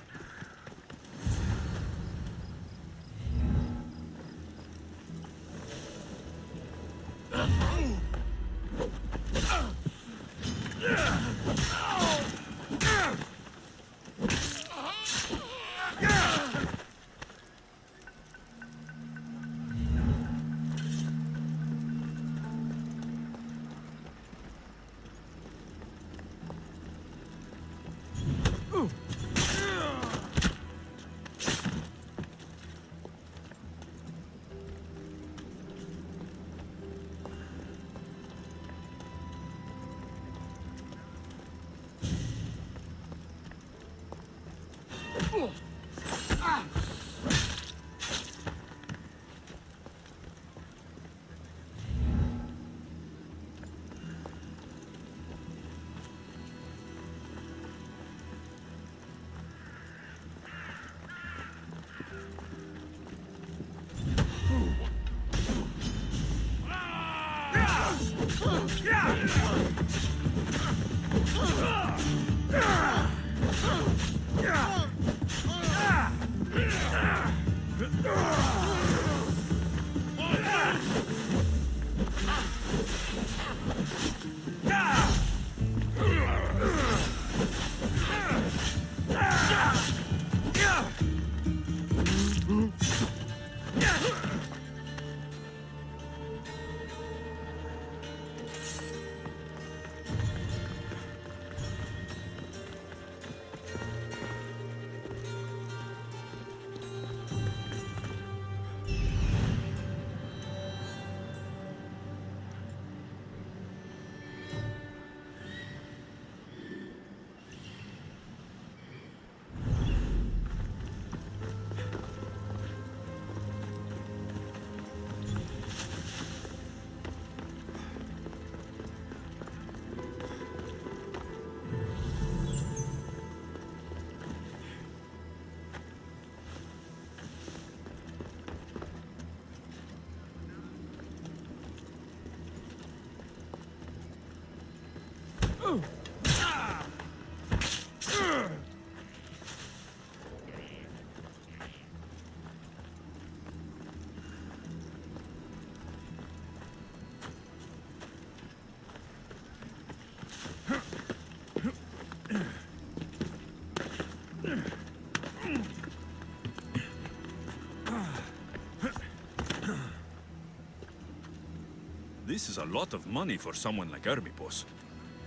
This is a lot of money for someone like Armipos.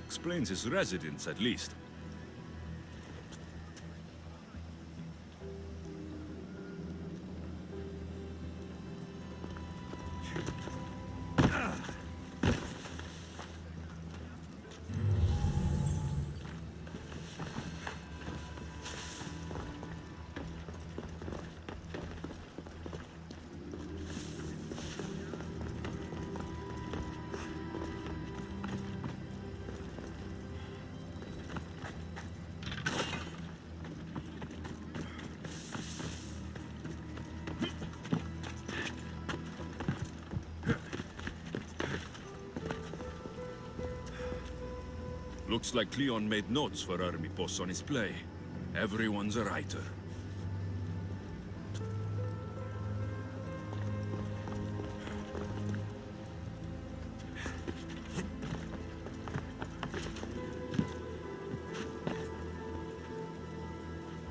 Explains his residence, at least. Looks like Cleon made notes for Armipos on his play. Everyone's a writer.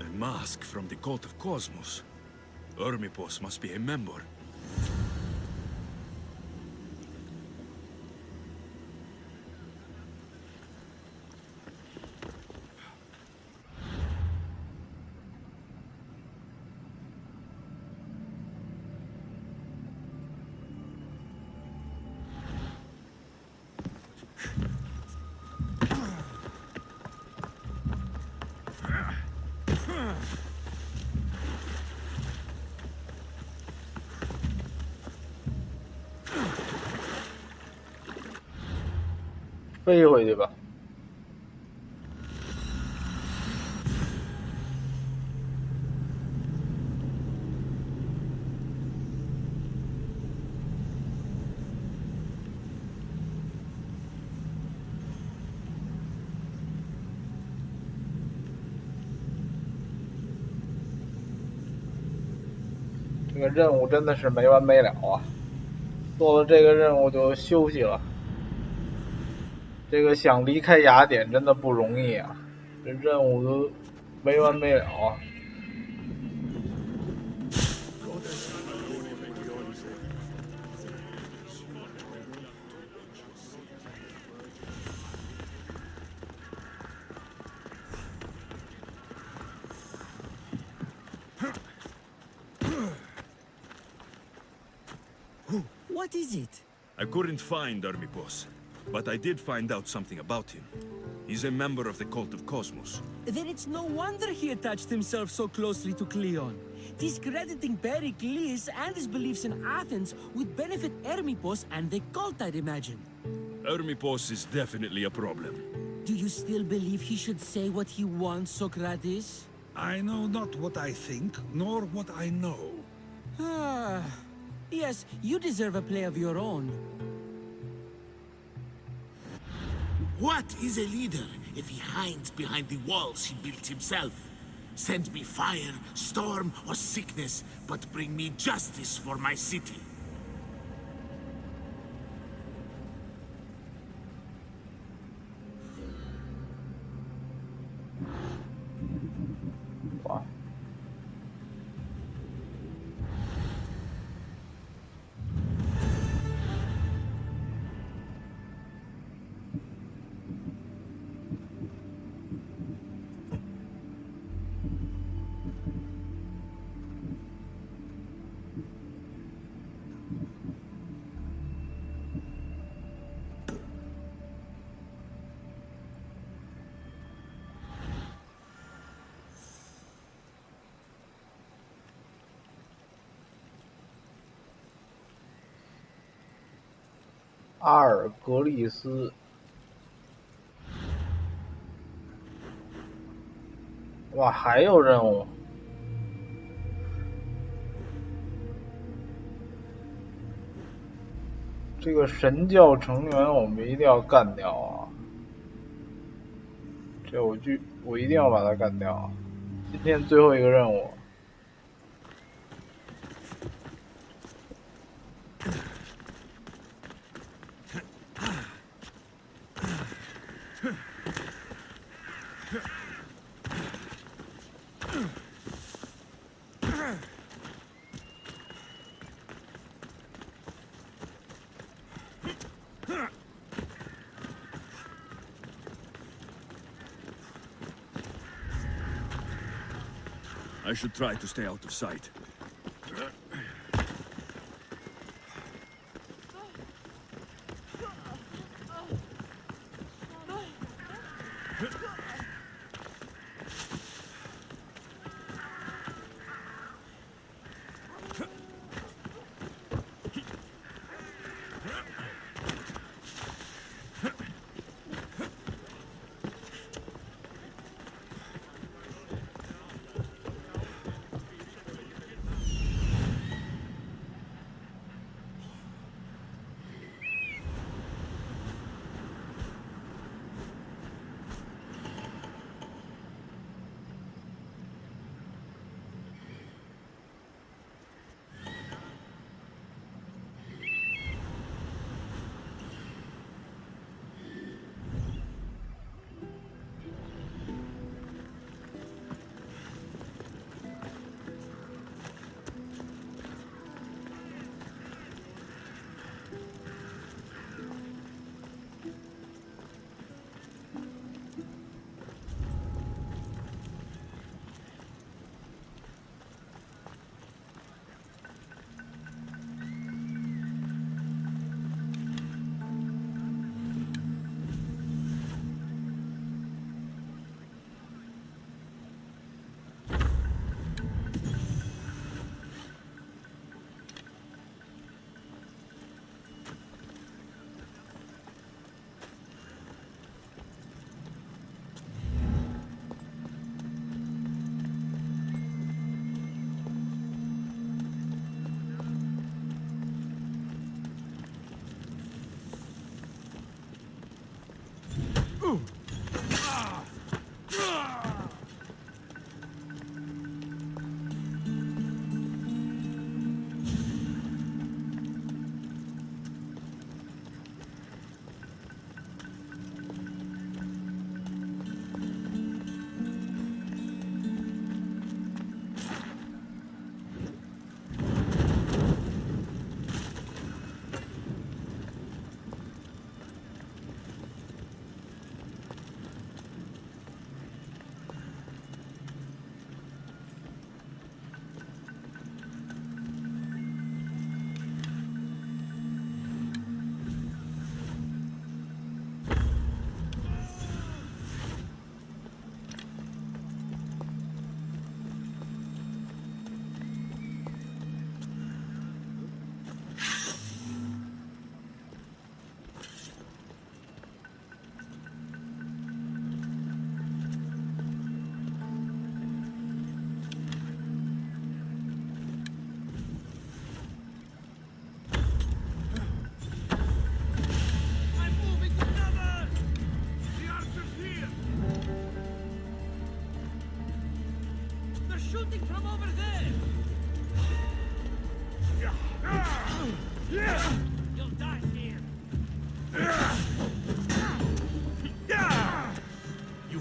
A mask from the cult of Cosmos. Armipos must be a member. 飞回去吧。这个任务真的是没完没了啊！做了这个任务就休息了。这个想离开雅典真的不容易啊，这任务都没完没了啊。What is it? I couldn't find Hermipos, but I did find out something about him. He's a member of the cult of Cosmos. Then it's no wonder he attached himself so closely to Cleon. Discrediting Pericles and his beliefs in Athens would benefit Hermipos and the cult, I'd imagine. Hermipos is definitely a problem. Do you still believe he should say what he wants, Socrates? I know not what I think, nor what I know. Ah, yes, you deserve a play of your own. What is a leader if he hides behind the walls he built himself? Send me fire, storm, or sickness, but bring me justice for my city. Wow.阿尔格利斯，哇，还有任务！这个神教成员我们一定要干掉啊！这我一定要把他干掉啊！今天最后一个任务。I should try to stay out of sight.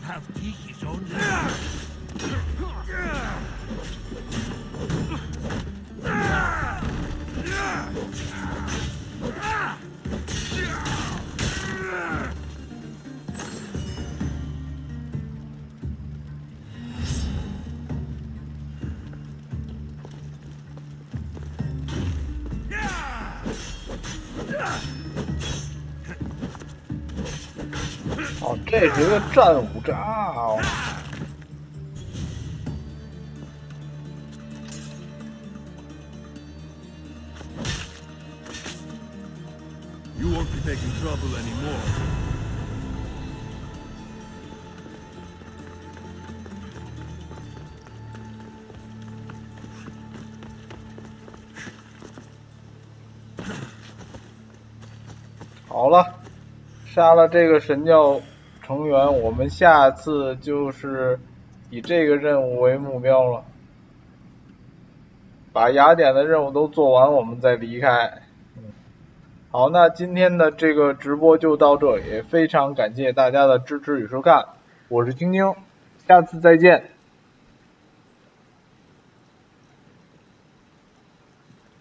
have Tiki's only.哦，这是一个战五渣哦。You won't be making trouble anymore.好了，杀了这个神教成员，我们下次就是以这个任务为目标了。把雅典的任务都做完，我们再离开。好，那今天的这个直播就到这里，非常感谢大家的支持与收看，我是晶晶，下次再见。